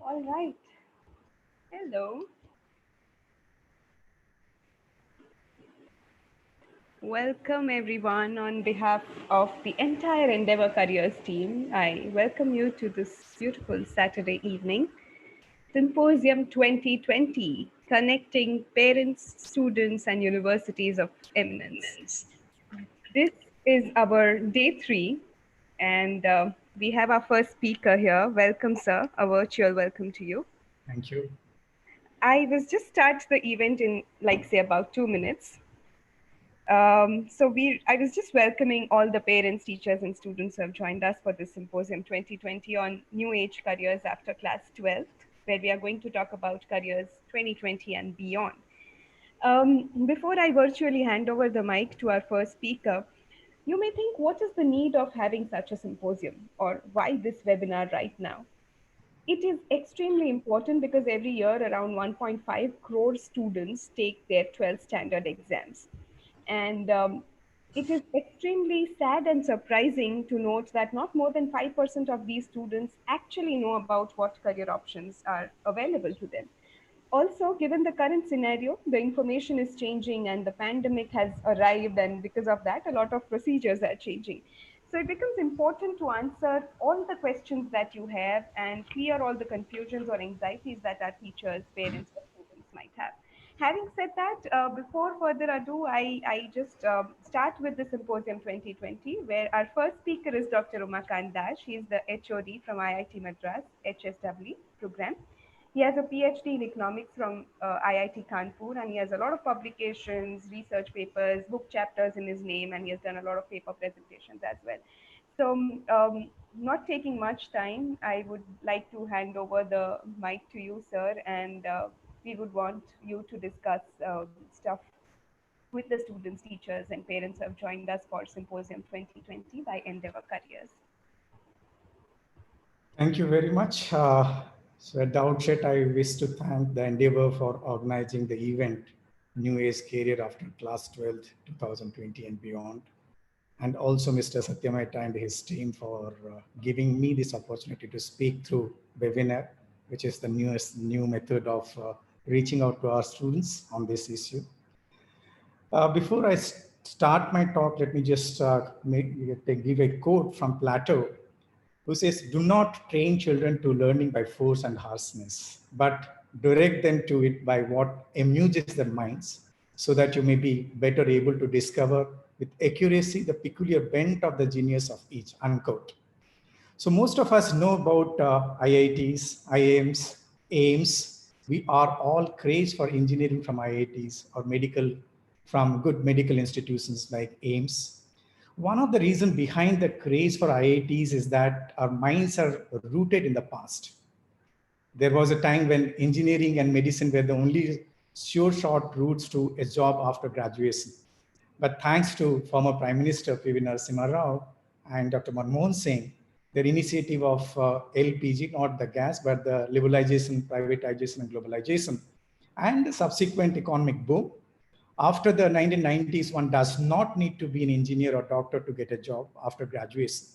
All right. Hello. Welcome everyone on behalf of the entire Endeavor Careers team. I welcome you to this beautiful Saturday evening. Symposium 2020, Connecting Parents, Students and Universities of Eminence. This is our day 3 and we have our first speaker here. Welcome, sir. A virtual welcome to you. Thank you. I was just start the event in like say about 2 minutes. I was just welcoming all the parents, teachers, and students who have joined us for this symposium 2020 on new age careers after class 12th, where we are going to talk about careers 2020 and beyond. Before I virtually hand over the mic to our first speaker, you may think, what is the need of having such a symposium, or why this webinar right now? It is extremely important because every year around 1.5 crore students take their 12th standard exams. And it is extremely sad and surprising to note that not more than 5% of these students actually know about what career options are available to them. Also, given the current scenario, the information is changing and the pandemic has arrived, and because of that, a lot of procedures are changing. So it becomes important to answer all the questions that you have and clear all the confusions or anxieties that our teachers, parents, or students might have. Having said that, before further ado, I just start with the Symposium 2020, where our first speaker is Dr. Umakant Das. She is the HOD from IIT Madras HSEE program. He has a PhD in economics from IIT Kanpur, and he has a lot of publications, research papers, book chapters in his name, and he has done a lot of paper presentations as well. So, not taking much time, I would like to hand over the mic to you, sir, and we would want you to discuss stuff with the students, teachers, and parents who have joined us for Symposium 2020 by Endeavor Careers. Thank you very much. So at the outset, I wish to thank the Endeavor for organizing the event, New Age Career After Class 12, 2020 and beyond. And also Mr. Satyameta and his team for giving me this opportunity to speak through webinar, which is the new method of reaching out to our students on this issue. Before I start my talk, let me just give a quote from Plato, who says, "Do not train children to learning by force and harshness, but direct them to it by what amuses their minds, so that you may be better able to discover with accuracy the peculiar bent of the genius of each," unquote. So most of us know about IITs, IIMs, AIMS. We are all crazed for engineering from IITs or medical from good medical institutions like AIMS. One of the reasons behind the craze for IITs is that our minds are rooted in the past. There was a time when engineering and medicine were the only sure shot routes to a job after graduation. But thanks to former Prime Minister P.V. Narasimha Rao and Dr. Manmohan Singh, their initiative of LPG, not the gas, but the liberalization, privatization, and globalization, and the subsequent economic boom. After the 1990s, one does not need to be an engineer or doctor to get a job after graduation.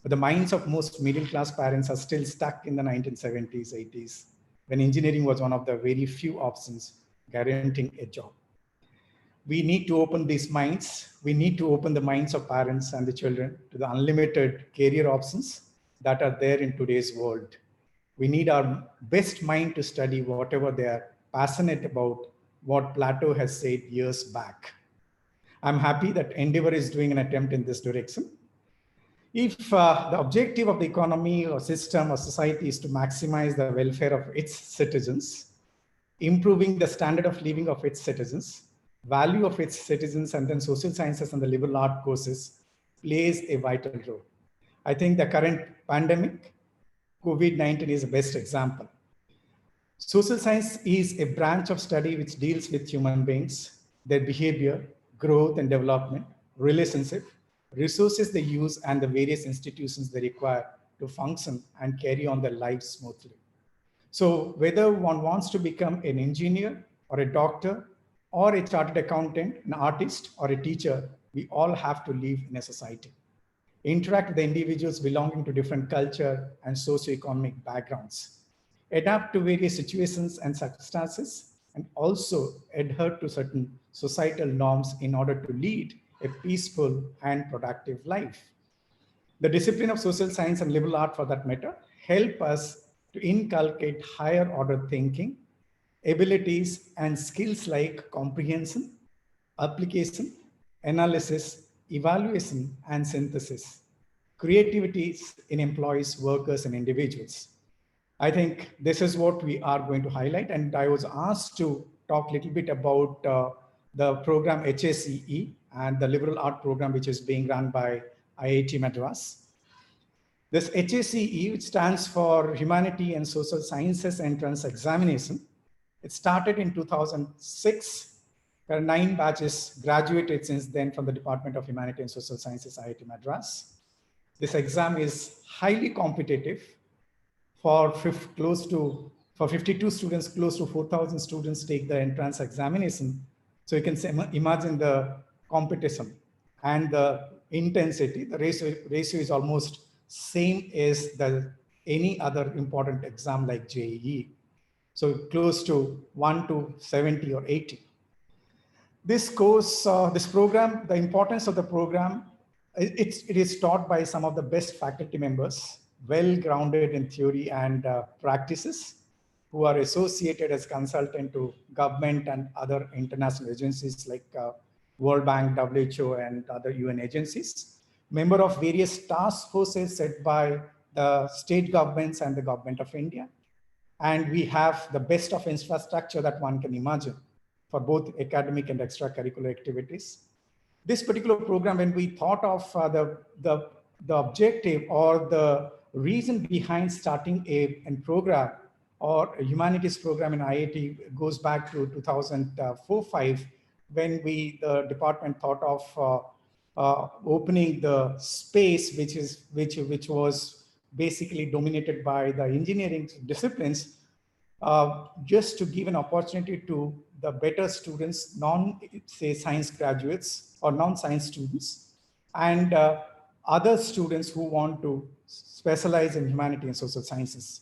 But the minds of most middle-class parents are still stuck in the 1970s, 80s, when engineering was one of the very few options guaranteeing a job. We need to open these minds. We need to open the minds of parents and the children to the unlimited career options that are there in today's world. We need our best mind to study whatever they are passionate about, what Plato has said years back. I'm happy that Endeavor is doing an attempt in this direction. If the objective of the economy or system or society is to maximize the welfare of its citizens, improving the standard of living of its citizens, value of its citizens, and then social sciences and the liberal art courses plays a vital role. I think the current pandemic, COVID-19, is the best example. Social science is a branch of study which deals with human beings, their behavior, growth and development, relationship, resources they use, and the various institutions they require to function and carry on their lives smoothly. So whether one wants to become an engineer or a doctor or a chartered accountant, an artist or a teacher, we all have to live in a society, interact with the individuals belonging to different culture and socioeconomic backgrounds. adapt to various situations and circumstances, and also adhere to certain societal norms in order to lead a peaceful and productive life. The discipline of social science and liberal art, for that matter, help us to inculcate higher order thinking, abilities, and skills like comprehension, application, analysis, evaluation, and synthesis, creativity in employees, workers, and individuals. I think this is what we are going to highlight. And I was asked to talk a little bit about the program HSEE and the liberal art program, which is being run by IIT Madras. This HSEE, which stands for Humanity and Social Sciences Entrance Examination, it started in 2006. There are 9 batches graduated since then from the Department of Humanity and Social Sciences, IIT Madras. This exam is highly competitive. For 52 students, close to 4,000 students take the entrance examination. So you can imagine the competition and the intensity. The ratio is almost same as any other important exam like JEE. So close to 1 to 70 or 80. This course, this program, the importance of the program, it is taught by some of the best faculty members, well grounded in theory and practices, who are associated as consultant to government and other international agencies like World Bank, WHO, and other UN agencies, member of various task forces set by the state governments and the government of India. And we have the best of infrastructure that one can imagine for both academic and extracurricular activities. This particular program, when we thought of the objective or the reason behind starting a program or a humanities program in IIT, goes back to 2004-05, when the department thought of opening the space, which was basically dominated by the engineering disciplines, just to give an opportunity to the better students, say science graduates or non-science students, and other students who want to specialize in humanity and social sciences.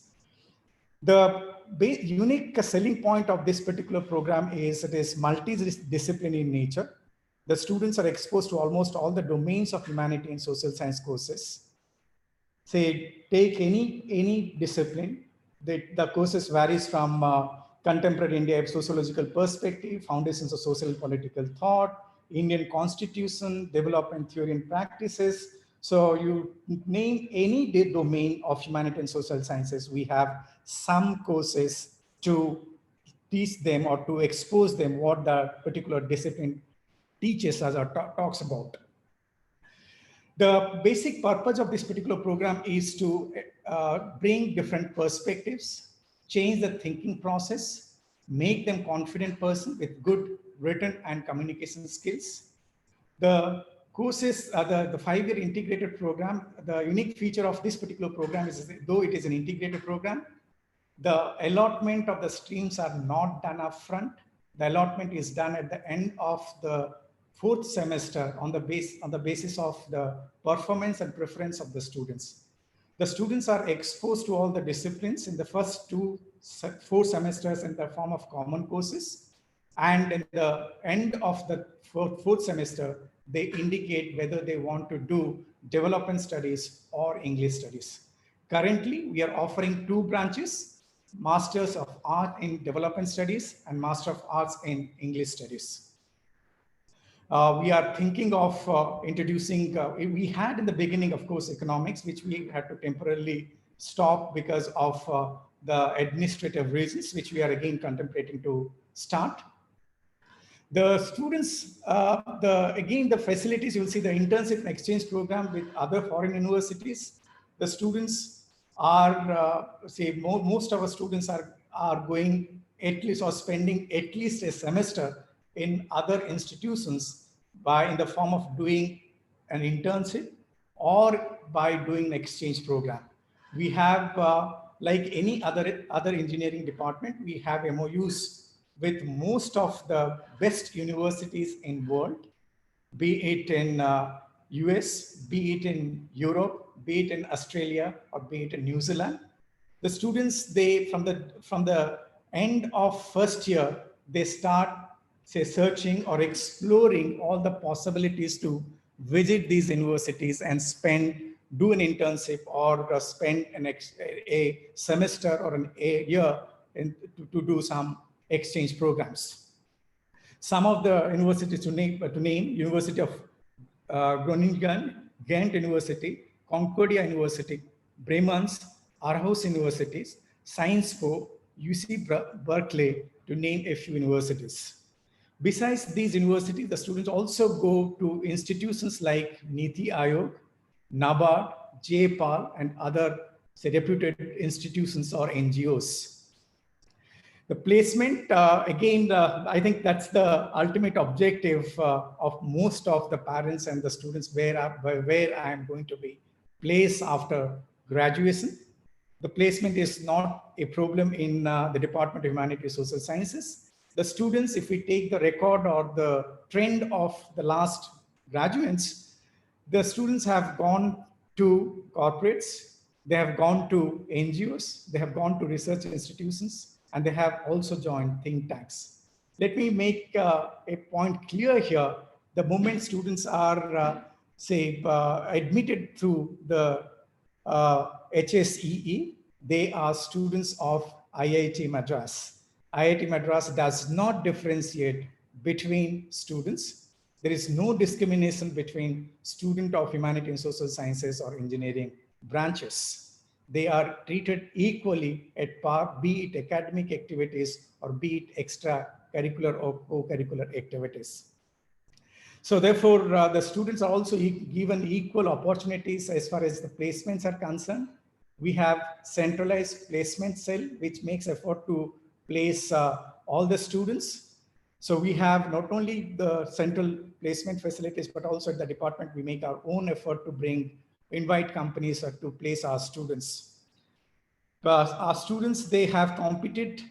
The unique selling point of this particular program is it is multidisciplinary in nature. The students are exposed to almost all the domains of humanity and social science courses. Say, take any discipline. The courses varies from contemporary India sociological perspective, foundations of social and political thought, Indian constitution, development theory and practices. So you name any domain of humanity and social sciences, we have some courses to teach them or to expose them what the particular discipline teaches us or talks about. The basic purpose of this particular program is to bring different perspectives, change the thinking process, make them confident person with good written and communication skills. The courses, the 5-year integrated program, the unique feature of this particular program is, though it is an integrated program, the allotment of the streams are not done up front. The allotment is done at the end of the 4th semester on the basis of the performance and preference of the students. The students are exposed to all the disciplines in the first 4 semesters in the form of common courses. And at the end of the fourth semester, they indicate whether they want to do development studies or English studies. Currently, we are offering 2 branches, Masters of Art in Development Studies and Master of Arts in English Studies. We are thinking of introducing, we had in the beginning, of course, economics, which we had to temporarily stop because of the administrative reasons, which we are again contemplating to start. The students, again, the facilities, you'll see the internship and exchange program with other foreign universities. The students are, most of our students are going at least or spending at least a semester in other institutions in the form of doing an internship or by doing an exchange program. We have, like any other engineering department, we have MOUs with most of the best universities in world, be it in US, be it in Europe, be it in Australia, or be it in New Zealand. The students, they from the end of first year, they start say searching or exploring all the possibilities to visit these universities and do an internship or spend a semester or a year to do some exchange programs. Some of the universities to name University of Groningen, Ghent University, Concordia University, Bremen's, Aarhus Universities, Sciences Po, UC Berkeley, to name a few universities. Besides these universities, the students also go to institutions like Niti Aayog, NABARD, JPAL, and other reputed institutions or NGOs. The placement, again, I think that's the ultimate objective of most of the parents and the students where I am going to be placed after graduation. The placement is not a problem in the Department of Humanities Social Sciences. The students, if we take the record or the trend of the last graduates, the students have gone to corporates, they have gone to NGOs, they have gone to research institutions, and they have also joined think tanks. Let me make a point clear here. The moment students are, admitted through the HSEE, they are students of IIT Madras. IIT Madras does not differentiate between students. There is no discrimination between student of humanities and social sciences or engineering branches. They are treated equally at par, be it academic activities or be it extracurricular or co-curricular activities. So therefore, the students are also given equal opportunities as far as the placements are concerned. We have centralized placement cell, which makes effort to place all the students. So we have not only the central placement facilities, but also at the department, we make our own effort to invite companies to place our students. Our students, they have competed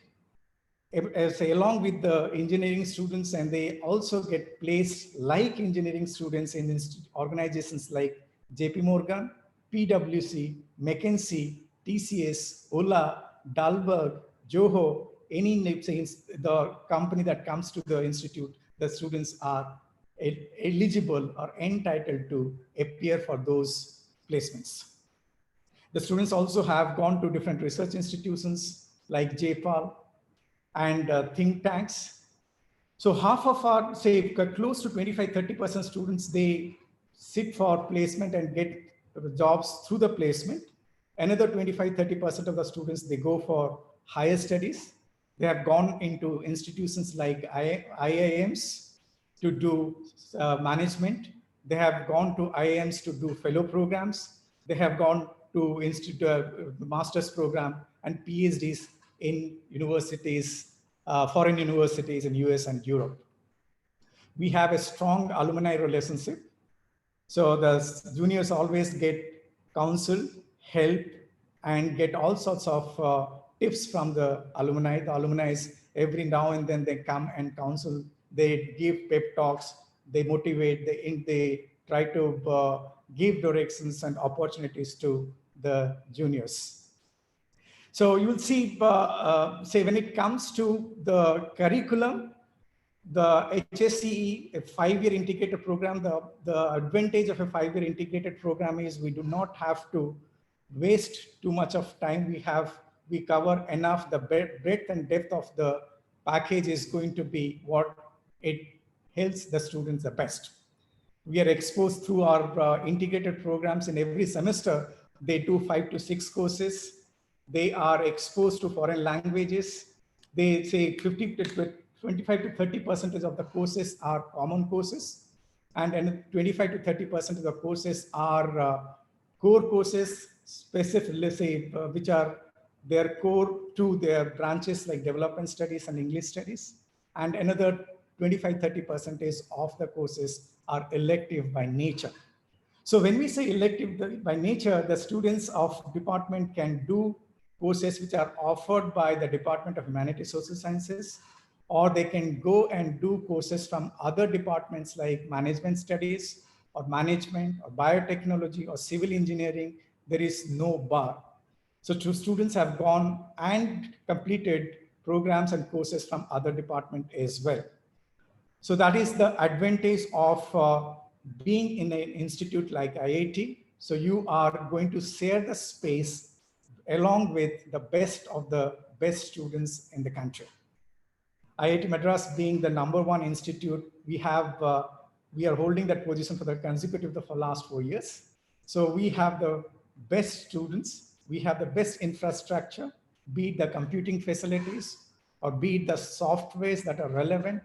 along with the engineering students, and they also get placed like engineering students in organizations like JP Morgan, PwC, McKinsey, TCS, Ola, Dalberg, Joho, the company that comes to the institute, the students are eligible or entitled to appear for those placements. The students also have gone to different research institutions like JPAL and think tanks. So half of our, say, close to 25-30% students, they sit for placement and get jobs through the placement. Another 25-30% of the students, they go for higher studies. They have gone into institutions like IIMs to do management. They have gone to IIMs to do fellow programs. They have gone to master's program and PhDs in universities, foreign universities in US and Europe. We have a strong alumni relationship. So the juniors always get counsel, help, and get all sorts of tips from the alumni. The alumni, every now and then they come and counsel. They give pep talks. They motivate. They try to give directions and opportunities to the juniors. So you will see, say when it comes to the curriculum, the HSEE, a 5-year integrated program, the advantage of a 5-year integrated program is we do not have to waste too much of time. We cover enough. The breadth and depth of the package is going to be what it helps the students the best. We are exposed through our integrated programs in every semester. They do 5 to 6 courses. They are exposed to foreign languages. They say 25 to 30% of the courses are common courses, and 25 to 30% of the courses are core courses, specific, let's say, which are their core to their branches like development studies and English studies. And another 25-30% of the courses are elective by nature. So when we say elective by nature, the students of department can do courses which are offered by the Department of Humanities Social Sciences, or they can go and do courses from other departments like management studies or management or biotechnology or civil engineering. There is no bar. So students have gone and completed programs and courses from other departments as well. So that is the advantage of being in an institute like IIT. So you are going to share the space along with the best students in the country. IIT Madras being the #1 institute, we are holding that position for the consecutive for last 4 years. So we have the best students, we have the best infrastructure, be it the computing facilities or be it the softwares that are relevant,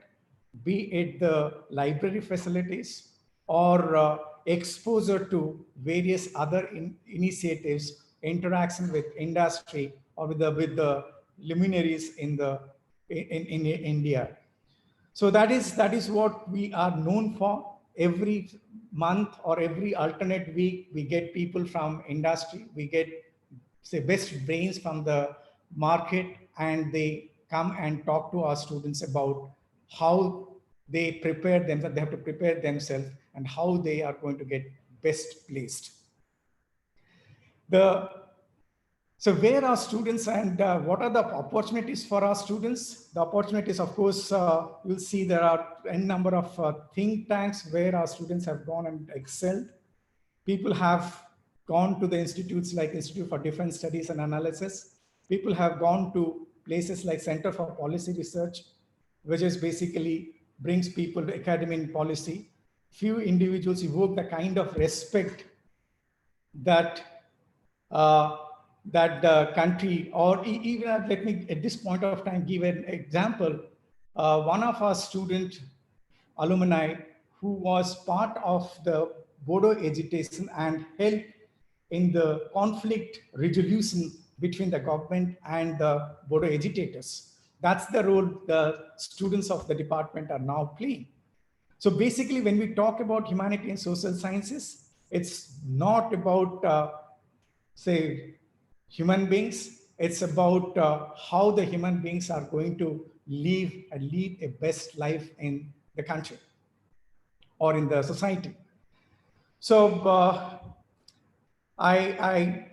be it the library facilities or exposure to various other initiatives, interaction with industry or with the luminaries in India. So that is what we are known for. Every month or every alternate week, we get people from industry, we get say best brains from the market, and they come and talk to our students about how they prepare themselves, they have to prepare themselves and how they are going to get best placed. So where are students and what are the opportunities for our students? The opportunities, of course, you'll see there are a number of think tanks where our students have gone and excelled. People have gone to the institutes like Institute for Defense Studies and Analysis. People have gone to places like Center for Policy Research, which is basically brings people to academy and policy. Few individuals evoke the kind of respect that that the country, or even let me at this point of time give an example. One of our student alumni who was part of the Bodo agitation and helped in the conflict resolution between the government and the Bodo agitators. That's the role the students of the department are now playing. So basically, when we talk about humanity and social sciences, it's not about say human beings. It's about how the human beings are going to lead a best life in the country or in the society. So I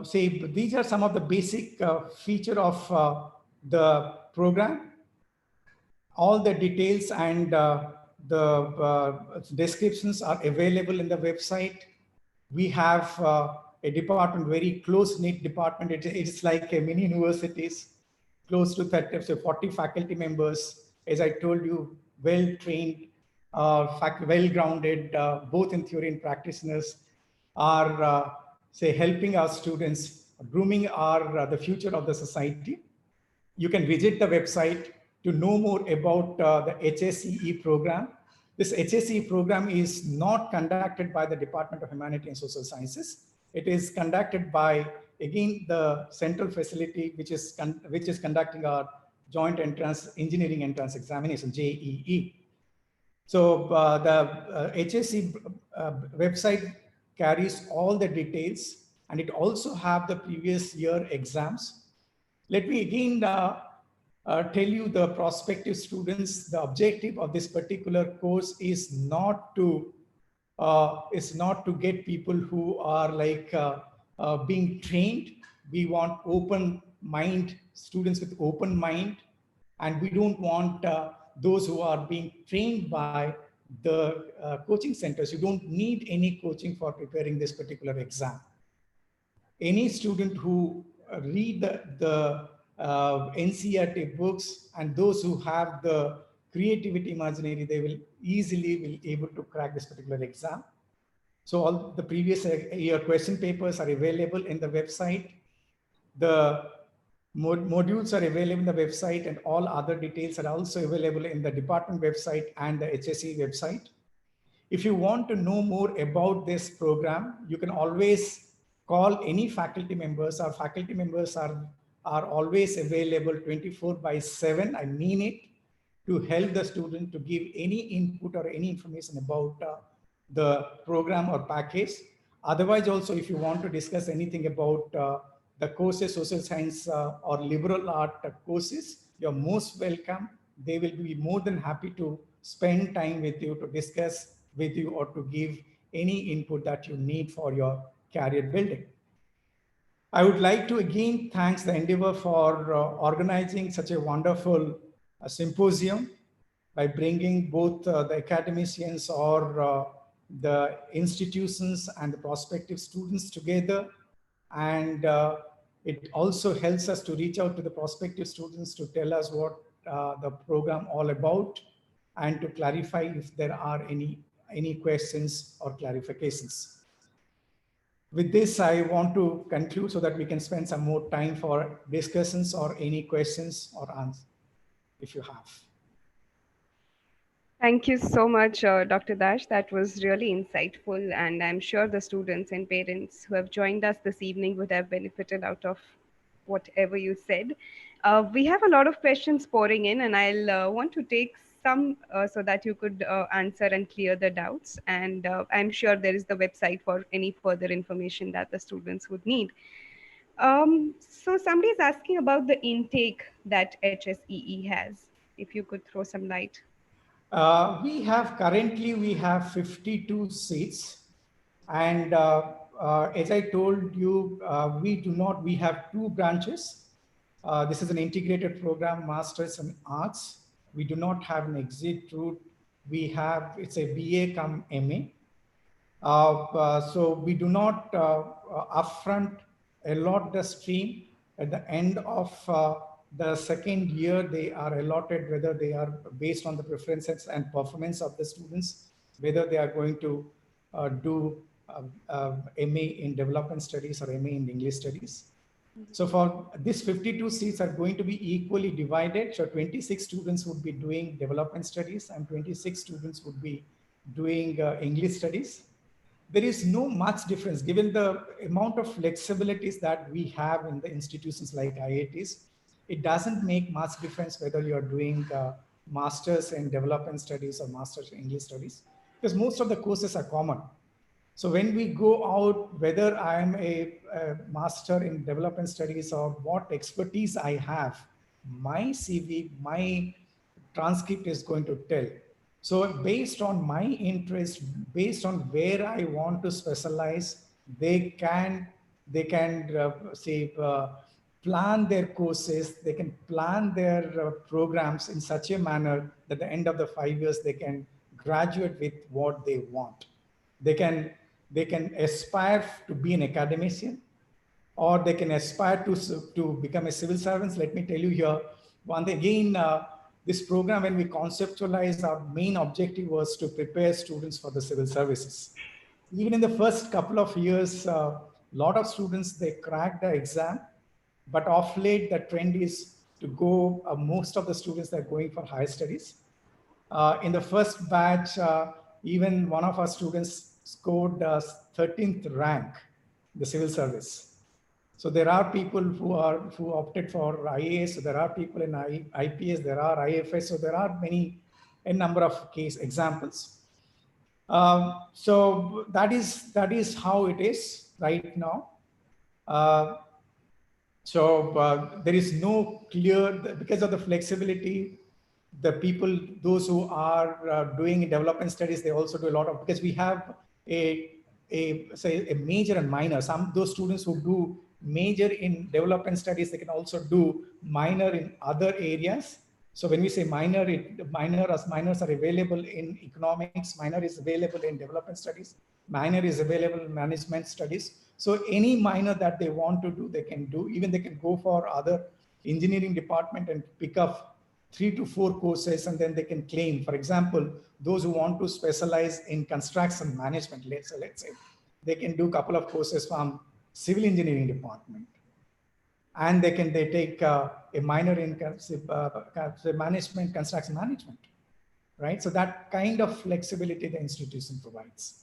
say these are some of the basic feature of the program. All the details and the descriptions are available in the website. We have a department, very close-knit department. It's like a mini universities, close to 30, so 40 faculty members. As I told you, well-trained, well-grounded, both in theory and practitioners are, say, helping our students, grooming the future of the society. You can visit the website to know more about the HSEE program. This HSEE program is not conducted by the Department of Humanity and Social Sciences. It is conducted by, again, the central facility, which is conducting our joint entrance engineering entrance examination, JEE. So the HSEE website carries all the details, and it also have the previous year exams. Let me again tell you, the prospective students, the objective of this particular course is not to get people who are like being trained. We want open mind, students with open mind, and we don't want those who are being trained by the coaching centers. You don't need any coaching for preparing this particular exam. Any student who read the NCERT books and those who have the creativity imaginary, they will easily be able to crack this particular exam. So all the previous year question papers are available in the website. The modules are available in the website, and all other details are also available in the department website and the HSE website. If you want to know more about this program, you can always call any faculty members. Our faculty members are always available 24/7. I mean it, to help the student to give any input or any information about the program or package. Otherwise, also, if you want to discuss anything about the courses, social science or liberal art courses, you're most welcome. They will be more than happy to spend time with you to discuss with you or to give any input that you need for your career building. I would like to again thank the Endeavor for organizing such a wonderful symposium by bringing both the academicians or the institutions and the prospective students together. And it also helps us to reach out to the prospective students to tell us what the program all about and to clarify if there are any questions or clarifications. With this, I want to conclude so that we can spend some more time for discussions or any questions or answers if you have. Thank you so much, Dr. Dash. That was really insightful, and I'm sure the students and parents who have joined us this evening would have benefited out of whatever you said. We have a lot of questions pouring in, and I'll want to take some so that you could answer and clear the doubts. And I'm sure there is the website for any further information that the students would need. So somebody is asking about the intake that HSEE has. If you could throw some light. Currently we have 52 seats. And as I told you, we have two branches. This is an integrated program, Masters in Arts. We do not have an exit route. It's a BA cum MA. So we do not upfront allot the stream. At the end of the second year, they are allotted whether they are based on the preferences and performance of the students, whether they are going to do MA in development studies or MA in English studies. So for this 52 seats are going to be equally divided. So 26 students would be doing development studies and 26 students would be doing English studies. There is no much difference given the amount of flexibilities that we have in the institutions like IITs. It doesn't make much difference whether you're doing masters in development studies or masters in English studies, because most of the courses are common. So when we go out, whether I'm a master in development studies or what expertise I have, my CV, my transcript is going to tell. So based on my interest, based on where I want to specialize, they can plan their courses, they can plan their programs in such a manner that at the end of the 5 years, they can graduate with what they want. They can aspire to be an academician, or they can aspire to become a civil servant. Let me tell you here, one thing again, this program, when we conceptualized, our main objective was to prepare students for the civil services. Even in the first couple of years, a lot of students, they cracked the exam, but of late, the trend is to go, most of the students are going for higher studies. In the first batch, even one of our students scored 13th rank in the civil service. So there are people who opted for IAS. So there are people in IPS. There are IFS. So there are a number of case examples. So that is how it is right now. There is no clear, because of the flexibility, the people, those who are doing development studies, they also do a lot of, because we have say a major and minor. Those students who do major in development studies, they can also do minor in other areas. So when we say minors are available in economics, minor is available in development studies, minor is available in management studies. So any minor that they want to do, they can do. Even they can go for other engineering department and pick up 3 to 4 courses, and then they can claim. For example, those who want to specialize in construction management, let's say, they can do a couple of courses from civil engineering department, and they take a minor in management, construction management, right? So that kind of flexibility the institution provides.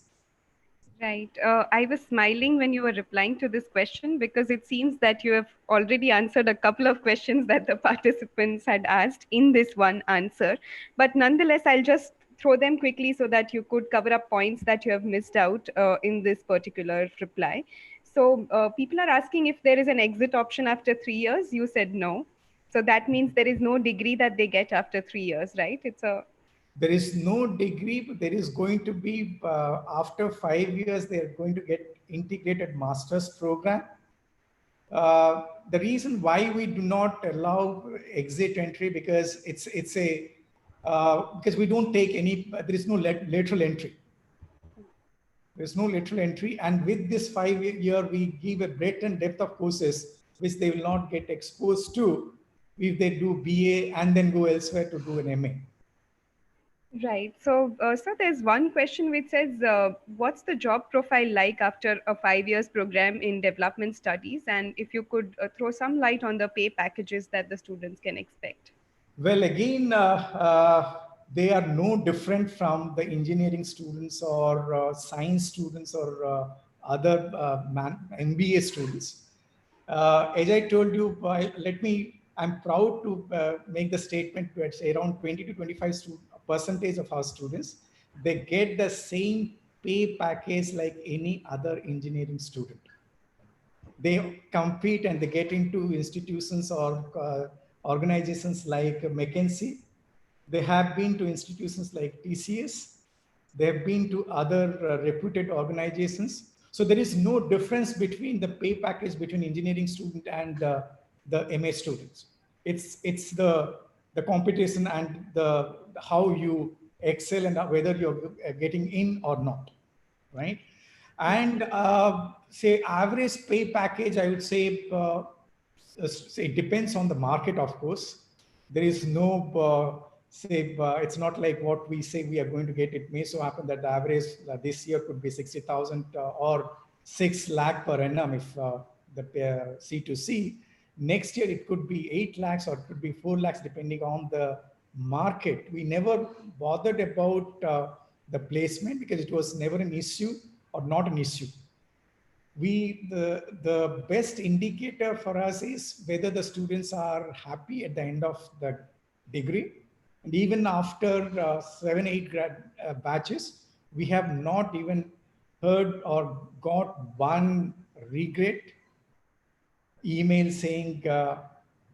Right. I was smiling when you were replying to this question because it seems that you have already answered a couple of questions that the participants had asked in this one answer. But nonetheless, I'll just throw them quickly so that you could cover up points that you have missed out in this particular reply. So people are asking if there is an exit option after 3 years. You said no. So that means there is no degree that they get after 3 years, right? There is no degree, but there is going to be, after 5 years, they are going to get integrated master's program. The reason why we do not allow exit entry, because because we don't take any, there is no lateral entry. There's no lateral entry, and with this 5-year, we give a breadth and depth of courses which they will not get exposed to if they do BA and then go elsewhere to do an MA. Right. So, there's one question which says, what's the job profile like after a 5 years program in development studies? And if you could throw some light on the pay packages that the students can expect. Well, again, they are no different from the engineering students or science students or other MBA students. As I told you, I'm proud to make the statement that around 20 to 25% of our students, they get the same pay package like any other engineering student. They compete and they get into institutions or organizations like McKinsey. They have been to institutions like TCS. They have been to other reputed organizations. So there is no difference between the pay package between engineering student and the MA students. It's the competition and the how you excel and whether you're getting in or not, right? And say average pay package, I would say it depends on the market, of course. There is no it's not like what we say we are going to get. It may so happen that the average this year could be 60,000 or 6 lakh per annum if the C2C. Next year it could be 8 lakhs or it could be 4 lakhs depending on the market. We never bothered about the placement because it was never an issue or not an issue. The best indicator for us is whether the students are happy at the end of the degree. And even after 7-8 grad batches, we have not even heard or got one regret email saying,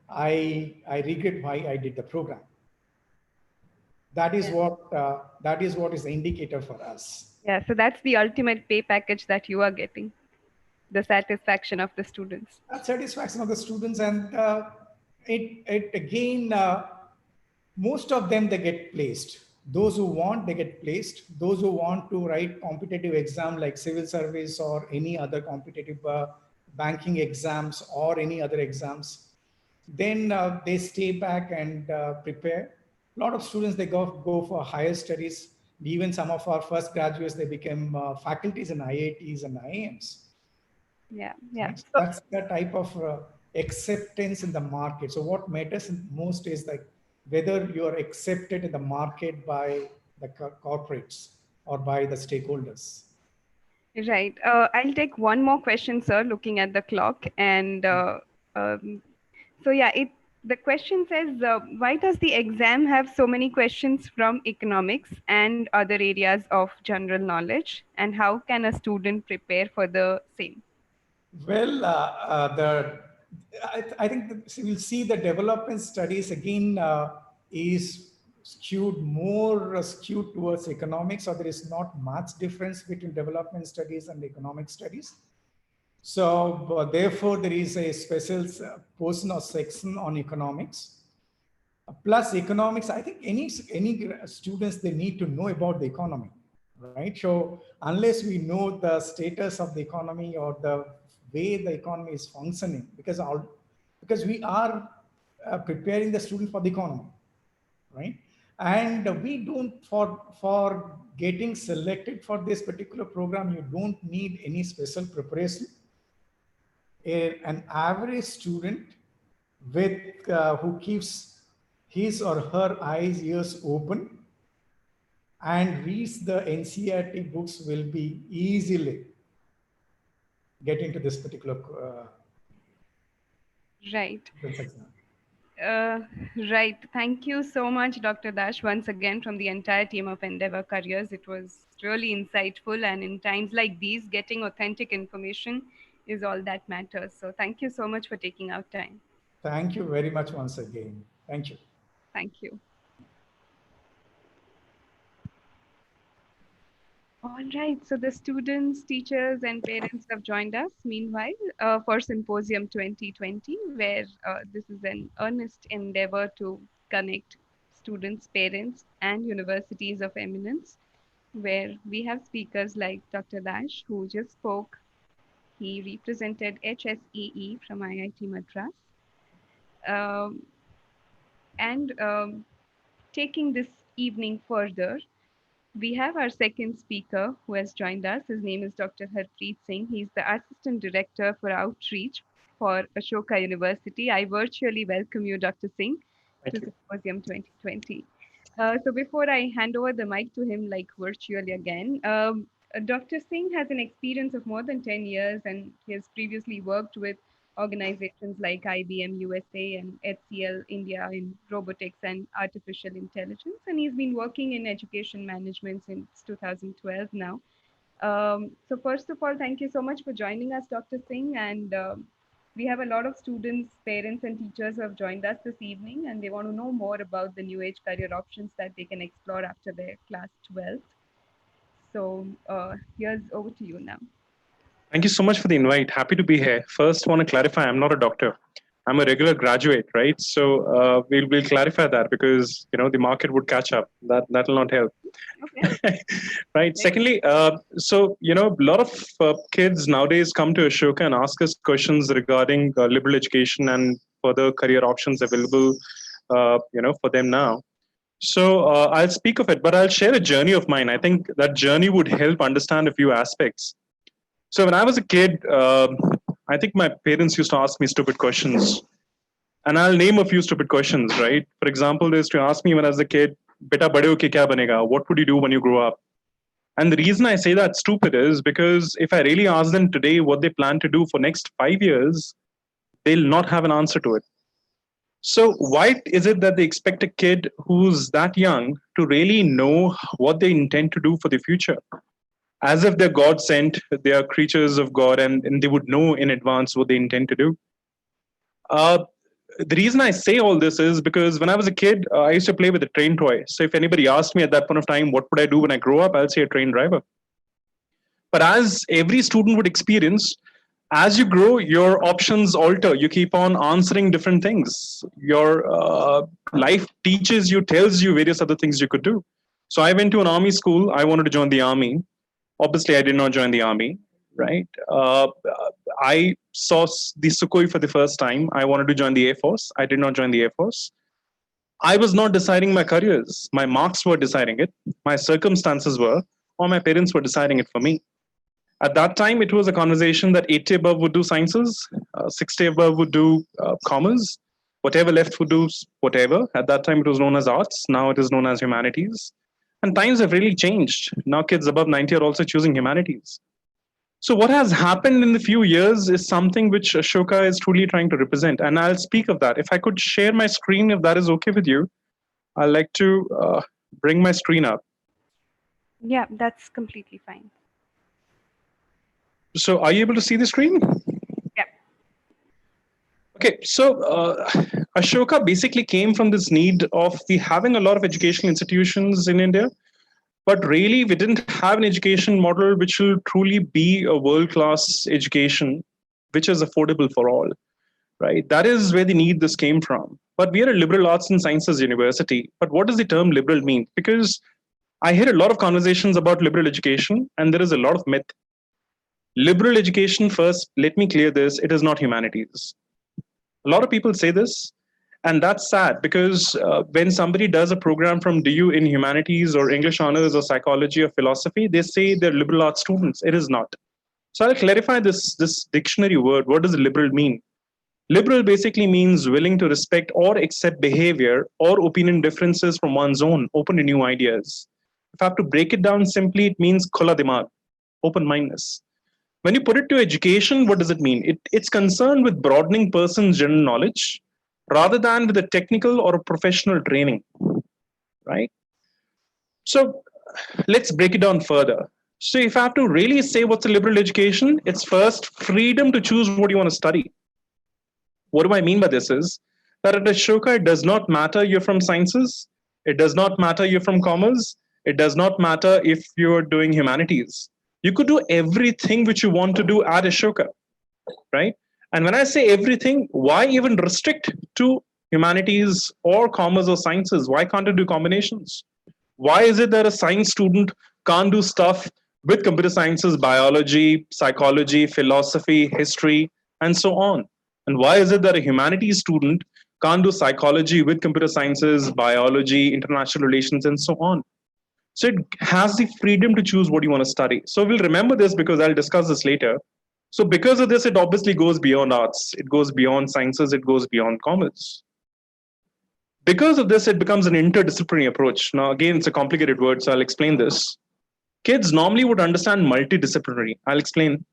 I regret why I did the program. That is what is the indicator for us. Yeah, so that's the ultimate pay package that you are getting, the satisfaction of the students. That satisfaction of the students, and it again, most of them, they get placed. Those who want, they get placed. Those who want to write competitive exam like civil service or any other competitive banking exams or any other exams, then they stay back and prepare. A lot of students, they go for higher studies. Even some of our first graduates, they became faculties in IITs and IIMs. Yeah. Right? So, That's the type of acceptance in the market. So what matters most is like whether you're accepted in the market by the corporates or by the stakeholders. right. I'll take one more question, sir, looking at the clock. And um, so, yeah, the question says, why does the exam have so many questions from economics and other areas of general knowledge? And how can a student prepare for the same? Well, I think we'll see the development studies again is skewed towards economics, or there is not much difference between development studies and economic studies. So therefore, there is a special portion or section on economics. Plus economics, I think any students, they need to know about the economy, right? So unless we know the status of the economy or the way the economy is functioning, because we are preparing the student for the economy, right? And we don't, for getting selected for this particular program, you don't need any special preparation. An average student with who keeps his or her eyes, ears open and reads the NCERT books will be easily get into this particular Right. exam. Uh, right. Thank you so much, Dr. Dash, once again from the entire team of Endeavor Careers. It was really insightful, and in times like these, getting authentic information is all that matters. So, thank you so much for taking out time. Thank you very much once again. Thank you. Thank you. All right, so the students, teachers, and parents have joined us meanwhile for Symposium 2020, where this is an earnest endeavor to connect students, parents, and universities of eminence, where we have speakers like Dr. Dash, who just spoke. He represented HSEE from IIT Madras. Um, and taking this evening further, we have our second speaker who has joined us. His name is Dr. Harpreet Singh. He's the Assistant Director for Outreach for Ashoka University. I virtually welcome you, Dr. Singh, to Thank you. Symposium 2020. So before I hand over the mic to him, like virtually again, Dr. Singh has an experience of more than 10 years, and he has previously worked with organizations like IBM USA and HCL India in robotics and artificial intelligence. And he's been working in education management since 2012 now. So first of all, thank you so much for joining us, Dr. Singh. And we have a lot of students, parents, and teachers who have joined us this evening, and they want to know more about the new age career options that they can explore after their class 12th. So here's over to you now. Thank you so much for the invite. Happy to be here. First, want to clarify I'm not a doctor. I'm a regular graduate, right? So we'll clarify that because the market would catch up. That'll not help. Okay. Right. Secondly, a lot of kids nowadays come to Ashoka and ask us questions regarding liberal education and further career options available, for them now. So I'll speak of it, but I'll share a journey of mine. I think that journey would help understand a few aspects. So when I was a kid, I think my parents used to ask me stupid questions. And I'll name a few stupid questions, right? For example, they used to ask me when I was a kid, Beta bade ho ke kya banega? What would you do when you grow up? And the reason I say that stupid is because if I really ask them today what they plan to do for next 5 years, they'll not have an answer to it. So why is it that they expect a kid who's that young to really know what they intend to do for the future? As if they're God sent, they are creatures of God, and they would know in advance what they intend to do. The reason I say all this is because when I was a kid, I used to play with a train toy. So if anybody asked me at that point of time, what would I do when I grow up? I'll say a train driver. But as every student would experience, as you grow, your options alter. You keep on answering different things. Your life teaches you, tells you various other things you could do. So I went to an army school. I wanted to join the army. Obviously, I did not join the army, right? I saw the Sukhoi for the first time. I wanted to join the Air Force. I did not join the Air Force. I was not deciding my careers. My marks were deciding it. My circumstances were, or my parents were deciding it for me. At that time, it was a conversation that 80 above would do sciences, 60 above would do commerce, whatever left would do whatever. At that time, it was known as arts. Now it is known as humanities. And times have really changed. Now kids above 90 are also choosing humanities. So what has happened in the few years is something which Ashoka is truly trying to represent. And I'll speak of that. If I could share my screen, if that is okay with you, I'd like to bring my screen up. Yeah, that's completely fine. So are you able to see the screen? Yeah. Okay, so Ashoka basically came from this need of the having a lot of educational institutions in India, but really we didn't have an education model which will truly be a world-class education, which is affordable for all, right? That is where the need this came from. But we are a liberal arts and sciences university. But what does the term liberal mean? Because I hear a lot of conversations about liberal education, and there is a lot of myth. Liberal education, first, let me clear this, it is not humanities. A lot of people say this, and that's sad because when somebody does a program from DU in humanities or English honors or psychology or philosophy, they say they're liberal arts students. It is not. So I'll clarify this dictionary word. What does liberal mean? Liberal basically means willing to respect or accept behavior or opinion differences from one's own, open to new ideas. If I have to break it down simply, it means khola dimag, open-mindedness. When you put it to education, what does it mean? It's concerned with broadening person's general knowledge rather than with a technical or a professional training, right? So let's break it down further. So if I have to really say what's a liberal education, it's first freedom to choose what you want to study. What do I mean by this is that at Ashoka, it does not matter you're from sciences, it does not matter you're from commerce, It does not matter if you're doing humanities. You could do everything which you want to do at Ashoka, right? And when I say everything, why even restrict to humanities or commerce or sciences? Why can't it do combinations? Why is it that a science student can't do stuff with computer sciences, biology, psychology, philosophy, history, and so on? And why is it that a humanities student can't do psychology with computer sciences, biology, international relations, and so on? So it has the freedom to choose what you want to study. So we'll remember this because I'll discuss this later. So because of this, it obviously goes beyond arts. It goes beyond sciences. It goes beyond commerce. Because of this, it becomes an interdisciplinary approach. Now, again, it's a complicated word, so I'll explain this. Kids normally would understand multidisciplinary. I'll explain.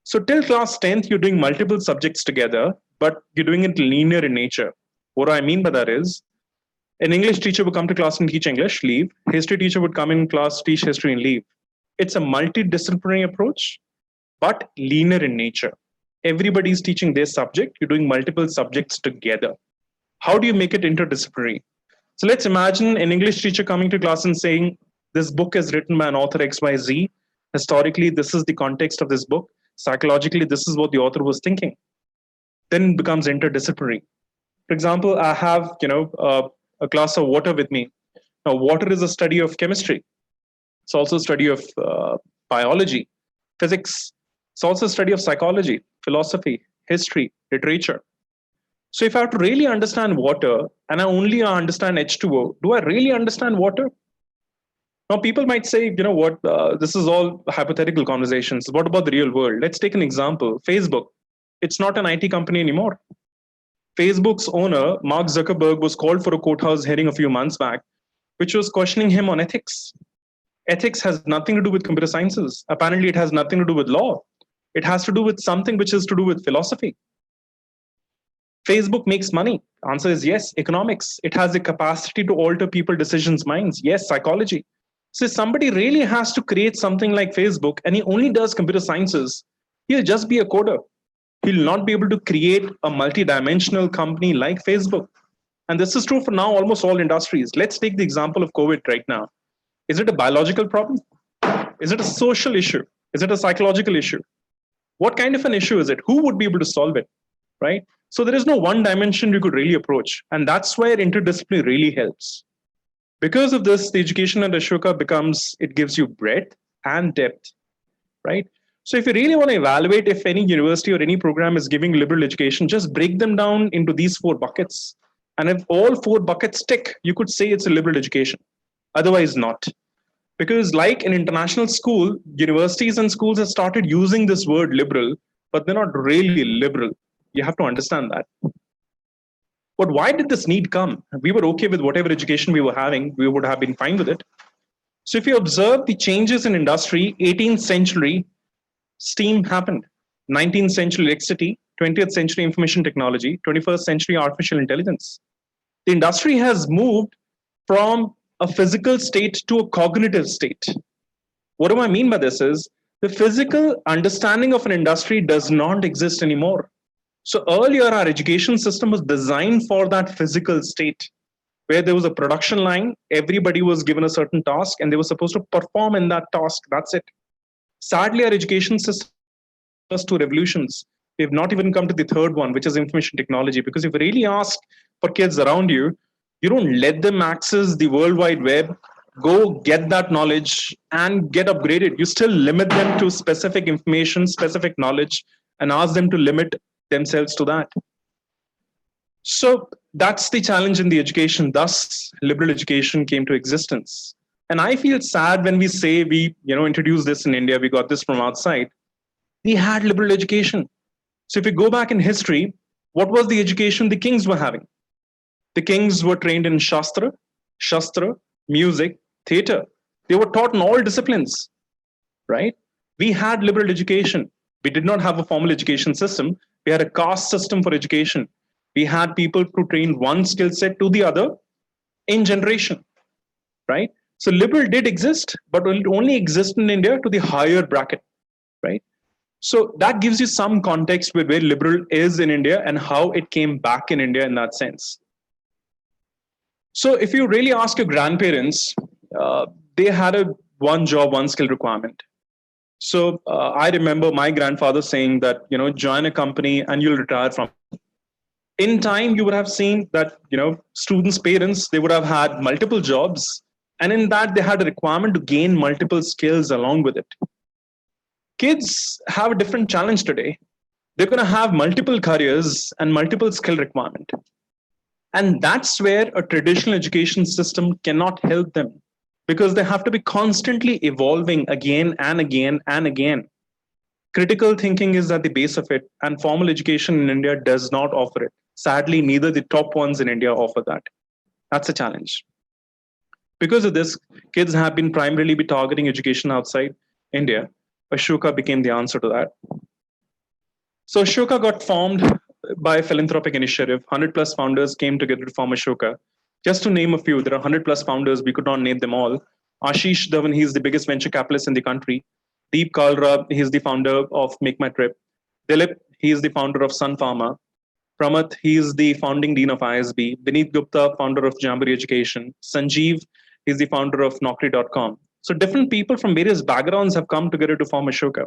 So till class 10th, you're doing multiple subjects together, but you're doing it linear in nature. What do I mean by that is, an English teacher would come to class and teach English, leave. History teacher would come in class, teach history, and leave. It's a multidisciplinary approach, but linear in nature. Everybody's teaching their subject. You're doing multiple subjects together. How do you make it interdisciplinary? So let's imagine an English teacher coming to class and saying, this book is written by an author XYZ. Historically, this is the context of this book. Psychologically, this is what the author was thinking. Then it becomes interdisciplinary. For example, I have a glass of water with me. Now, water is a study of chemistry. It's also a study of biology, physics. It's also a study of psychology, philosophy, history, literature. So if I have to really understand water and I only understand H2O, do I really understand water? Now, people might say, you know what, this is all hypothetical conversations. What about the real world? Let's take an example. Facebook. It's not an IT company anymore. Facebook's owner, Mark Zuckerberg, was called for a courthouse hearing a few months back, which was questioning him on ethics. Ethics has nothing to do with computer sciences. Apparently, it has nothing to do with law. It has to do with something which is to do with philosophy. Facebook makes money. Answer is yes. Economics. It has the capacity to alter people's decisions' minds. Yes. Psychology. So if somebody really has to create something like Facebook and he only does computer sciences, he'll just be a coder. He'll not be able to create a multi-dimensional company like Facebook. And this is true for now almost all industries. Let's take the example of COVID right now. Is it a biological problem? Is it a social issue? Is it a psychological issue? What kind of an issue is it? Who would be able to solve it, right? So there is no one dimension you could really approach. And that's where interdisciplinary really helps. Because of this, the education at Ashoka it gives you breadth and depth, right? So if you really want to evaluate if any university or any program is giving liberal education, just break them down into these 4 buckets. And if all 4 buckets tick, you could say it's a liberal education. Otherwise not. Because like an international school, universities and schools have started using this word liberal, but they're not really liberal. You have to understand that. But why did this need come? We were okay with whatever education we were having. We would have been fine with it. So if you observe the changes in industry, 18th century, steam happened. 19th century electricity, 20th century information technology, 21st century artificial intelligence. The industry has moved from a physical state to a cognitive state. What do I mean by this is, the physical understanding of an industry does not exist anymore. So earlier, our education system was designed for that physical state, where there was a production line, everybody was given a certain task, and they were supposed to perform in that task. That's it. Sadly, our education system has 2 revolutions. We've not even come to the 3rd one, which is information technology. Because if you really ask for kids around you, you don't let them access the World Wide Web, go get that knowledge and get upgraded. You still limit them to specific information, specific knowledge, and ask them to limit themselves to that. So that's the challenge in the education. Thus, liberal education came to existence. And I feel sad when we say we introduced this in India, we got this from outside. We had liberal education. So if you go back in history, what was the education the kings were having? The kings were trained in Shastra, music, theater. They were taught in all disciplines, right? We had liberal education. We did not have a formal education system. We had a caste system for education. We had people to train one skill set to the other in generation, right? So liberal did exist, but it only exists in India to the higher bracket, right? So that gives you some context with where liberal is in India and how it came back in India in that sense. So if you really ask your grandparents, they had a one job, one skill requirement. So I remember my grandfather saying that, join a company and you'll retire from it. In time, you would have seen that, students' parents, they would have had multiple jobs. And in that, they had a requirement to gain multiple skills along with it. Kids have a different challenge today. They're going to have multiple careers and multiple skill requirement. And that's where a traditional education system cannot help them, because they have to be constantly evolving again and again and again. Critical thinking is at the base of it, and formal education in India does not offer it. Sadly, neither the top ones in India offer that. That's a challenge. Because of this, kids have been primarily be targeting education outside India. Ashoka became the answer to that. So Ashoka got formed by a philanthropic initiative. 100 plus founders came together to form Ashoka. Just to name a few, there are 100 plus founders. We could not name them all. Ashish Dhawan, he's the biggest venture capitalist in the country. Deep Kalra, he's the founder of Make My Trip. Dilip, he is the founder of Sun Pharma. Pramath, he is the founding dean of ISB. Vineet Gupta, founder of Jamboree Education. Sanjeev, he's the founder of Naukri.com. So different people from various backgrounds have come together to form Ashoka.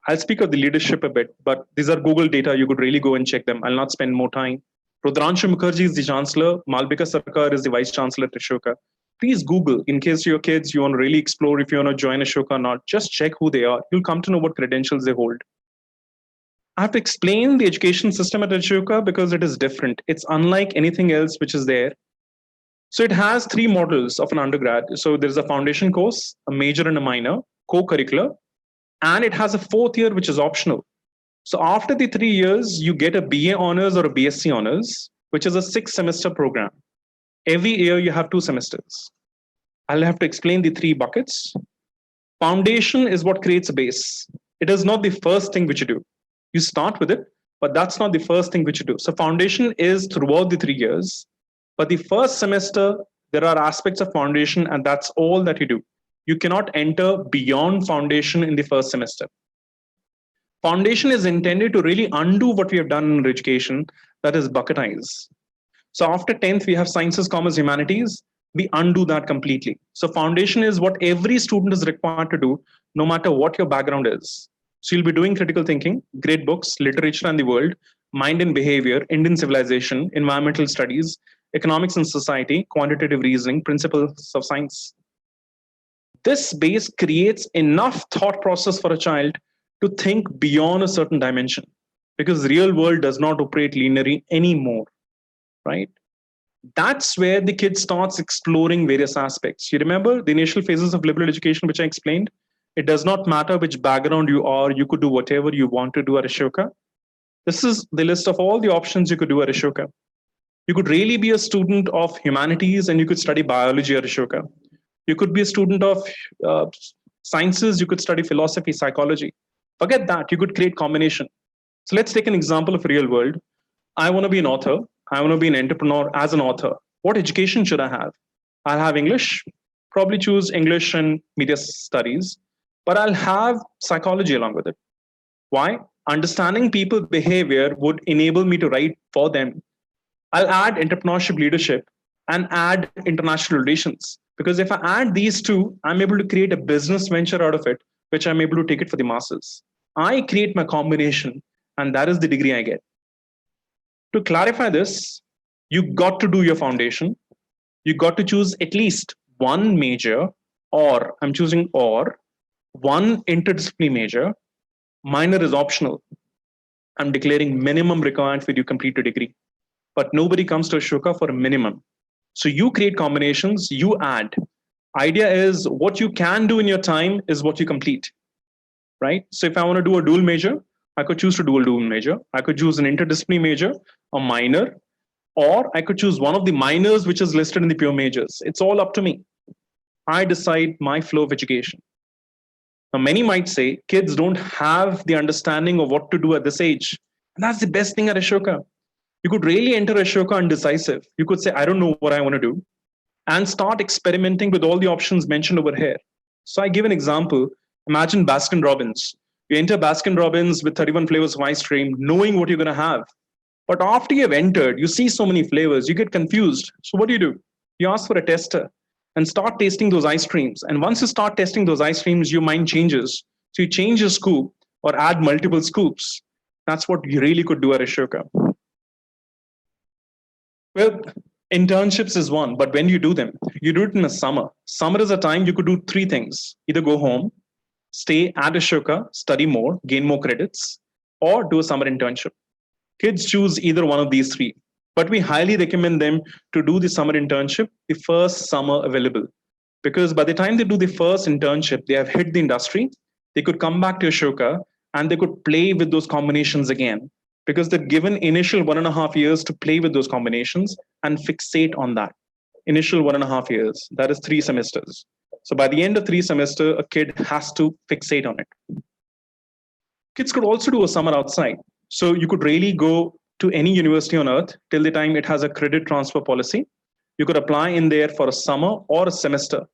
I'll speak of the leadership a bit, but these are Google data. You could really go and check them. I'll not spend more time. Rudranshu Mukherjee is the chancellor. Malvika Sarkar is the vice chancellor at Ashoka. Please Google, in case your kids, you want to really explore if you want to join Ashoka or not, just check who they are. You'll come to know what credentials they hold. I have to explain the education system at Ashoka because it is different. It's unlike anything else which is there. So it has three models of an undergrad. So there's a foundation course, a major and a minor, co-curricular, and it has a fourth year which is optional. So after the 3 years, you get a BA honors or a BSc honors, which is a 6-semester program. Every year you have 2 semesters. I'll have to explain the 3 buckets. Foundation is what creates a base. It is not the first thing which you do. You start with it, but that's not the first thing which you do. So foundation is throughout the 3 years, but the first semester, there are aspects of foundation and that's all that you do. You cannot enter beyond foundation in the first semester. Foundation is intended to really undo what we have done in education, that is bucketize. So after 10th, we have sciences, commerce, humanities. We undo that completely. So foundation is what every student is required to do, no matter what your background is. So you'll be doing critical thinking, great books, literature and the world, mind and behavior, Indian civilization, environmental studies, economics and society, quantitative reasoning, principles of science. This base creates enough thought process for a child to think beyond a certain dimension, because the real world does not operate linearly anymore, right? That's where the kid starts exploring various aspects. You remember the initial phases of liberal education, which I explained? It does not matter which background you are, you could do whatever you want to do at Ashoka. This is the list of all the options you could do at Ashoka. You could really be a student of humanities and you could study biology at Ashoka. You could be a student of sciences, you could study philosophy, psychology. Forget that, you could create combination. So let's take an example of real world. I want to be an author. I want to be an entrepreneur as an author. What education should I have? I'll have English, probably choose English and media studies, but I'll have psychology along with it. Why? Understanding people's behavior would enable me to write for them. I'll add entrepreneurship leadership and add international relations. Because if I add these two, I'm able to create a business venture out of it, which I'm able to take it for the masses. I create my combination, and that is the degree I get. To clarify this, you got to do your foundation. You got to choose at least one major, or I'm choosing or, one interdisciplinary major. Minor is optional. I'm declaring minimum requirement for you to complete a degree. But nobody comes to Ashoka for a minimum. So you create combinations, you add. Idea is what you can do in your time is what you complete, right? So if I want to do a dual major, I could choose to do a dual major. I could choose an interdisciplinary major, a minor, or I could choose one of the minors which is listed in the pure majors. It's all up to me. I decide my flow of education. Now, many might say kids don't have the understanding of what to do at this age. And that's the best thing at Ashoka. You could really enter Ashoka undecisive. You could say, I don't know what I want to do, and start experimenting with all the options mentioned over here. So I give an example. Imagine Baskin Robbins. You enter Baskin Robbins with 31 flavors of ice cream, knowing what you're going to have. But after you've entered, you see so many flavors, you get confused. So what do? You ask for a tester. and start tasting those ice creams. And once you start tasting those ice creams, your mind changes. So you change your scoop or add multiple scoops. That's what you really could do at Ashoka. Well, internships is one, but when you do them, you do it in the summer. Summer is a time you could do three things: either go home, stay at Ashoka, study more, gain more credits, or do a summer internship. Kids choose either one of these three, but we highly recommend them to do the summer internship the first summer available. Because by the time they do the first internship, they have hit the industry, they could come back to Ashoka and they could play with those combinations again. Because they're given initial 1.5 years to play with those combinations and fixate on that. Initial 1.5 years, that is 3 semesters. So by the end of 3 semesters, a kid has to fixate on it. Kids could also do a summer outside. So you could really go to any university on earth till the time it has a credit transfer policy. You could apply in there for a summer or a semester.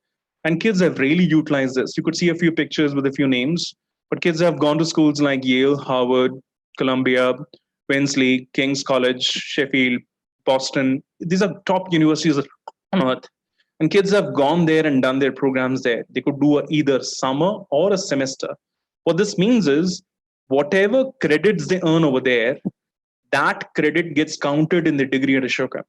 And kids have really utilized this. You could see a few pictures with a few names, but kids have gone to schools like Yale, Harvard, Columbia, Wellesley, King's College, Sheffield, Boston. These are top universities on earth. And kids have gone there and done their programs there. They could do either summer or a semester. What this means is whatever credits they earn over there, that credit gets counted in the degree at Ashoka.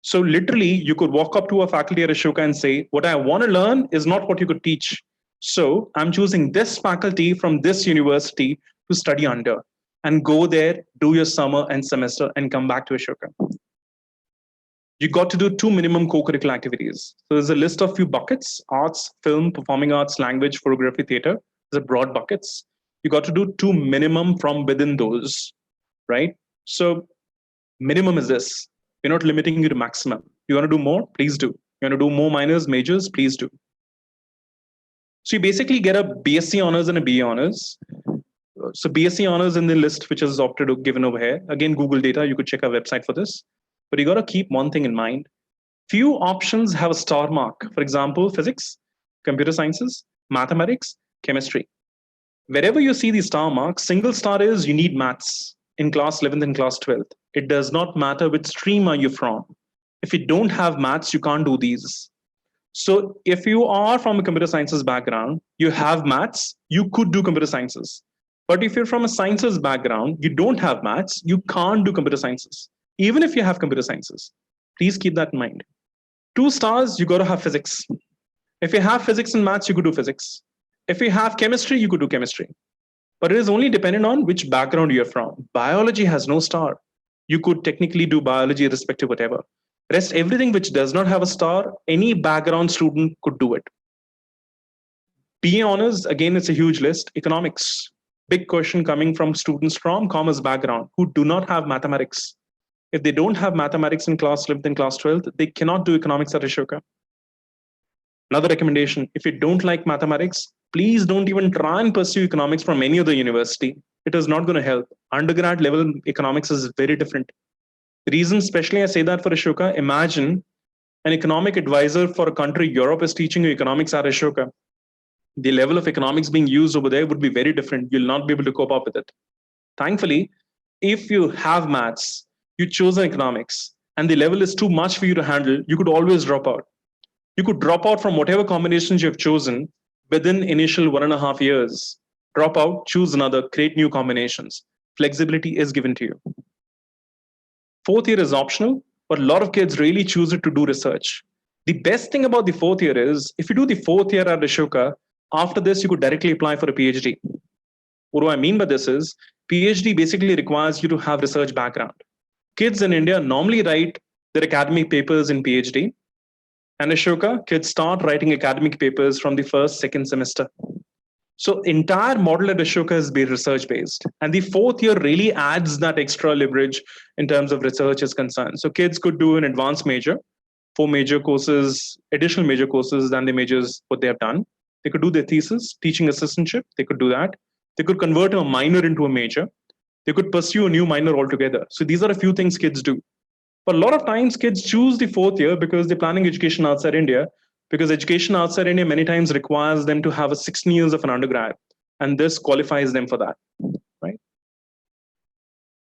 So literally, you could walk up to a faculty at Ashoka and say, what I want to learn is not what you could teach. So I'm choosing this faculty from this university to study under, and go there, do your summer and semester, and come back to Ashoka. You got to do 2 minimum co-curricular activities. So there's a list of few buckets: arts, film, performing arts, language, photography, theater. These are broad buckets. You got to do 2 minimum from within those, right? So minimum is this. We're not limiting you to maximum. You want to do more? Please do. You want to do more minors, majors? Please do. So you basically get a BSc honors and a BA honors. So BSc honors in the list, which is opted given over here. Again, Google data, you could check our website for this. But you got to keep one thing in mind. Few options have a star mark. For example, physics, computer sciences, mathematics, chemistry. Wherever you see the star mark, single star is you need maths in class 11th and class 12th. It does not matter which stream are you from. If you don't have maths, you can't do these. So if you are from a computer sciences background, you have maths, you could do computer sciences. But if you're from a sciences background, you don't have maths, you can't do computer sciences. Even if you have computer sciences, please keep that in mind. 2 stars, you got to have physics. If you have physics and maths, you could do physics. If you have chemistry, you could do chemistry. But it is only dependent on which background you're from. Biology has no star. You could technically do biology irrespective of whatever. Rest, everything which does not have a star, any background student could do it. BA honors, again, it's a huge list. Economics, big question coming from students from commerce background who do not have mathematics. If they don't have mathematics in class 11th and class 12th, they cannot do economics at Ashoka. Another recommendation, if you don't like mathematics, please don't even try and pursue economics from any other university. It is not going to help. Undergrad level economics is very different. The reason especially I say that for Ashoka, imagine an economic advisor for a country Europe is teaching you economics at Ashoka. The level of economics being used over there would be very different. You'll not be able to cope up with it. Thankfully, if you have maths, you chose economics, and the level is too much for you to handle, you could always drop out. You could drop out from whatever combinations you've chosen within initial 1.5 years. Drop out, choose another, create new combinations. Flexibility is given to you. 4th year is optional, but a lot of kids really choose it to do research. The best thing about the 4th year is, if you do the 4th year at Ashoka, after this, you could directly apply for a PhD. What do I mean by this is, PhD basically requires you to have research background. Kids in India normally write their academic papers in PhD. And Ashoka, kids start writing academic papers from the 1st, 2nd semester. So entire model at Ashoka is research-based. And the 4th year really adds that extra leverage in terms of research is concerned. So kids could do an advanced major, 4 major courses, additional major courses than the majors what they have done. They could do their thesis, teaching assistantship, they could do that. They could convert a minor into a major. They could pursue a new minor altogether. So these are a few things kids do. But a lot of times kids choose the 4th year because they're planning education outside India, because education outside India many times requires them to have a 16 years of an undergrad, and this qualifies them for that, right?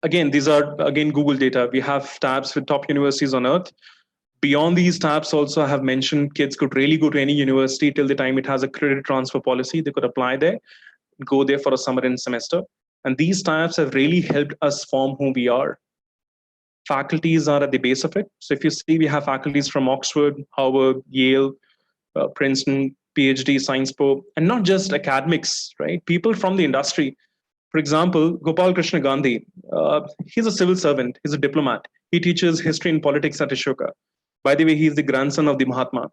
Again, these are, Google data. We have tabs with top universities on earth. Beyond these tabs, also I have mentioned kids could really go to any university till the time it has a credit transfer policy. They could apply there, go there for a summer and semester. And these tabs have really helped us form who we are. Faculties are at the base of it. So if you see, we have faculties from Oxford, Harvard, Yale, Princeton, PhD, Science Po, and not just academics, right? People from the industry. For example, Gopal Krishna Gandhi, he's a civil servant, he's a diplomat. He teaches history and politics at Ashoka. By the way, he's the grandson of the Mahatma.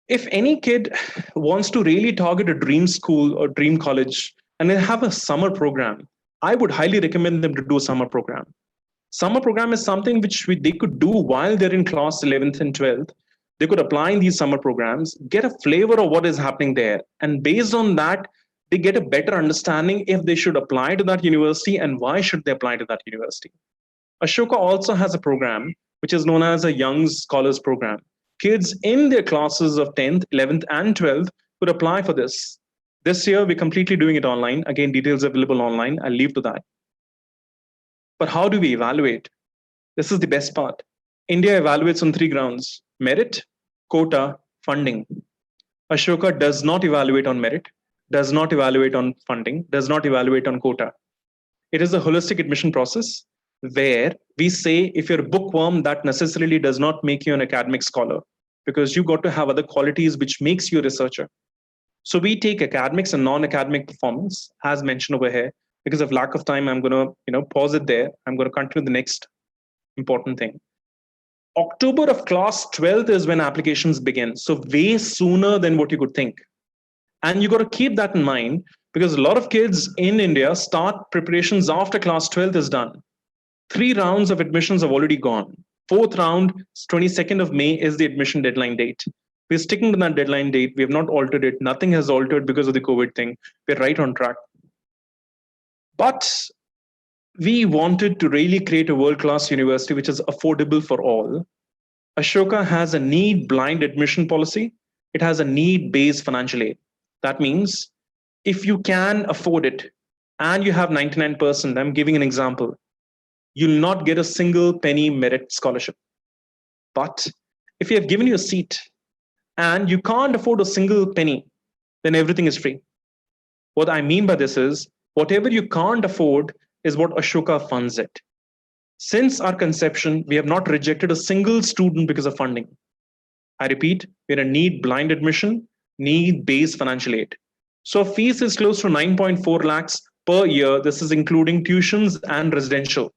If any kid wants to really target a dream school or dream college and they have a summer program, I would highly recommend them to do a summer program. Summer program is something which they could do while they're in class 11th and 12th. They could apply in these summer programs, get a flavor of what is happening there. And based on that, they get a better understanding if they should apply to that university and why should they apply to that university. Ashoka also has a program which is known as a Young Scholars Program. Kids in their classes of 10th, 11th, and 12th could apply for this. This year, we're completely doing it online. Again, details available online. I'll leave to that. But how do we evaluate? This is the best part. India evaluates on 3 grounds: merit, quota, funding. Ashoka does not evaluate on merit, does not evaluate on funding, does not evaluate on quota. It is a holistic admission process where we say if you're a bookworm, that necessarily does not make you an academic scholar, because you got to have other qualities which makes you a researcher. So we take academics and non-academic performance, as mentioned over here. Because of lack of time, I'm going to pause it there. I'm going to continue the next important thing. October of class 12th is when applications begin. So way sooner than what you could think. And you got to keep that in mind, because a lot of kids in India start preparations after class 12th is done. 3 rounds of admissions have already gone. 4th round, 22nd of May is the admission deadline date. We're sticking to that deadline date. We have not altered it. Nothing has altered because of the COVID thing. We're right on track. But we wanted to really create a world-class university which is affordable for all. Ashoka has a need-blind admission policy. It has a need-based financial aid. That means if you can afford it and you have 99%, I'm giving an example, you'll not get a single penny merit scholarship. But if you have given you a seat and you can't afford a single penny, then everything is free. What I mean by this is, whatever you can't afford is what Ashoka funds it. Since our conception, we have not rejected a single student because of funding. I repeat, we're a need-blind admission, need-based financial aid. So fees is close to 9.4 lakhs per year. This is including tuitions and residential.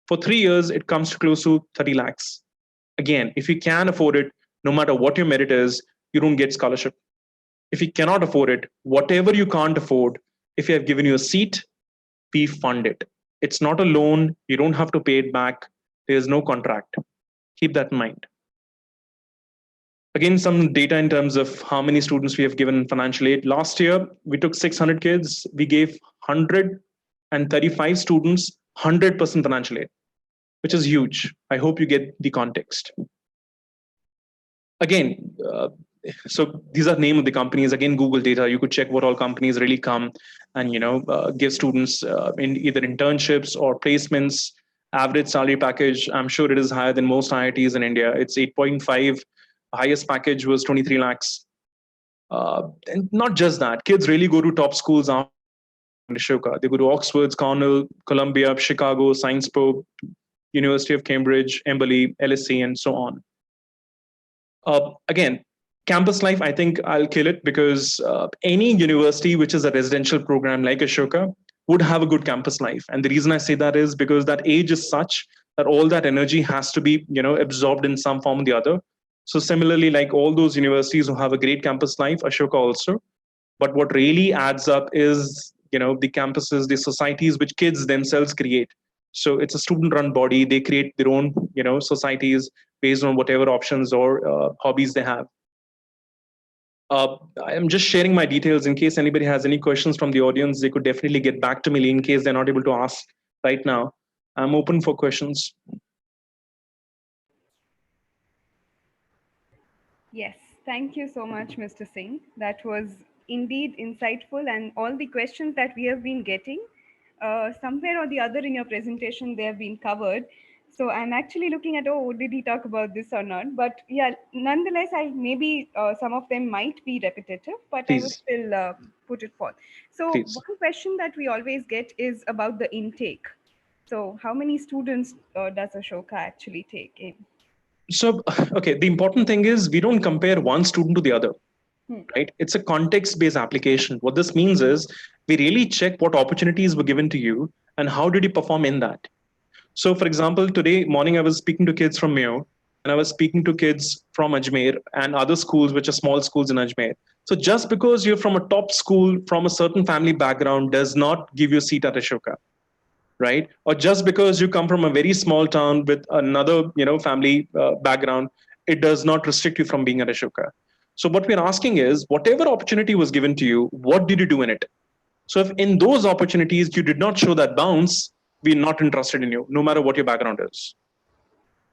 For 3 years, it comes to close to 30 lakhs. Again, if you can afford it, no matter what your merit is, you don't get scholarship. If you cannot afford it, whatever you can't afford, if you have given you a seat, we fund it. It's not a loan. You don't have to pay it back. There's no contract. Keep that in mind. Again, some data in terms of how many students we have given financial aid. Last year, we took 600 kids. We gave 135 students 100% financial aid, which is huge. I hope you get the context. Again, so these are name of the companies. Again, Google data. You could check what all companies really come and give students in either internships or placements. Average salary package, I'm sure it is higher than most IITs in India. It's 8.5. Highest package was 23 lakhs. And not just that, kids really go to top schools after Ashoka. They go to Oxford, Cornell, Columbia, Chicago, Science Po, University of Cambridge, Emberley, LSE, and so on. Again, campus life, I think I'll kill it, because any university which is a residential program like Ashoka would have a good campus life. And the reason I say that is because that age is such that all that energy has to be absorbed in some form or the other. So similarly, like all those universities who have a great campus life, Ashoka also. But what really adds up is the campuses, the societies which kids themselves create. So it's a student-run body. They create their own societies based on whatever options or hobbies they have. I'm just sharing my details in case anybody has any questions from the audience. They could definitely get back to me in case they're not able to ask right now. I'm open for questions. Yes, thank you so much, Mr. Singh. That was indeed insightful, and all the questions that we have been getting, somewhere or the other in your presentation, they have been covered. So I'm actually looking at, oh, did he talk about this or not? But yeah, nonetheless, I maybe some of them might be repetitive, but I would Please, still put it forth. So please. one question that we always get is about the intake. So how many students does Ashoka actually take in? So, okay, the important thing is we don't compare one student to the other, Hmm. right? It's a context based application. What this means is we really check what opportunities were given to you and how did you perform in that. So, for example, today morning I was speaking to kids from Mayo and I was speaking to kids from Ajmer and other schools, which are small schools in Ajmer. So, just because you're from a top school from a certain family background does not give you a seat at Ashoka, right? Or just because you come from a very small town with another, family background, it does not restrict you from being at Ashoka. So, what we're asking is, whatever opportunity was given to you, what did you do in it? So if in those opportunities you did not show that bounce, we're not interested in you, no matter what your background is.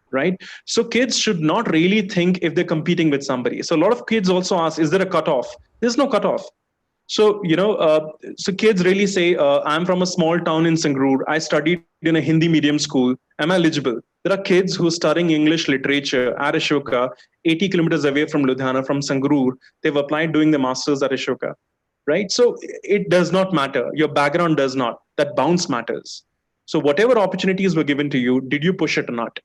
Right? So kids should not really think if they're competing with somebody. So a lot of kids also ask, is there a cutoff? There's no cutoff. So, so kids really say, I'm from a small town in Sangrur. I studied in a Hindi medium school. Am I eligible? There are kids who are studying English literature at Ashoka, 80 kilometers away from Ludhiana, from Sangrur. They've applied doing the masters at Ashoka, right? So it does not matter. Your background does not. That bounce matters. So whatever opportunities were given to you, did you push it or not?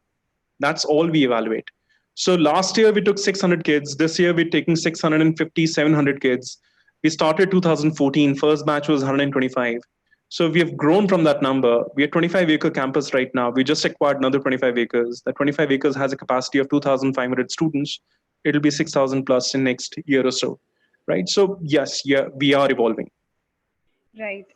That's all we evaluate. So last year we took 600 kids. This year we're taking 650, 700 kids. We started 2014. First batch was 125. So we have grown from that number. We are 25-acre campus right now. We just acquired another 25 acres. That 25 acres has a capacity of 2,500 students. It'll be 6,000 plus in next year or so, right? So yes, yeah, we are evolving. Right.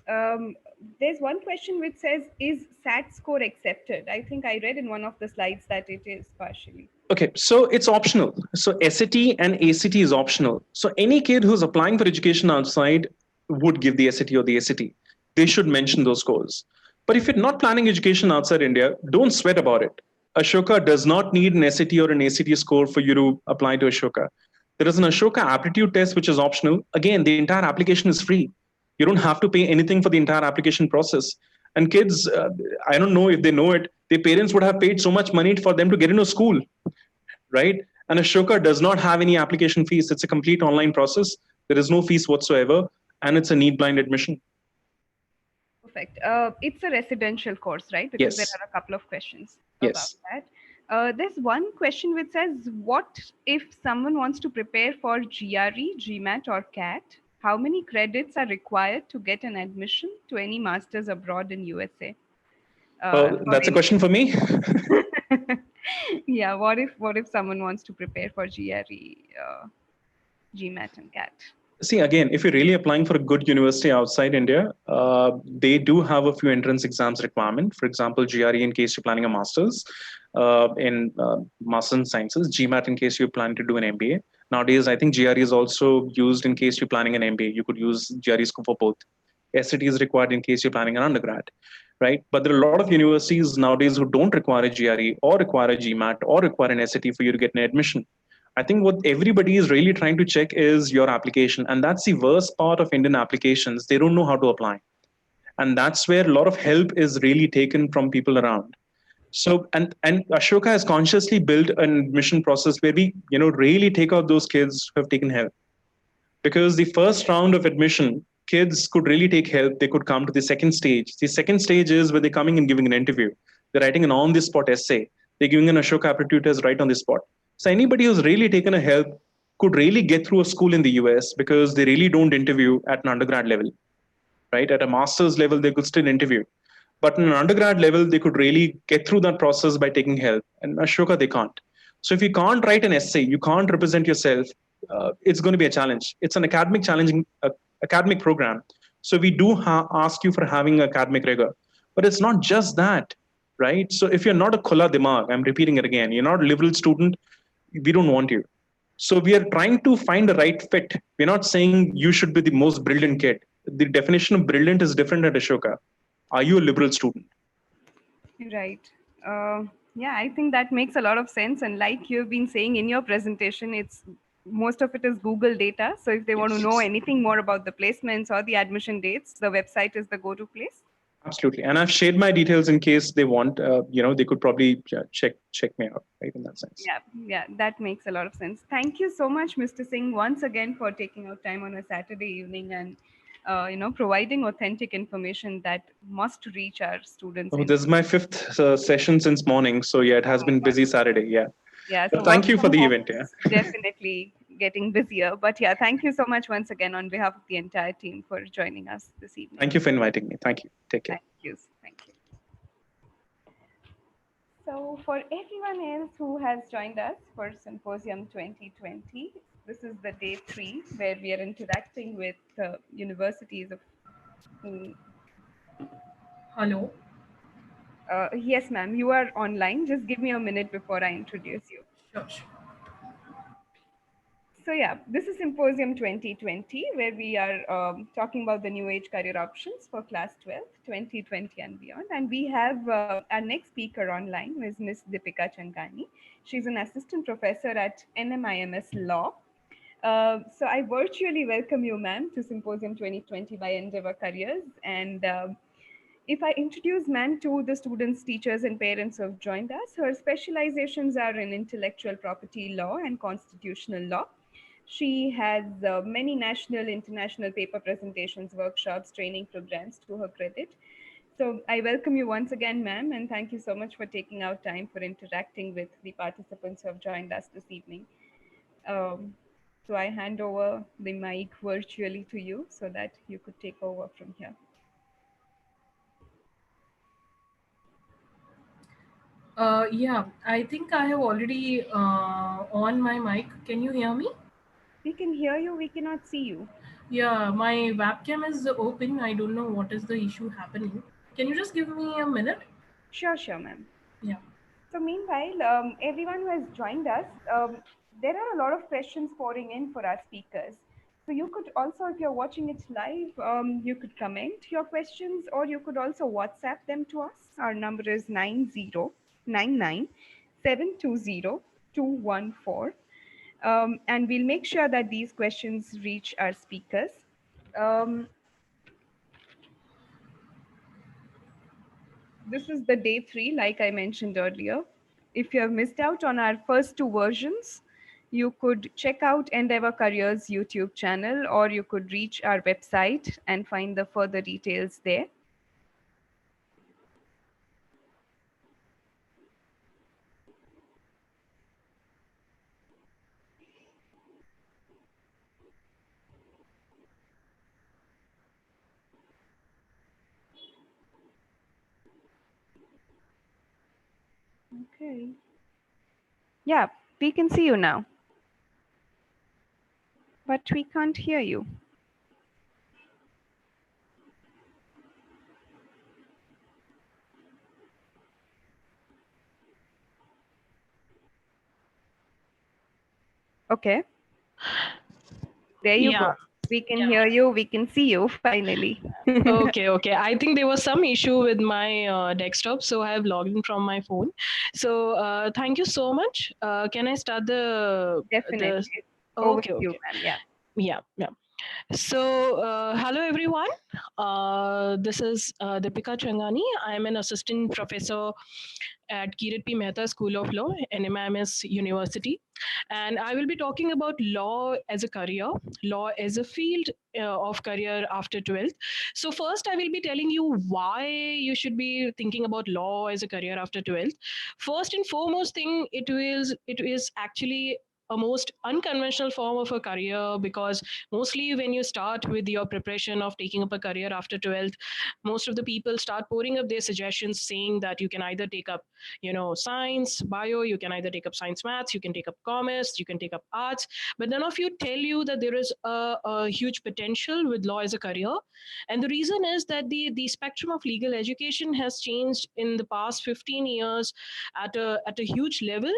There's one question which says, is SAT score accepted? I think I read in one of the slides that it is partially. Okay, so it's optional. So SAT and ACT is optional. So any kid who's applying for education outside would give the SAT or the ACT. They should mention those scores. But if you're not planning education outside India, don't sweat about it. Ashoka does not need an SAT or an ACT score for you to apply to Ashoka. There is an Ashoka aptitude test which is optional. Again, the entire application is free. You don't have to pay anything for the entire application process. And kids, I don't know if they know it, their parents would have paid so much money for them to get into school, right? And Ashoka does not have any application fees. It's a complete online process. There is no fees whatsoever, and it's a need blind admission. Perfect. It's a residential course, right? Because there Yes. are a couple of questions about Yes. that. There's one question which says, what if someone wants to prepare for GRE, Gmat, or CAT? How many credits are required to get an admission to any masters abroad in USA? For That's a question for me. yeah, what if someone wants to prepare for GRE, GMAT, and CAT? See, again, if you're really applying for a good university outside India, they do have a few entrance exams requirement. For example, GRE in case you're planning a master's in master's in sciences, GMAT in case you're planning to do an MBA. Nowadays, I think GRE is also used in case you're planning an MBA. You could use GRE score for both. SAT is required in case you're planning an undergrad, right? But there are a lot of universities nowadays who don't require a GRE or require a GMAT or require an SAT for you to get an admission. I think what everybody is really trying to check is your application. And that's the worst part of Indian applications. They don't know how to apply. And that's where a lot of help is really taken from people around. So, and Ashoka has consciously built an admission process where we, really take out those kids who have taken help. Because the first round of admission, kids could really take help. They could come to the second stage. The second stage is where they're coming and giving an interview. They're writing an on-the-spot essay. They're giving an Ashoka aptitude test right on the spot. So anybody who's really taken a help could really get through a school in the US because they really don't interview at an undergrad level, right? At a master's level, they could still interview. But in an undergrad level, they could really get through that process by taking help. And Ashoka, they can't. So if you can't write an essay, you can't represent yourself, it's going to be a challenge. It's an academic challenging academic program. So we do ask you for having academic rigor. But it's not just that, right? So if you're not a khula dimag, I'm repeating it again, you're not a liberal student, we don't want you. So we are trying to find the right fit. We're not saying you should be the most brilliant kid. The definition of brilliant is different at Ashoka. Are you a liberal student? Right. Yeah, I think that makes a lot of sense. And like you've been saying in your presentation, it's most of it is Google data. So if they want to know anything more about the placements or the admission dates, the website is the go-to place. Absolutely. And I've shared my details in case they want, they could probably check me out, right, in that sense. Yeah, that makes a lot of sense. Thank you so much, Mr. Singh, once again for taking out time on a Saturday evening and providing authentic information that must reach our students. Oh, this is my fifth session since morning. So yeah, it Oh has my been God. busy Saturday. Yeah. Yeah, so But work thank you for from the home event. Yeah. is definitely getting busier. But yeah, thank you so much once again on behalf of the entire team for joining us this evening. Thank you for inviting me. Thank you. Take care. Thank you. Thank you. So, for everyone else who has joined us for Symposium 2020, this is the day 3 where we are interacting with universities of. Hello. Yes, ma'am, you are online. Just give me a minute before I introduce you. Sure, sure. So yeah, this is Symposium 2020, where we are talking about the new age career options for class 12, 2020 and beyond. And we have our next speaker online, who is Ms. Deepika Changani. She's an assistant professor at NMIMS Law. So I virtually welcome you, ma'am, to Symposium 2020 by Endeavor Careers. And if I introduce ma'am to the students, teachers, and parents who have joined us, her specializations are in intellectual property law and constitutional law. She has many national, international paper presentations, workshops, training programs to her credit. So I welcome you once again, ma'am, and thank you so much for taking out time for interacting with the participants who have joined us this evening. So I hand over the mic virtually to you so that you could take over from here. Yeah, I think I have already on my mic. Can you hear me? We can hear you, we cannot see you. Yeah, my webcam is open. I don't know what is the issue happening. Can you just give me a minute? Sure, ma'am. Yeah. So meanwhile, everyone who has joined us, there are a lot of questions pouring in for our speakers. So you could also, if you're watching it live, you could comment your questions, or you could also WhatsApp them to us. Our number is 9099720214. And we'll make sure that these questions reach our speakers. Um, This is the day 3, like I mentioned earlier. If you have missed out on our first 2 versions, you could check out Endeavor Careers YouTube channel, or you could reach our website and find the further details there. Okay. Yeah, we can see you now. But we can't hear you. Okay. There you go. We can hear you. We can see you finally. Okay. I think there was some issue with my desktop, so I have logged in from my phone. So thank you so much. Can I start the? Definitely. Okay. To you, ma'am. Yeah. So, hello everyone. This is Deepika Changani. I am an assistant professor at Kirit P. Mehta School of Law, NMIMS University. And I will be talking about law as a career, law as a field of career after 12th. So, first, I will be telling you why you should be thinking about law as a career after 12th. First and foremost thing, it is actually a most unconventional form of a career, because mostly when you start with your preparation of taking up a career after 12th, most of the people start pouring up their suggestions saying that you can either take up science, bio, you can either take up science, maths, you can take up commerce, you can take up arts, but none of you tell you that there is a huge potential with law as a career. And the reason is that the spectrum of legal education has changed in the past 15 years at a huge level.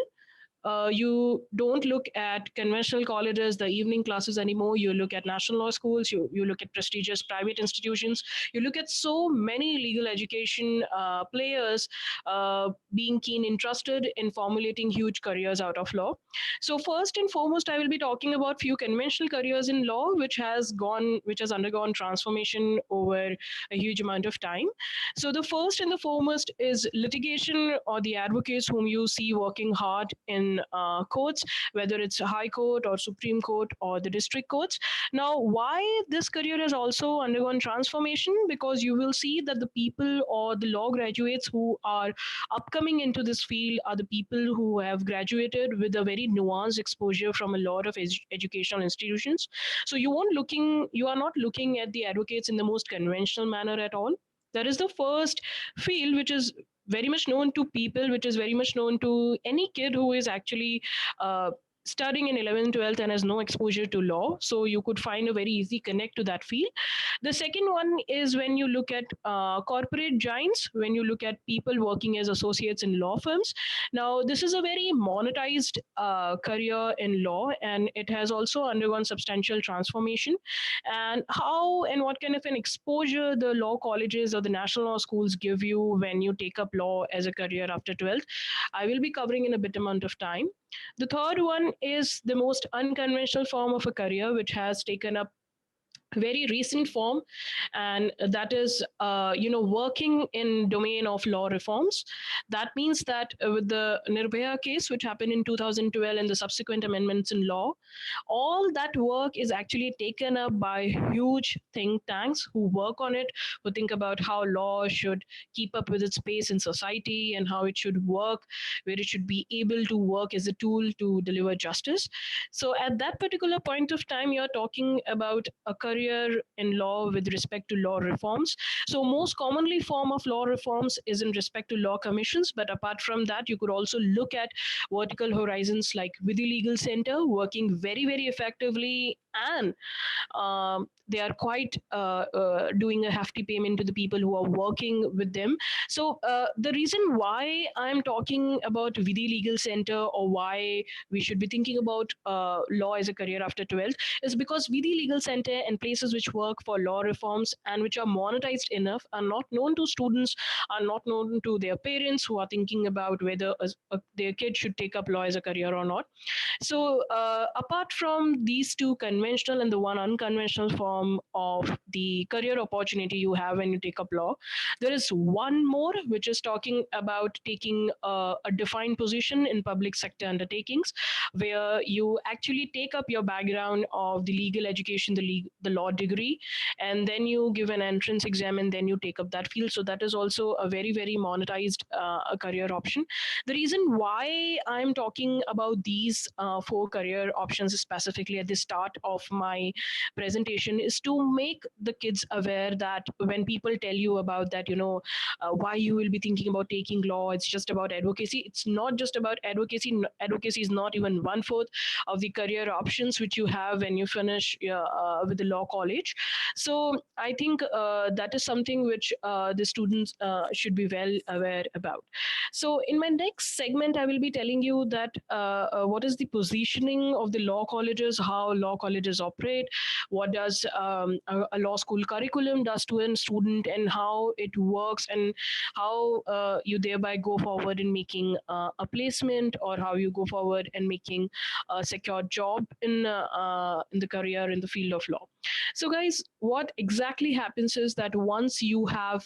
you don't look at conventional colleges, the evening classes anymore. You look at national law schools, you look at prestigious private institutions, you look at so many legal education players being keen interested in formulating huge careers out of law. So first and foremost, I will be talking about few conventional careers in law which has undergone transformation over a huge amount of time. So the first and the foremost is litigation, or the advocates whom you see working hard in courts, whether it's a high court or Supreme Court or the district courts. Now, why this career has also undergone transformation? Because you will see that the people or the law graduates who are upcoming into this field are the people who have graduated with a very nuanced exposure from a lot of educational institutions. So you are not looking at the advocates in the most conventional manner at all. That is the first field which is very much known to people, which is very much known to any kid who is actually studying in 11th 12th and has no exposure to law. So you could find a very easy connect to that field. The second one is when you look at corporate giants, when you look at people working as associates in law firms. Now, this is a very monetized career in law, and it has also undergone substantial transformation. And how and what kind of an exposure the law colleges or the national law schools give you when you take up law as a career after 12th, I will be covering in a bit amount of time. The third one is the most unconventional form of a career, which has taken up very recent form, and that is working in domain of law reforms. That means that with the Nirbhaya case, which happened in 2012, and the subsequent amendments in law, all that work is actually taken up by huge think tanks who work on it, who think about how law should keep up with its pace in society and how it should work, where it should be able to work as a tool to deliver justice. So at that particular point of time, you're talking about a career in law with respect to law reforms. So most commonly form of law reforms is in respect to law commissions, but apart from that, you could also look at vertical horizons like Vidhi Legal Center, working very, very effectively, and they are quite doing a hefty payment to the people who are working with them. So the reason why I'm talking about Vidhi Legal Center, or why we should be thinking about law as a career after 12th, is because Vidhi Legal Center and places which work for law reforms and which are monetized enough are not known to students, are not known to their parents who are thinking about whether their kid should take up law as a career or not. So apart from these two conventional and the one unconventional form of the career opportunity you have when you take up law, there is one more which is talking about taking a defined position in public sector undertakings, where you actually take up your background of the legal education, the law degree, and then you give an entrance exam and then you take up that field. So that is also a very, very monetized career option. The reason why I'm talking about these four career options specifically at the start of my presentation is to make the kids aware that when people tell you about that, why you will be thinking about taking law, it's just about advocacy. It's not just about advocacy. Advocacy is not even 1/4 of the career options which you have when you finish with the law college. So I think that is something which the students should be well aware about. So in my next segment, I will be telling you that what is the positioning of the law colleges, how law colleges operate, what does a law school curriculum does to a student, and how it works, and how you thereby go forward in making a placement, or how you go forward and making a secure job in the career in the field of law. So guys, what exactly happens is that once you have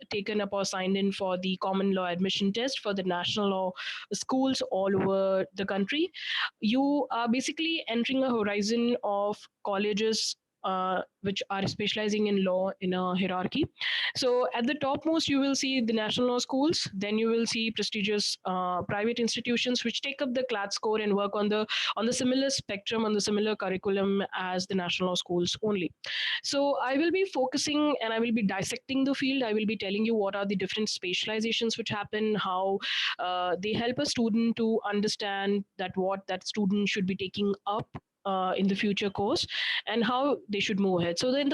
taken up or signed in for the common law admission test for the national law schools all over the country, you are basically entering a horizon of colleges which are specializing in law in a hierarchy. So at the topmost, you will see the national law schools. Then you will see prestigious private institutions which take up the CLAT score and work on the similar spectrum, on the similar curriculum as the national law schools only. So I will be focusing and I will be dissecting the field. I will be telling you what are the different specializations which happen, how they help a student to understand that what that student should be taking up in the future course and how they should move ahead. So then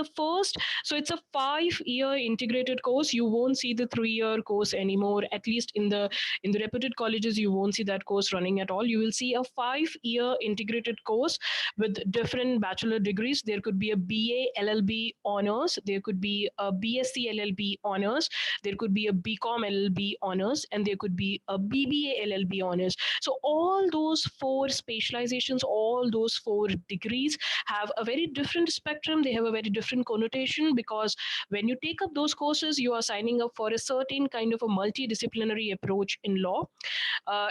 so it's a 5-year integrated course. You won't see the 3-year course anymore. At least in the reputed colleges, you won't see that course running at all. You will see a 5-year integrated course with different bachelor degrees. There could be a BA LLB honors, there could be a BSc LLB honors, there could be a BCom LLB honors, and there could be a BBA LLB honors. So all those 4 specializations, all those 4 degrees have a very different spectrum. They have a very different connotation, because when you take up those courses, you are signing up for a certain kind of a multidisciplinary approach in law.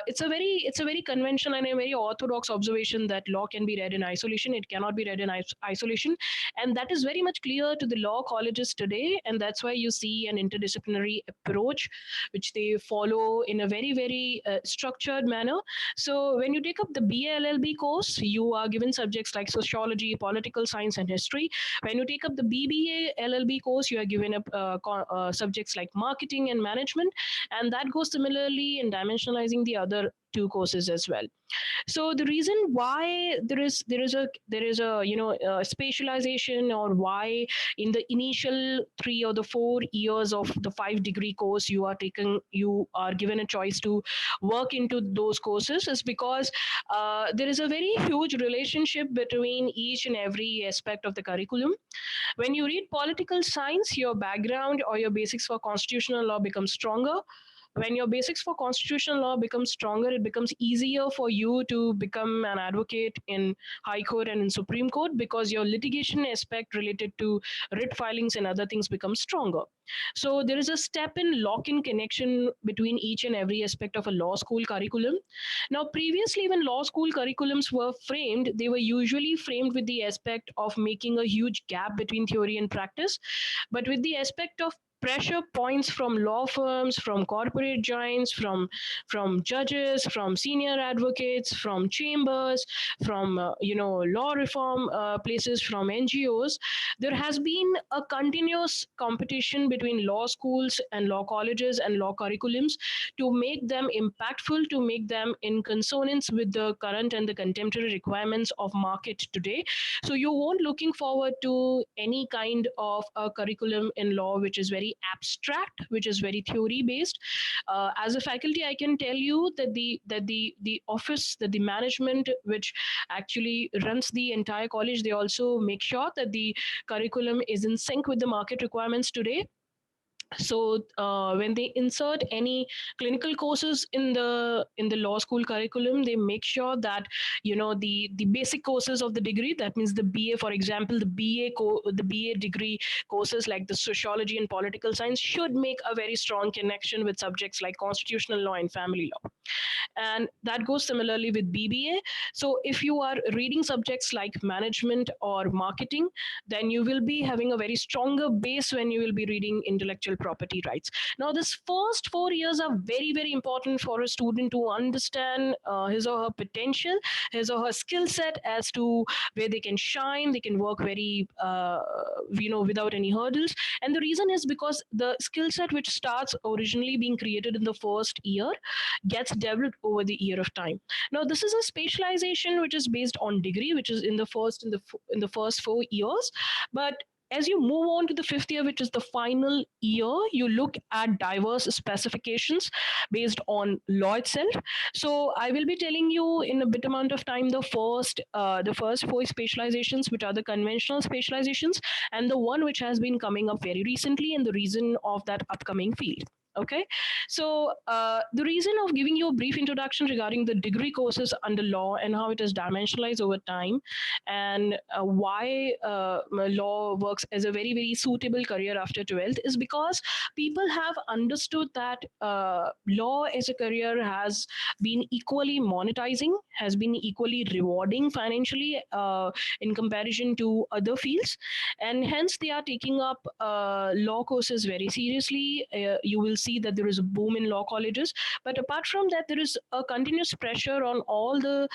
It's a very conventional and a very orthodox observation that law can be read in isolation. It cannot be read in isolation, and that is very much clear to the law colleges today. And that's why you see an interdisciplinary approach, which they follow in a very structured manner. So when you take up the BA LLB course, you are given subjects like sociology, political science, and history. When you take up the BBA LLB course, you are given subjects like marketing and management, and that goes similarly in dimensionalizing the other 2 courses as well. So the reason why there is a specialization, or why in the initial 3 or the 4 years of the 5-degree course you are given a choice to work into those courses, is because there is a very huge relationship between each and every aspect of the curriculum. When you read political science, your background or your basics for constitutional law becomes stronger. When your basics for constitutional law becomes stronger, it becomes easier for you to become an advocate in High Court and in Supreme Court, because your litigation aspect related to writ filings and other things becomes stronger. So there is a step-in lock-in connection between each and every aspect of a law school curriculum. Now, previously, when law school curriculums were framed, they were usually framed with the aspect of making a huge gap between theory and practice. But with the aspect of pressure points from law firms, from corporate giants, from judges, from senior advocates, from chambers, from law reform places, from NGOs, there has been a continuous competition between law schools and law colleges and law curriculums to make them impactful, to make them in consonance with the current and the contemporary requirements of market today. So you won't looking forward to any kind of a curriculum in law which is very abstract, which is very theory based. As a faculty, I can tell you that the office, that the management which actually runs the entire college, they also make sure that the curriculum is in sync with the market requirements today. So when they insert any clinical courses in the law school curriculum, they make sure that the basic courses of the degree, that means the BA, for example, the BA degree courses like the sociology and political science should make a very strong connection with subjects like constitutional law and family law. And that goes similarly with BBA. So if you are reading subjects like management or marketing, then you will be having a very stronger base when you will be reading intellectual property rights. Now, this first 4 years are very important for a student to understand his or her potential, his or her skill set as to where they can shine, they can work very, without any hurdles. And the reason is because the skill set which starts originally being created in the first year gets developed over the year of time. Now, this is a specialization which is based on degree, which is in the first 4 years. But as you move on to the 5th year, which is the final year, you look at diverse specifications based on law itself. So I will be telling you in a bit amount of time the first 4 specializations, which are the conventional specializations, and the one which has been coming up very recently, and the reason of that upcoming field. Okay, so the reason of giving you a brief introduction regarding the degree courses under law and how it is dimensionalized over time, and why law works as a very suitable career after 12th, is because people have understood that law as a career has been equally monetizing, has been equally rewarding financially in comparison to other fields, and hence they are taking up law courses very seriously. You will see that there is a boom in law colleges. But apart from that, there is a continuous pressure on all the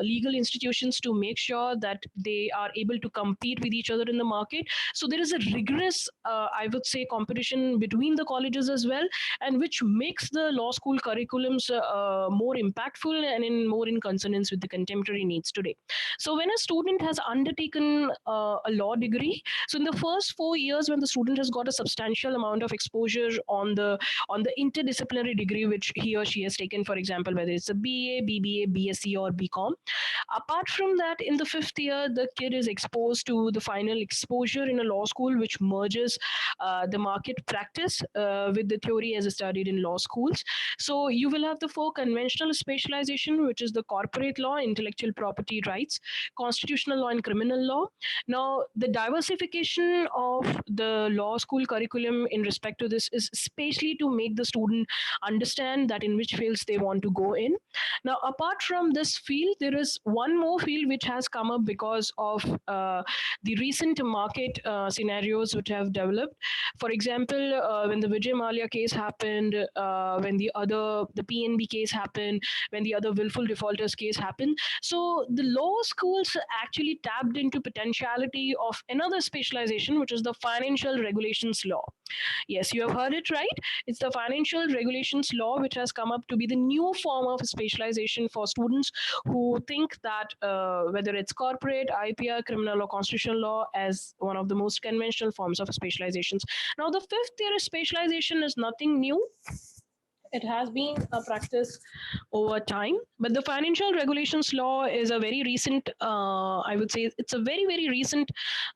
legal institutions to make sure that they are able to compete with each other in the market. So there is a rigorous, I would say, competition between the colleges as well, and which makes the law school curriculums more impactful and more in consonance with the contemporary needs today. So when a student has undertaken a law degree, so in the first 4 years, when the student has got a substantial amount of exposure on the interdisciplinary degree which he or she has taken, for example, whether it's a BA, BBA, BSc, or BCom. Apart from that, in the 5th year, the kid is exposed to the final exposure in a law school, which merges the market practice with the theory as studied in law schools. So you will have the 4 conventional specialization, which is the corporate law, intellectual property rights, constitutional law, and criminal law. Now, the diversification of the law school curriculum in respect to this is especially to make the student understand that in which fields they want to go in. Now, apart from this field, there is one more field which has come up because of the recent market scenarios which have developed. For example, when the Vijay Mallya case happened, when the PNB case happened, when the other willful defaulters case happened. So the law schools actually tapped into potentiality of another specialization, which is the financial regulations law. Yes, you have heard it right. It's the financial regulations law which has come up to be the new form of specialization for students who think that whether it's corporate, IPR, criminal, or constitutional law as one of the most conventional forms of specializations. Now, the 5th year specialization is nothing new. It has been a practice over time, but the financial regulations law is a very recent, I would say it's a very, very recent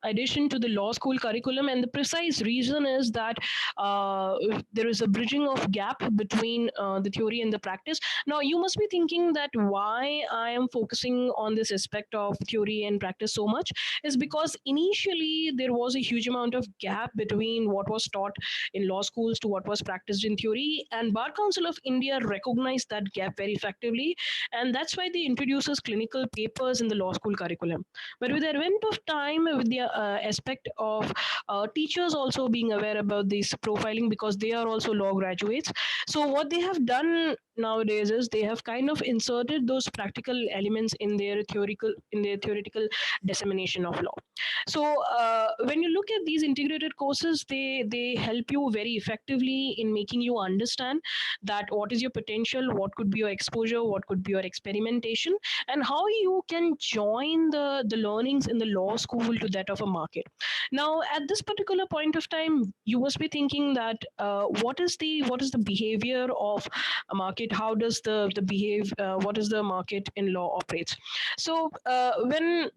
addition to the law school curriculum. And the precise reason is that there is a bridging of gap between the theory and the practice. Now, you must be thinking that why I am focusing on this aspect of theory and practice so much is because initially there was a huge amount of gap between what was taught in law schools to what was practiced in theory. And Bar Council of India recognized that gap very effectively, and that's why they introduces clinical papers in the law school curriculum. But with the advent of time, with the aspect of teachers also being aware about this profiling because they are also law graduates, so what they have done nowadays is they have kind of inserted those practical elements in their theoretical dissemination of law. So when you look at these integrated courses, they help you very effectively in making you understand that what is your potential, what could be your exposure, what could be your experimentation, and how you can join the learnings in the law school to that of a market. Now, at this particular point of time, you must be thinking that what is the behavior of a market? How does the behave? What is the market in law operates? So when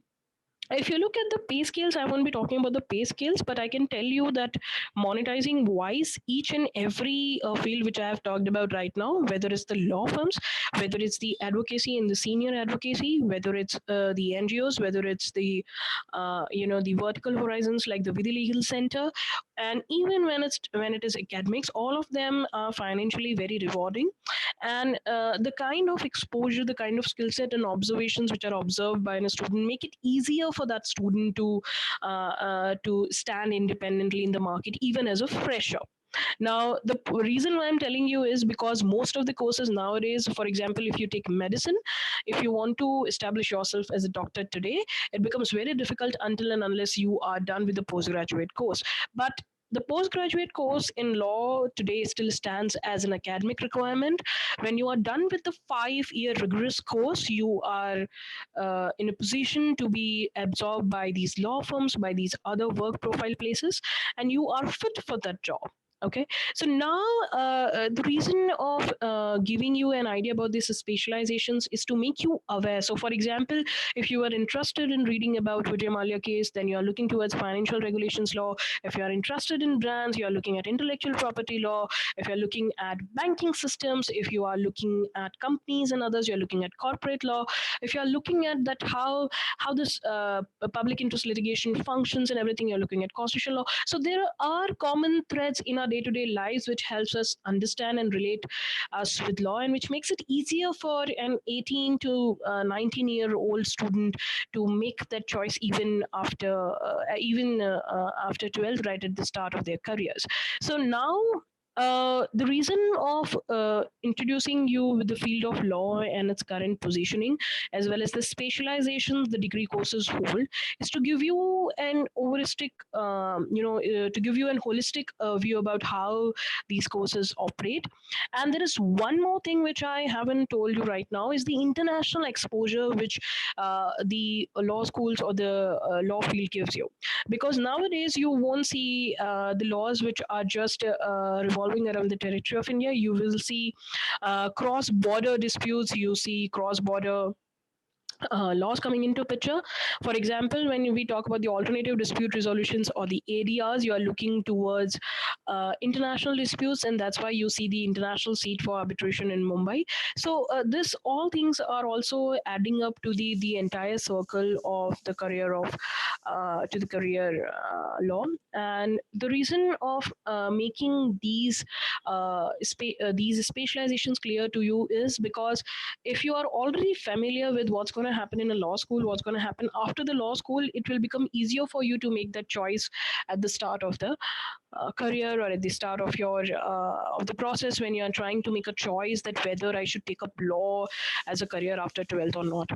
if you look at the pay scales, I won't be talking about the pay scales, but I can tell you that monetizing wise, each and every field which I have talked about right now, whether it's the law firms, whether it's the advocacy and the senior advocacy, whether it's the NGOs, whether it's the the vertical horizons like the Vidhi Legal Center, and even when it is academics, all of them are financially very rewarding. And the kind of exposure, the kind of skill set and observations which are observed by a student make it easier for that student to stand independently in the market, even as a fresher. Now, the reason why I'm telling you is because most of the courses nowadays, for example, if you take medicine, if you want to establish yourself as a doctor today, it becomes very difficult until and unless you are done with the postgraduate course. But the postgraduate course in law today still stands as an academic requirement. When you are done with the 5-year rigorous course, you are in a position to be absorbed by these law firms, by these other work profile places, and you are fit for that job. Okay, so now the reason of giving you an idea about these specializations is to make you aware. So, for example, if you are interested in reading about Vijay Mallya case, then you are looking towards financial regulations law. If you are interested in brands, you are looking at intellectual property law. If you are looking at banking systems, if you are looking at companies and others, you are looking at corporate law. If you are looking at that how this public interest litigation functions and everything, you are looking at constitutional law. So there are common threads in our day-to-day lives which helps us understand and relate us with law, and which makes it easier for an 18 to 19-year-old student to make that choice even after 12th, right at the start of their careers. So now The reason of introducing you with the field of law and its current positioning, as well as the specializations the degree courses hold, is to give you an holistic, to give you an holistic view about how these courses operate. And there is one more thing which I haven't told you right now is the international exposure which the law schools or the law field gives you, because nowadays you won't see the laws which are just revolving around the territory of India. You will see cross border disputes, you see cross border laws coming into picture. For example, when we talk about the alternative dispute resolutions or the ADRs, you are looking towards international disputes, and that's why you see the international seat for arbitration in Mumbai. So this all things are also adding up to the entire circle of the career of to the career law. And the reason of making these specializations clear to you is because if you are already familiar with what's going to happen in a law school, what's going to happen after the law school, it will become easier for you to make that choice at the start of the career, or at the start of the process when you are trying to make a choice that whether I should take up law as a career after 12th or not.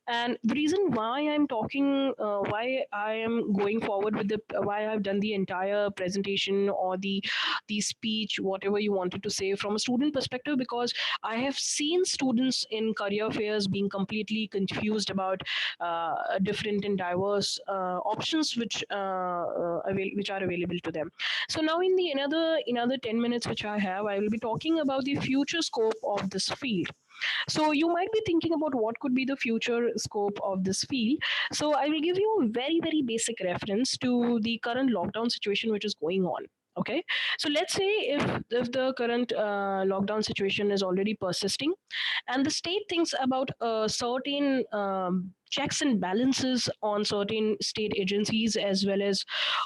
And the reason why I'm talking, why I am going forward with why I've done the entire presentation or the speech, whatever you wanted to say from a student perspective, because I have seen students in career fairs being completely confused about different and diverse options which which are available to them. So now in the another 10 minutes which I have, I will be talking about the future scope of this field. So you might be thinking about what could be the future scope of this field. So I will give you a very, very basic reference to the current lockdown situation which is going on. Okay, so let's say if the current lockdown situation is already persisting, and the state thinks about certain checks and balances on certain state agencies, as well as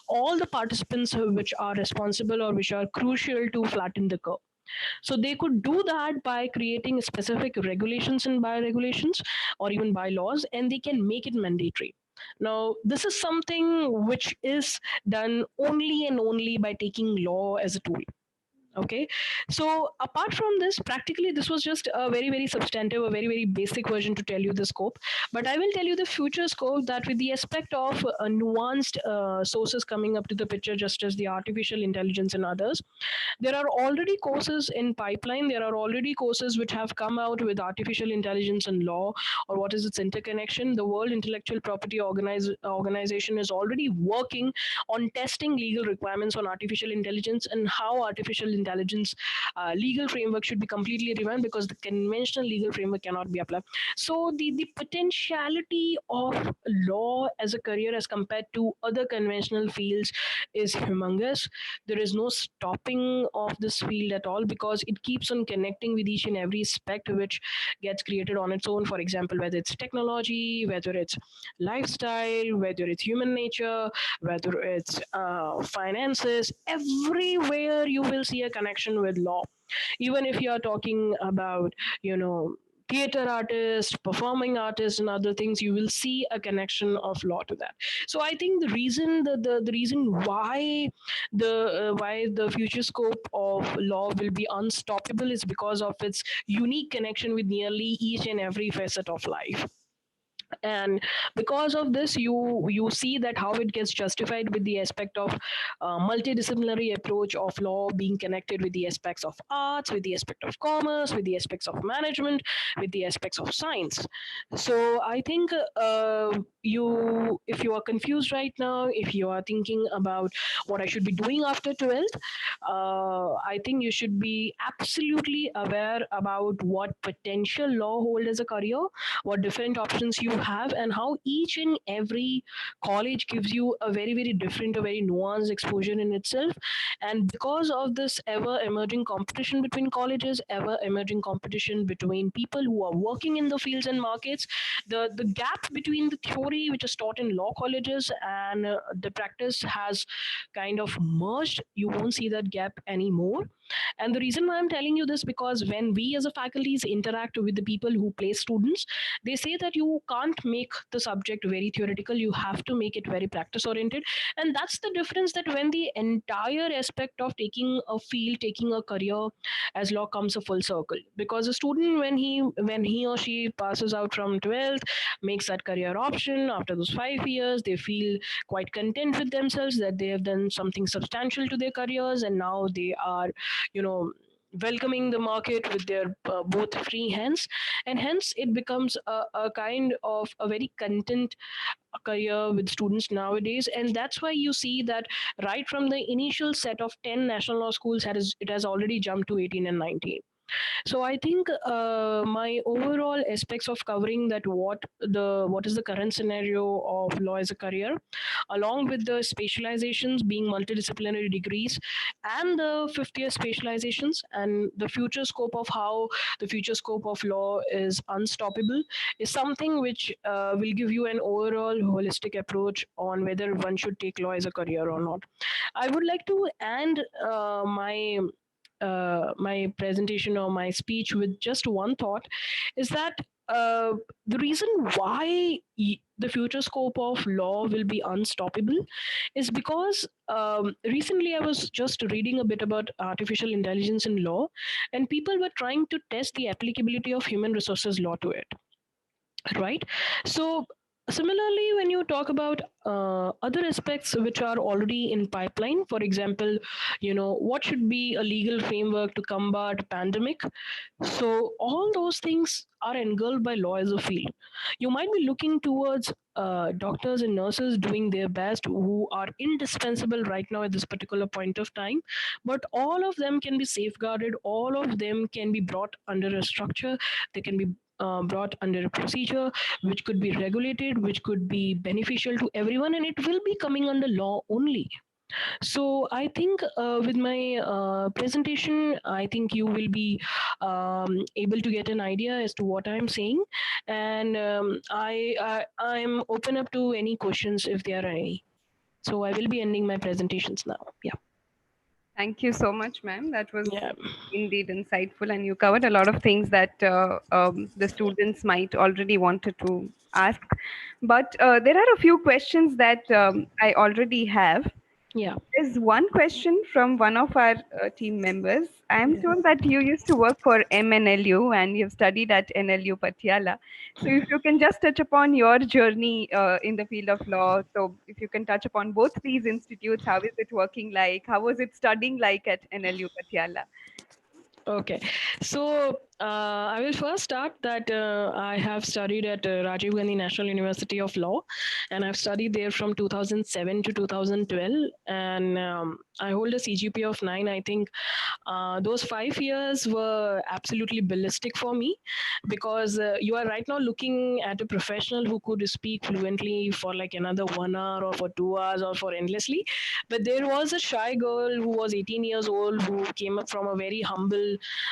all the participants which are responsible or which are crucial to flatten the curve. So they could do that by creating specific regulations and by regulations or even bylaws, and they can make it mandatory. Now, this is something which is done only and only by taking law as a tool. Okay, so apart from this, practically this was just a very, very substantive, a very, very basic version to tell you the scope. But I will tell you the future scope, that with the aspect of nuanced sources coming up to the picture, just as the artificial intelligence and others, there are already courses in pipeline. There are already courses which have come out with artificial intelligence and law, or what is its interconnection. The World Intellectual Property Organization is already working on testing legal requirements on artificial intelligence and how artificial intelligence legal framework should be completely revamped, because the conventional legal framework cannot be applied. So the potentiality of law as a career as compared to other conventional fields is humongous. There is no stopping of this field at all, because it keeps on connecting with each and every aspect which gets created on its own. For example, whether it's technology, whether it's lifestyle, whether it's human nature, whether it's finances, everywhere you will see a connection with law. Even if you are talking about, theater artists, performing artists, and other things, you will see a connection of law to that. So I think the reason why the future scope of law will be unstoppable is because of its unique connection with nearly each and every facet of life. And because of this, you see that how it gets justified with the aspect of multidisciplinary approach of law being connected with the aspects of arts, with the aspect of commerce, with the aspects of management, with the aspects of science. So I think if you are confused right now, if you are thinking about what I should be doing after 12th, I think you should be absolutely aware about what potential law hold as a career, what different options you have, and how each and every college gives you a very, very different, a very nuanced exposure in itself. And because of this ever emerging competition between colleges, ever emerging competition between people who are working in the fields and markets, the gap between the theory which is taught in law colleges and the practice has kind of merged. You won't see that gap anymore. And the reason why I'm telling you this, because when we as a faculties interact with the people who place students, they say that you can't make the subject very theoretical, you have to make it very practice oriented. And that's the difference, that when the entire aspect of taking a field, taking a career as law comes a full circle, because a student, when he or she passes out from 12th, makes that career option, after those 5 years they feel quite content with themselves, that they have done something substantial to their careers, and now they are, you know, welcoming the market with their both free hands. And hence it becomes a kind of a very content career with students nowadays. And that's why you see that right from the initial set of 10 national law schools, it has already jumped to 18 and 19. So I think my overall aspects of covering that what is the current scenario of law as a career, along with the specializations being multidisciplinary degrees, and the fifth year specializations, and the future scope of how the future scope of law is unstoppable, is something which will give you an overall holistic approach on whether one should take law as a career or not. I would like to end my presentation or my speech with just one thought, is that the reason why the future scope of law will be unstoppable is because recently I was just reading a bit about artificial intelligence in law, and people were trying to test the applicability of human resources law to it, right? So similarly, when you talk about other aspects which are already in pipeline, for example, you know, what should be a legal framework to combat pandemic, so all those things are engulfed by law as a field. You might be looking towards doctors and nurses doing their best, who are indispensable right now at this particular point of time, but all of them can be safeguarded, all of them can be brought under a structure, they can be brought under a procedure which could be regulated, which could be beneficial to everyone, and it will be coming under law only. So I think with my presentation, I think you will be able to get an idea as to what I'm saying, and I'm open up to any questions if there are any. So I will be ending my presentations now. Yeah. Thank you so much, ma'am. That was Yeah. indeed insightful, and you covered a lot of things that the students might already wanted to ask. But there are a few questions that I already have. Yeah. There's one question from one of our team members. I am Yeah. told that you used to work for MNLU and you've studied at NLU Patiala. So if you can just touch upon your journey in the field of law. So if you can touch upon both these institutes, how is it working like? How was it studying like at NLU Patiala? Okay, so I will first start that I have studied at Rajiv Gandhi National University of Law, and I've studied there from 2007 to 2012, and I hold a CGPA of 9. I think those 5 years were absolutely ballistic for me, because you are right now looking at a professional who could speak fluently for like another 1 hour or for 2 hours or for endlessly. But there was a shy girl who was 18 years old, who came up from a very humble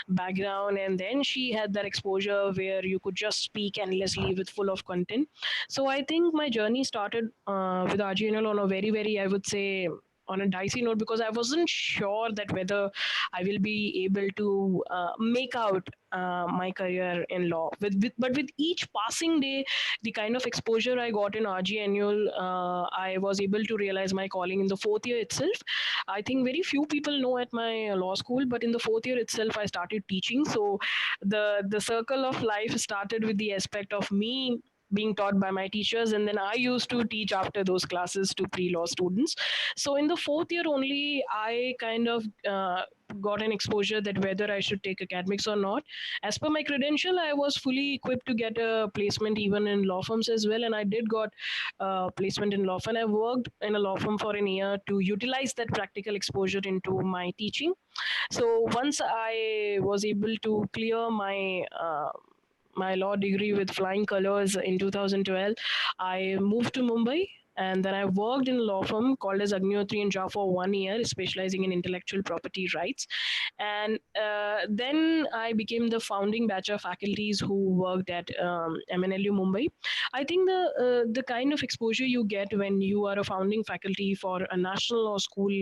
background, and then she had that exposure where you could just speak endlessly with full of content. So I think my journey started with RGNL on a very, very, I would say, on a dicey note, because I wasn't sure that whether I will be able to make out my career in law. But with each passing day, the kind of exposure I got in RG annual, I was able to realize my calling in the fourth year itself. I think very few people know at my law school, but in the fourth year itself, I started teaching. So the circle of life started with the aspect of me being taught by my teachers, and then I used to teach after those classes to pre-law students. So in the fourth year only, I kind of got an exposure that whether I should take academics or not. As per my credential, I was fully equipped to get a placement even in law firms as well, and I did got placement in law firm. I worked in a law firm for an year to utilize that practical exposure into my teaching. So once I was able to clear my law degree with flying colors in 2012, I moved to Mumbai, And then I worked in a law firm called as Agnihotri and Jha for 1 year, specializing in intellectual property rights. And then I became the founding batch of faculties who worked at MNLU Mumbai. I think the kind of exposure you get when you are a founding faculty for a national law school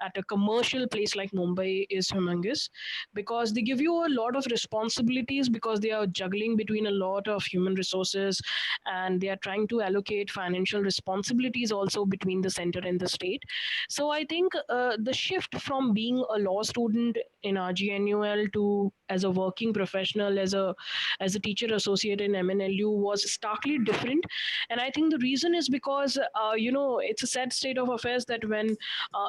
at a commercial place like Mumbai is humongous, because they give you a lot of responsibilities, because they are juggling between a lot of human resources, and they are trying to allocate financial responsibilities also between the center and the state. So I think the shift from being a law student in RGNUL to as a working professional, as a teacher associate in MNLU was starkly different. And I think the reason is because it's a sad state of affairs that when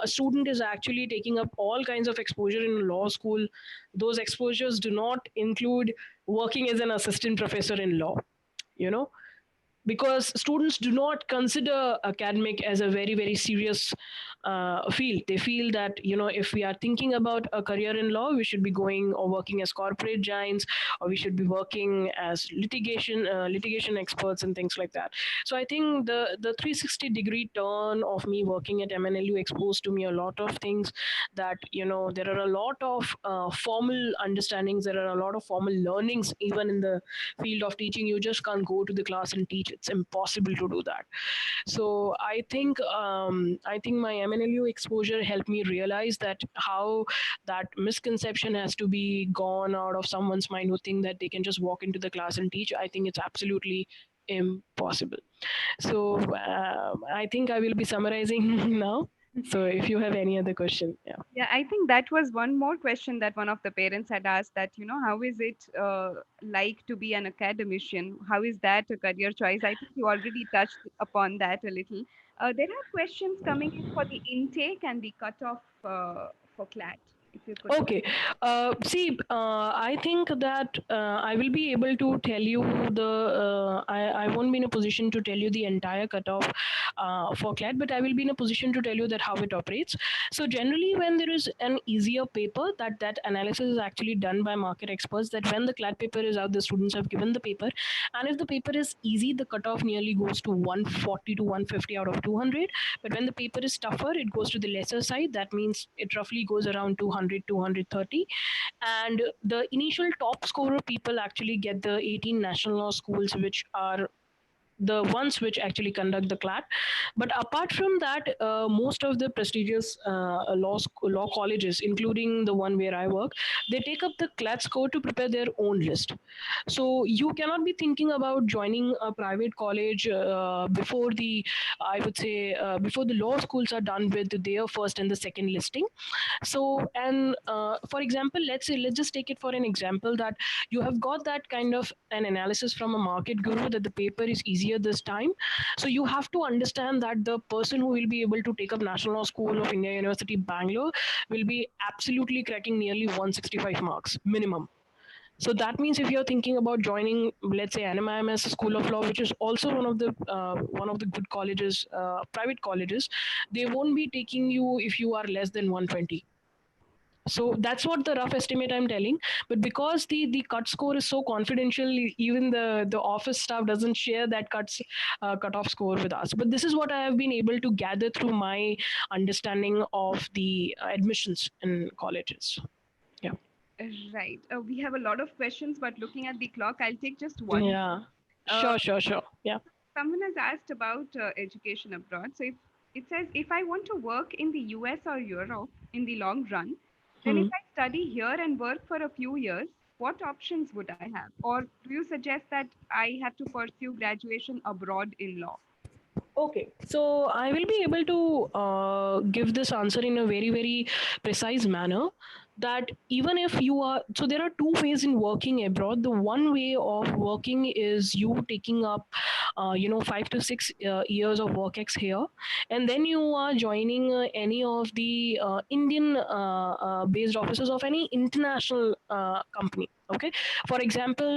a student is actually taking up all kinds of exposure in law school, those exposures do not include working as an assistant professor in law, you know because students do not consider academic as a very very serious field. They feel that if we are thinking about a career in law, we should be going or working as corporate giants, or we should be working as litigation experts and things like that. So I think the 360-degree turn of me working at MNLU exposed to me a lot of things, that there are a lot of formal understandings, there are a lot of formal learnings even in the field of teaching. You just can't go to the class and teach. It's impossible to do that. So I think my MNLU exposure helped me realize that how that misconception has to be gone out of someone's mind, who think that they can just walk into the class and teach. I think it's absolutely impossible. So I think I will be summarizing now. So if you have any other question, yeah. Yeah, I think that was one more question that one of the parents had asked, that, how is it like to be an academician? How is that a career choice? I think you already touched upon that a little. There are questions coming in for the intake and the cutoff for CLAT. If you could. Okay. I think that I will be able to tell you I won't be in a position to tell you the entire cutoff for CLAT, but I will be in a position to tell you that how it operates. So generally, when there is an easier paper, that analysis is actually done by market experts, that when the CLAT paper is out, the students have given the paper. And if the paper is easy, the cutoff nearly goes to 140 to 150 out of 200. But when the paper is tougher, it goes to the lesser side. That means it roughly goes around 200, 230. And the initial top scorer people actually get the 18 national law schools, which are the ones which actually conduct the CLAT. But apart from that, most of the prestigious law colleges, including the one where I work, they take up the CLAT score to prepare their own list. So you cannot be thinking about joining a private college before I would say, before the law schools are done with their first and the second listing. So, and for example, let's just take it for an example, that you have got that kind of an analysis from a market guru that the paper is easier this time. So you have to understand that the person who will be able to take up National Law School of India University Bangalore will be absolutely cracking nearly 165 marks minimum. So that means if you're thinking about joining, let's say, NMIMS School of Law, which is also one of the good colleges, private colleges, they won't be taking you if you are less than 120. So that's what the rough estimate I'm telling. But because the cut score is so confidential, even the office staff doesn't share that cutoff score with us. But this is what I have been able to gather through my understanding of the admissions in colleges. Yeah. Right. We have a lot of questions, but looking at the clock, I'll take just one. Yeah. Sure. Yeah. Someone has asked about education abroad. So if it says, if I want to work in the US or Europe in the long run, then if I study here and work for a few years, what options would I have? Or do you suggest that I have to pursue graduation abroad in law? Okay, so I will be able to give this answer in a very, very precise manner. That even if you are, so there are two ways in working abroad. The one way of working is you taking up, 5 to 6 years of work ex here, and then you are joining any of the Indian based offices of any international company. Okay, for example,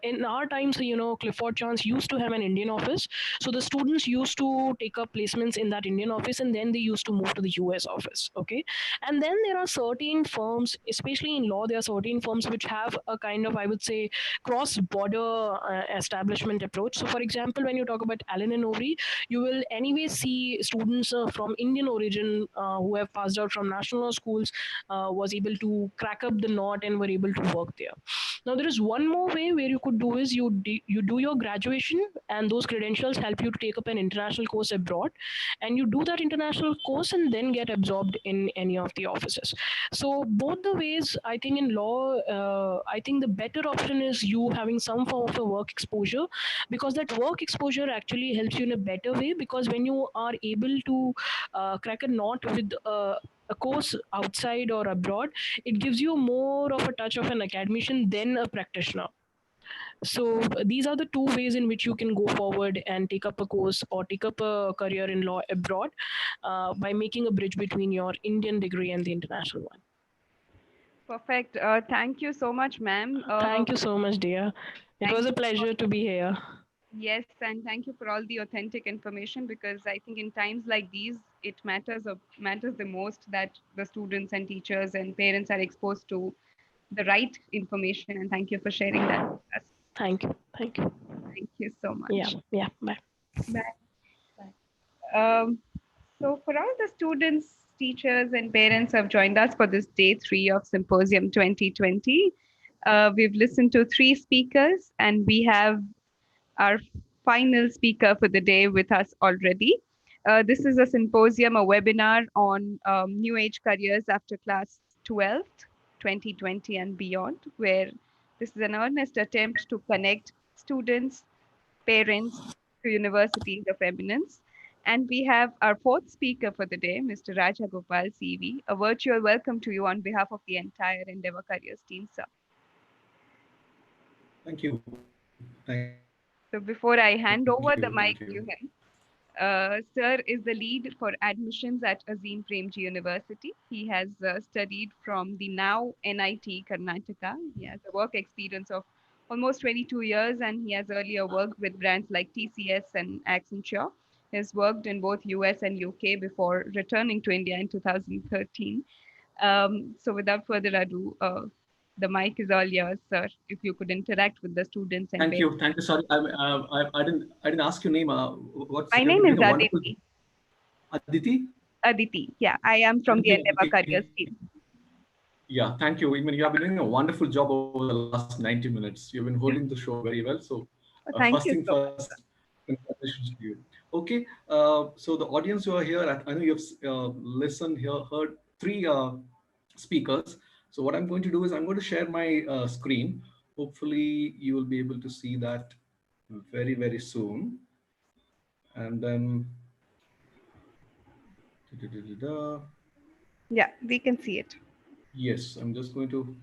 in our times, Clifford Chance used to have an Indian office, so the students used to take up placements in that Indian office, and then they used to move to the US office. Okay, and then there are certain firms, especially in law, there are certain firms which have a kind of, I would say, cross-border establishment approach. So, for example, when you talk about Allen and Overy, you will anyway see students from Indian origin who have passed out from national law schools was able to crack up the knot and were able to work there. Now, there is one more way where you could do is you do your graduation, and those credentials help you to take up an international course abroad, and you do that international course and then get absorbed in any of the offices. So both the ways, I think in law, I think the better option is you having some form of a work exposure, because that work exposure actually helps you in a better way, because when you are able to crack a knot with a course outside or abroad, it gives you more of a touch of an academician than a practitioner. So these are the two ways in which you can go forward and take up a course or take up a career in law abroad by making a bridge between your Indian degree and the international one. Perfect. Thank you so much, ma'am. Thank you so much, dear. It was a Thank you. pleasure to be here. Yes, and thank you for all the authentic information, because I think in times like these, it matters the most that the students and teachers and parents are exposed to the right information. And thank you for sharing that with us. Thank you. Thank you. Thank you so Yeah. much. Yeah. Bye. Bye. Um, so, for all the students, teachers, and parents who have joined us for this day 3 of Symposium 2020, we've listened to 3 speakers, and we have our final speaker for the day with us already. This is a symposium, a webinar on new age careers after class 12th, 2020 and beyond, where this is an earnest attempt to connect students, parents to universities of eminence. And we have our 4th speaker for the day, Mr. Raja Gopal CV. A virtual welcome to you on behalf of the entire Endeavor Careers team, sir. Thank you. Thank So before I hand over the you. mic to him, Sir is the lead for admissions at Azim Premji University. He has studied from the now NIT Karnataka. He has a work experience of almost 22 years, and he has earlier worked with brands like TCS and Accenture. He has worked in both US and UK before returning to India in 2013. So without further ado, the mic is all yours, sir. If you could interact with the students and Thank you. parents. Thank you. Sorry, I didn't ask your name. My You're name doing is a wonderful Aditi. Aditi. Aditi. Yeah, I am from the Aditi, Endeavor Careers team. yeah, thank you. I mean, you have been doing a wonderful job over the last 90 minutes. You've been holding the show very well. So, first Thank you thing so first, much, sir. congratulations to you. Okay, so the audience who are here, I know you've listened here, heard 3 speakers. So what I'm going to do is I'm going to share my screen. Hopefully, you will be able to see that very, very soon. And then, Yeah, we can see it. yes, I'm just going to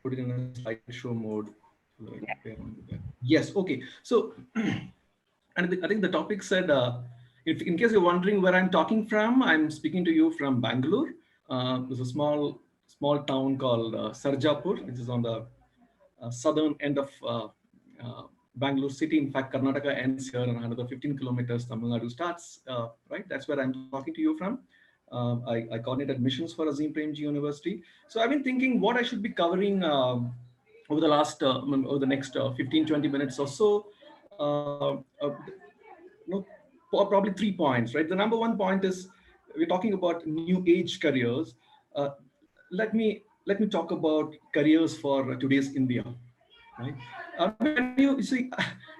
put it in a slideshow mode so that I can play around with that. Yes, okay. So, and I think the topic said, if in case you're wondering where I'm talking from, I'm speaking to you from Bangalore. There's a small town called Sarjapur, which is on the southern end of Bangalore city. In fact, Karnataka ends here, and another 15 kilometers Tamil Nadu starts. Right, that's where I'm talking to you from. I coordinate admissions for Azim Premji University. So I've been thinking what I should be covering over the last, over the next 15, 20 minutes or so. Probably 3 points, right? The number one point is we're talking about new age careers. Let me talk about careers for today's India, right? When you see,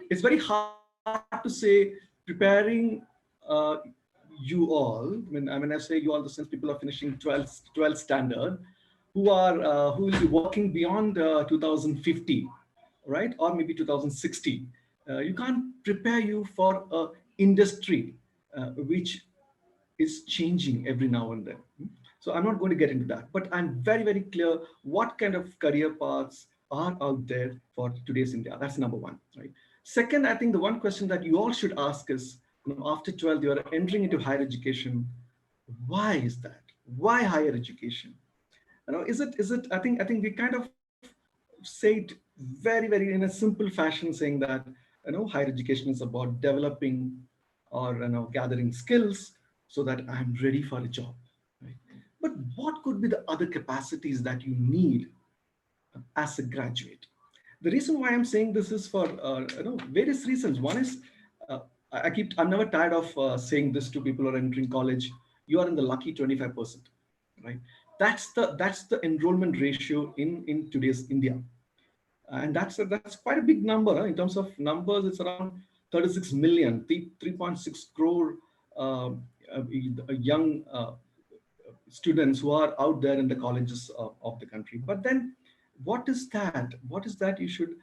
it's very hard to say preparing you all. I mean, I say you all, the sense people are finishing 12th standard, who will be working beyond 2050, right, or maybe 2060. You can't prepare you for a industry which is changing every now and then. So I'm not going to get into that, but I'm very, very clear what kind of career paths are out there for today's India. That's number one, right? Second, I think the one question that you all should ask is, after 12, you are entering into higher education. Why is that? Why higher education? Is it? I think we kind of say it very in a simple fashion, saying that higher education is about developing or gathering skills so that I'm ready for a job. Right? But what could be the other capacities that you need as a graduate? The reason why I'm saying this is for various reasons. One is I'm never tired of saying this to people who are entering college. You are in the lucky 25%, right? That's the enrollment ratio in today's India, and that's quite a big number. In terms of numbers, it's around 36 million, 3.6 crore young students who are out there in the colleges of the country. But then, what is that you should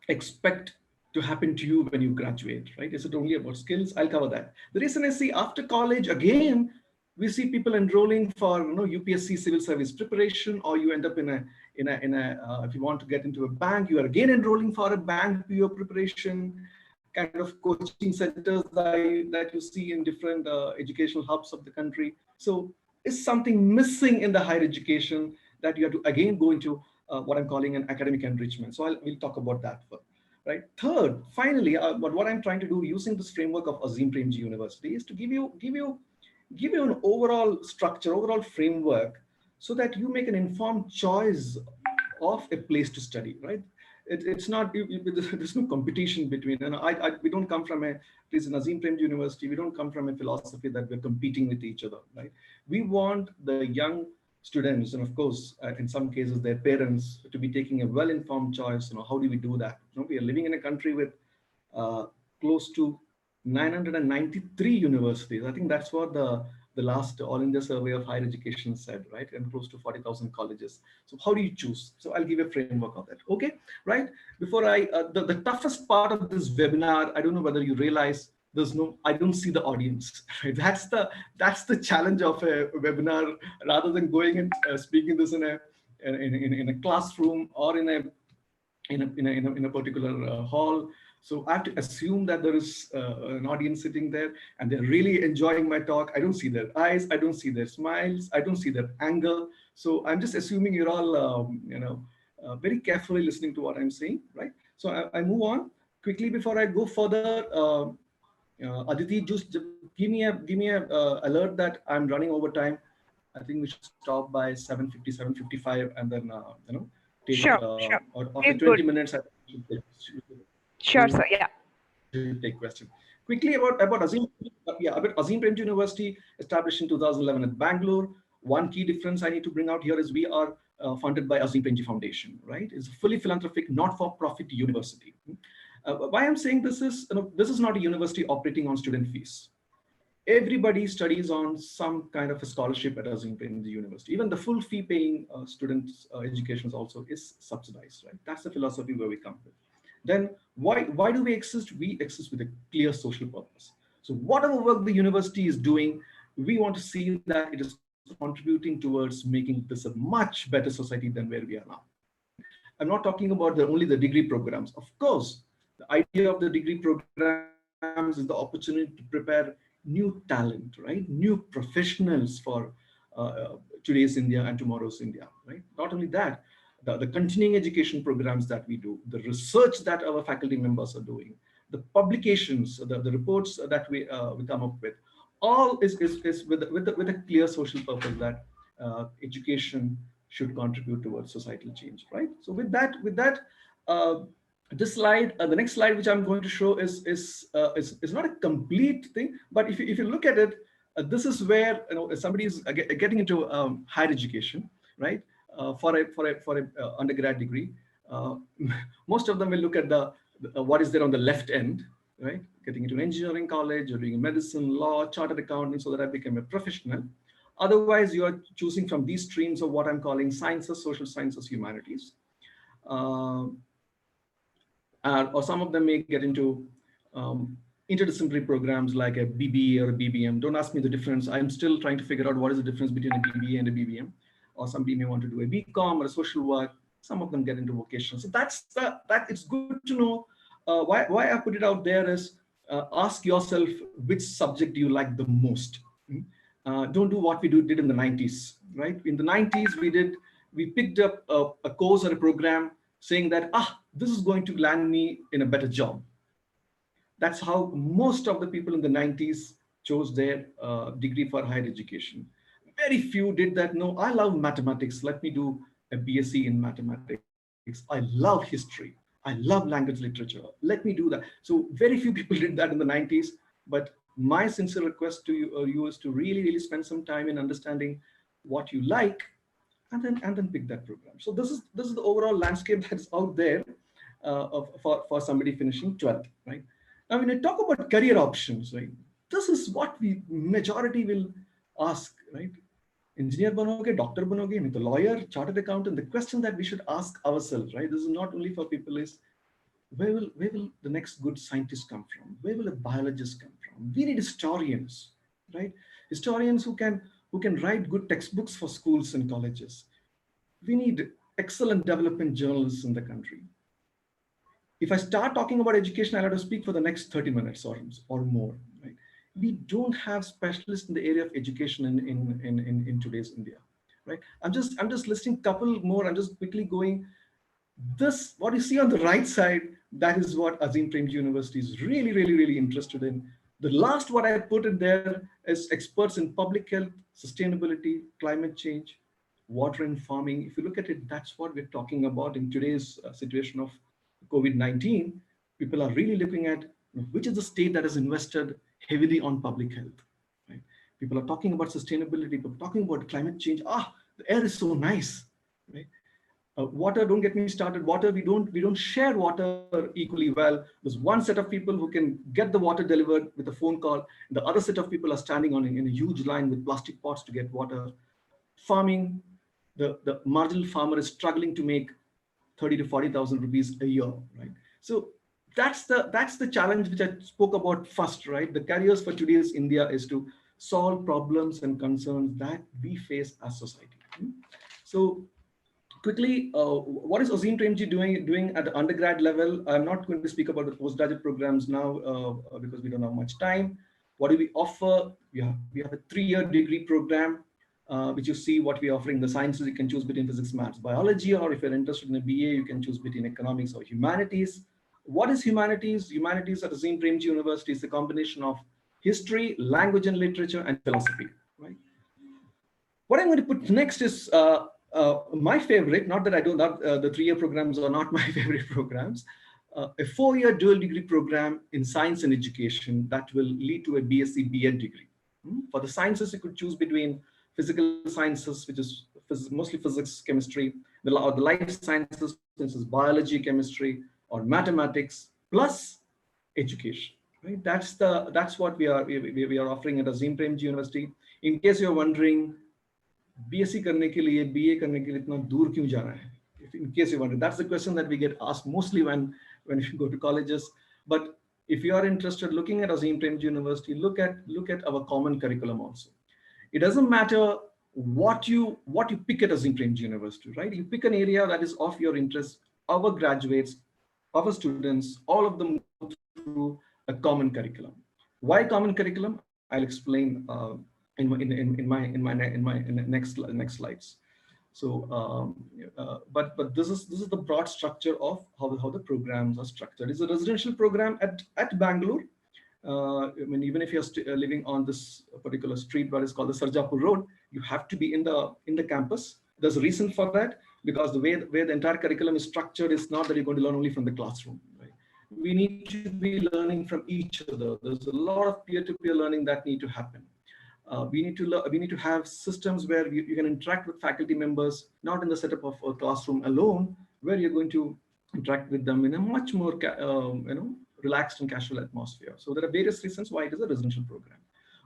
expect to happen to you when you graduate, right? Is it only about skills? I'll cover that. The reason I see after college, again, we see people enrolling for UPSC civil service preparation, or you end up in a if you want to get into a bank, you are again enrolling for a bank PO preparation, kind of coaching centers that you see in different educational hubs of the country. So is something missing in the higher education that you have to again go into what I'm calling an academic enrichment. So we'll talk about that first. Right. Third, finally, but what I'm trying to do using this framework of Azim Premji University is to give you an overall structure, overall framework, so that you make an informed choice of a place to study. Right. It's not, there's no competition between, and we don't come from at least in Azim Premji University, we don't come from a philosophy that we're competing with each other. Right. We want the young students, and of course, in some cases, their parents, to be taking a well-informed choice. How do we do that? We are living in a country with close to 993 universities. I think that's what the last All India Survey of Higher Education said, right? And close to 40,000 colleges. So how do you choose? So I'll give a framework of that. Okay, right? Before the toughest part of this webinar, I don't know whether you realize, I don't see the audience. Right? That's the challenge of a webinar. Rather than going and speaking this in a classroom or in a particular hall, so I have to assume that there is an audience sitting there and they're really enjoying my talk. I don't see their eyes, I don't see their smiles, I don't see their anger. So I'm just assuming you're all very carefully listening to what I'm saying, right? So I move on quickly before I go further. Aditi, just give me a alert that I'm running over time. I think we should stop by 7:50, 7:55, and then take sure. or after 20 minutes. Sure, sir. Yeah. Take question quickly about Azim. About Azim Premji University, established in 2011 at Bangalore. One key difference I need to bring out here is we are funded by Azim Premji Foundation. Right, it's a fully philanthropic, not-for-profit university. Why I'm saying this is, this is not a university operating on student fees. Everybody studies on some kind of a scholarship at Azim Premji University. Even the full fee-paying students' education also is subsidized. Right, that's the philosophy where we come with. Then why do we exist? We exist with a clear social purpose. So whatever work the university is doing, we want to see that it is contributing towards making this a much better society than where we are now. I'm not talking about only the degree programs. Of course, the idea of the degree programs is the opportunity to prepare new talent, right? New professionals for today's India and tomorrow's India, right? Not only that, the continuing education programs that we do, the research that our faculty members are doing, the publications, the reports that we come up with, all is with a clear social purpose that education should contribute towards societal change, right? So with that, this slide, the next slide, which I'm going to show is not a complete thing, but if you look at it, this is where somebody is getting into higher education, right? For a undergrad degree, most of them will look at the what is there on the left end, right? Getting into an engineering college or doing medicine, law, chartered accounting, so that I become a professional. Otherwise, you are choosing from these streams of what I'm calling sciences, social sciences, humanities. Or some of them may get into interdisciplinary programs like a BBA or a BBM. Don't ask me the difference. I'm still trying to figure out what is the difference between a BBA and a BBM. Or somebody may want to do a BCom or a social work. Some of them get into vocational. So that it's good to know. Why I put it out there is ask yourself which subject do you like the most. Don't do what we did in the 90s, right? In the 90s, we did we picked up a course or a program saying that, this is going to land me in a better job. That's how most of the people in the 90s chose their degree for higher education. Very few did that. No, I love mathematics. Let me do a BSc in mathematics. I love history. I love language literature. Let me do that. So very few people did that in the 90s. But my sincere request to you is to really, really spend some time in understanding what you like, and then pick that program. So this is the overall landscape that's out there for somebody finishing 12th, right? Now, when you talk about career options, right, this is what we majority will ask, right? Engineer banoge, doctor banoge, with a lawyer, chartered accountant. The question that we should ask ourselves, right? This is not only for people, is where will the next good scientist come from? Where will a biologist come from? We need historians, right? Historians who can write good textbooks for schools and colleges. We need excellent development journalists in the country. If I start talking about education, I'll have to speak for the next 30 minutes or more, right? We don't have specialists in the area of education in today's India, right? I'm just listing a couple more. I'm just quickly going. This, what you see on the right side, that is what Azim Premji University is really, really, really interested in. The last what I put in there is experts in public health, sustainability, climate change, water and farming. If you look at it, that's what we're talking about in today's situation of COVID-19. People are really looking at which is the state that has invested heavily on public health. Right? People are talking about sustainability, people are talking about climate change. The air is so nice. Right? Water, don't get me started. Water, we don't share water equally well. There's one set of people who can get the water delivered with a phone call. The other set of people are standing in a huge line with plastic pots to get water. Farming, the marginal farmer is struggling to make 30 to 40,000 rupees a year, right? So that's the challenge which I spoke about first, right? The careers for today's India is to solve problems and concerns that we face as society. So quickly, what is Azim Premji doing at the undergrad level? I'm not going to speak about the postgraduate programs now because we don't have much time. What do we offer? We have a 3-year degree program, which you see what we're offering. The sciences, you can choose between physics, maths, biology, or if you're interested in a BA, you can choose between economics or humanities. What is humanities? Humanities at Azim Premji University is a combination of history, language and literature, and philosophy, right? What I'm going to put next is my favorite, not that I don't have the 3-year programs are not my favorite programs, a 4-year dual degree program in science and education that will lead to a BSc BEd degree. For the sciences, you could choose between physical sciences, which is mostly physics, chemistry, the life sciences, this is biology, chemistry, or mathematics, plus education. Right? That's what we are offering at Azim Premji University. In case you're wondering, BSc करने के लिए BA करने के लिए इतना दूर क्यों जाना है? In case you're wondering, that's the question that we get asked mostly when you go to colleges. But if you are interested, looking at Azim Premji University, look at our common curriculum also. It doesn't matter what you pick at Azim Premji University, right? You pick an area that is of your interest. Our graduates, our students, all of them go through a common curriculum. Why common curriculum? I'll explain in my next slides. So, but this is the broad structure of how the programs are structured. It's a residential program at Bangalore. I mean, even if you're living on this particular street, what is called the Sarjapur Road, you have to be in the campus. There's a reason for that, because the way the entire curriculum is structured is not that you're going to learn only from the classroom. Right? We need to be learning from each other. There's a lot of peer-to-peer learning that need to happen. We need to have systems where you can interact with faculty members, not in the setup of a classroom alone, where you're going to interact with them in a much more relaxed and casual atmosphere. So there are various reasons why it is a residential program.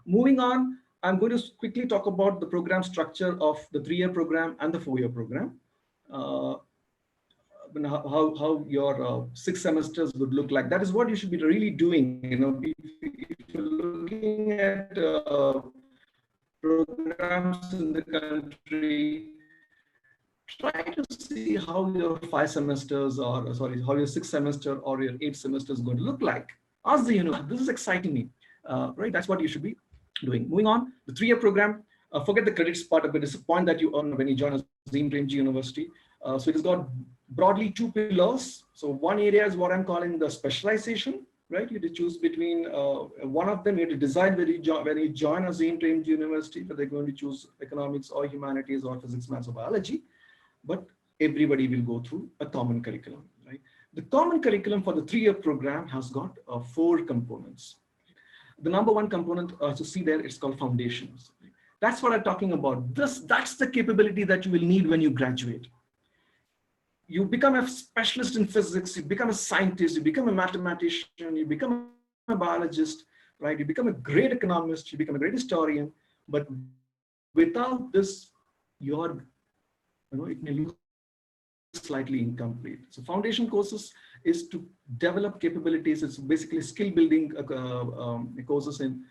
Moving on, I'm going to quickly talk about the program structure of the 3-year program and the 4-year program. How your 6 semesters would look like. That is what you should be really doing. If you're looking at programs in the country, try to see how your 5 semesters how your 6th semester or your 8th semester is going to look like. Ask the this is exciting me, right? That's what you should be doing. Moving on, the 3-year program, forget the credits part of it. It's a point that you earn when you join us Azim Premji University. So it has got broadly two pillars. So one area is what I'm calling the specialization, right? You have to choose between one of them. You have to decide when you join Azim Premji University, whether they're going to choose economics or humanities or physics, maths or biology. But everybody will go through a common curriculum, right? The common curriculum for the 3-year program has got 4 components. The number one component to see there, it's called foundations. That's what I'm talking about. That's the capability that you will need when you graduate. You become a specialist in physics, you become a scientist, you become a mathematician, you become a biologist, right? You become a great economist, you become a great historian, but without this, it may look slightly incomplete. So foundation courses is to develop capabilities. It's basically skill building courses in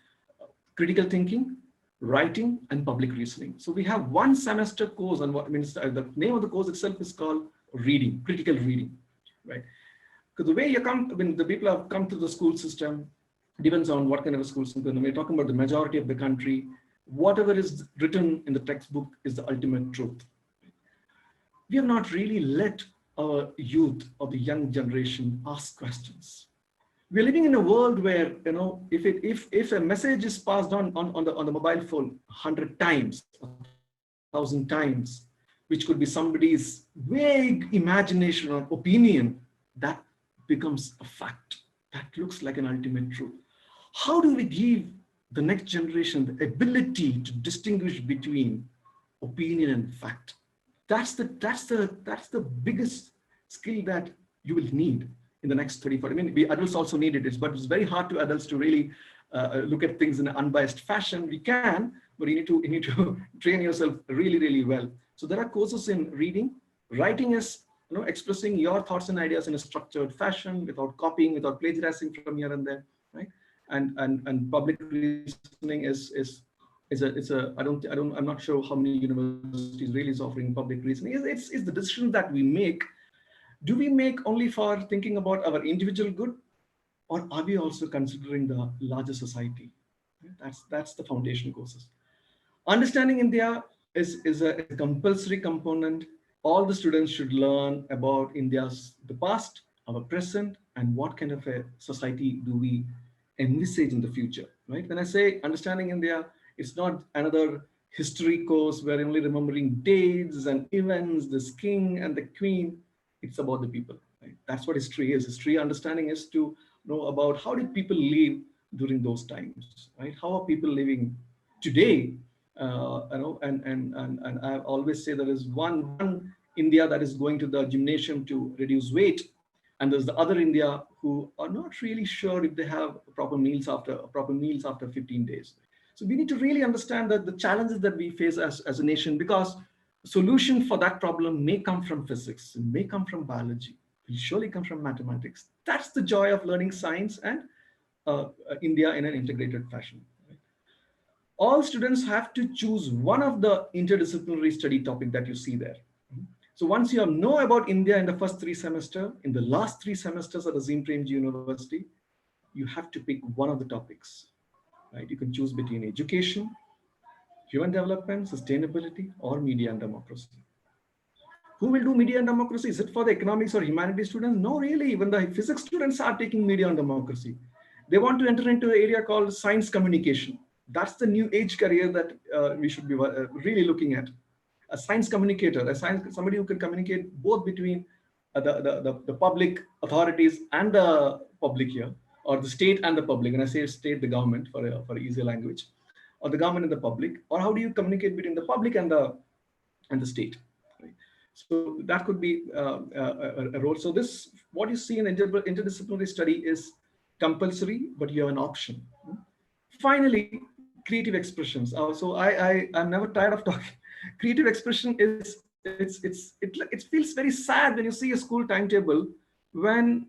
critical thinking, writing, and public reasoning. So we have 1 semester course, and what means the name of the course itself is called reading, critical reading, right? Because the way you come, when the people have come to the school system, depends on what kind of a school system. When we're talking about the majority of the country, whatever is written in the textbook is the ultimate truth. We have not really let our youth or the young generation ask questions. We're living in a world where, if a message is passed on the mobile phone 100 times, 1,000 times, which could be somebody's vague imagination or opinion, that becomes a fact. That looks like an ultimate truth. How do we give the next generation the ability to distinguish between opinion and fact? That's the biggest skill that you will need in the next 30, 40. I mean, we adults also need it, but it's very hard to adults to really look at things in an unbiased fashion. We can, but you need to train yourself really, really well. So there are courses in reading. Writing is expressing your thoughts and ideas in a structured fashion without copying, without plagiarizing from here and there, right? And public reasoning I'm not sure how many universities really is offering public reasoning. It's the decision that we make. Do we make only for thinking about our individual good, or are we also considering the larger society? That's the foundation courses. Understanding India is a compulsory component. All the students should learn about the past, our present, and what kind of a society do we envisage in the future, right? When I say understanding India, it's not another history course where you're only remembering dates and events, the king and the queen. It's about the people, right? That's what history is. History understanding is to know about how did people live during those times, right? How are people living today? And I always say there is one India that is going to the gymnasium to reduce weight, and there's the other India who are not really sure if they have proper meals after 15 days. So we need to really understand that the challenges that we face as a nation, because solution for that problem may come from physics, it may come from biology, it will surely come from mathematics. That's the joy of learning science and India in an integrated fashion. All students have to choose one of the interdisciplinary study topic that you see there. So once you know about India in the first 3 semesters, in the last 3 semesters at Azim Premji University, you have to pick one of the topics, right? You can choose between education, human development, sustainability, or media and democracy. Who will do media and democracy? Is it for the economics or humanities students? No, really. Even the physics students are taking media and democracy. They want to enter into an area called science communication. That's the new age career that we should be really looking at. A science communicator, somebody who can communicate both between the public authorities and the public here, or the state and the public. When I say state, the government for easier language, or the government and the public, or how do you communicate between the public and the state? Right? So that could be a role. So this, what you see in interdisciplinary study is compulsory, but you have an option. Finally, creative expressions. So I'm never tired of talking. Creative expression is it feels very sad when you see a school timetable when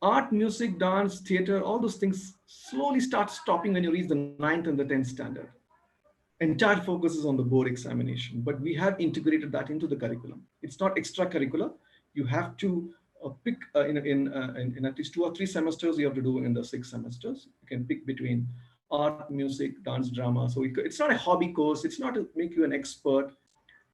art, music, dance, theater, all those things slowly start stopping when you reach the 9th and the 10th standard. Entire focus is on the board examination, but we have integrated that into the curriculum. It's not extracurricular. You have to pick in at least 2 or 3 semesters. You have to do in the 6 semesters. You can pick between art, music, dance, drama. So it's not a hobby course. It's not to make you an expert.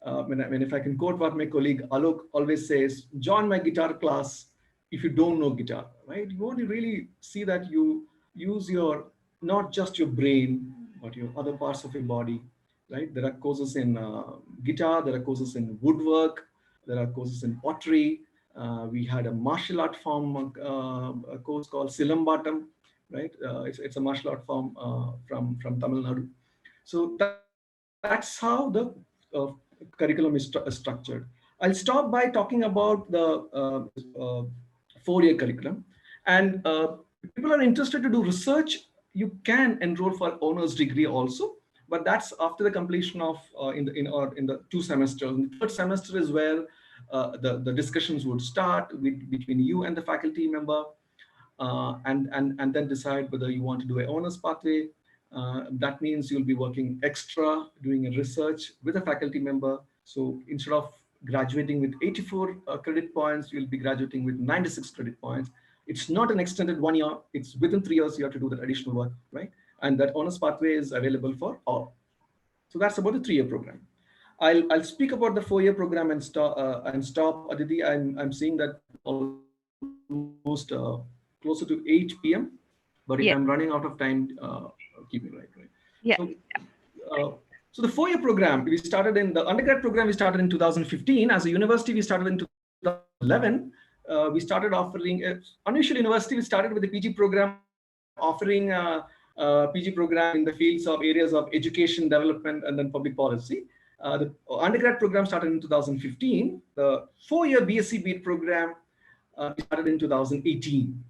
If I can quote what my colleague Alok always says, join my guitar class if you don't know guitar, right? You want to really see that you use your, not just your brain, but your other parts of your body, right? There are courses in guitar, there are courses in woodwork, there are courses in pottery. We had a martial art form, a course called Silambatam, right? It's a martial art form from Tamil Nadu. So that's how the curriculum is structured. I'll stop by talking about the 4-year curriculum. And if people are interested to do research, you can enroll for honors degree also, but that's after the completion of in the 2 semesters. In the 3rd semester is where the discussions would start between you and the faculty member, and then decide whether you want to do an honors pathway. That means you'll be working extra, doing a research with a faculty member. So instead of graduating with 84 credit points, you'll be graduating with 96 credit points. It's not an extended 1 year, it's within 3 years you have to do that additional work, right? And that honors pathway is available for all. So that's about the 3-year program. I'll speak about the 4-year program and stop. Aditi, I'm seeing that almost closer to 8 p.m. But if I'm running out of time, keep me right. Yeah. So the 4-year program, we started in the undergrad program, we started in 2015. As a university, we started in 2011. We started offering, unusual university, we started with the PG program, offering PG program in the fields of areas of education, development, and then public policy. The undergrad program started in 2015. The 4-year BSc BEd program started in 2018.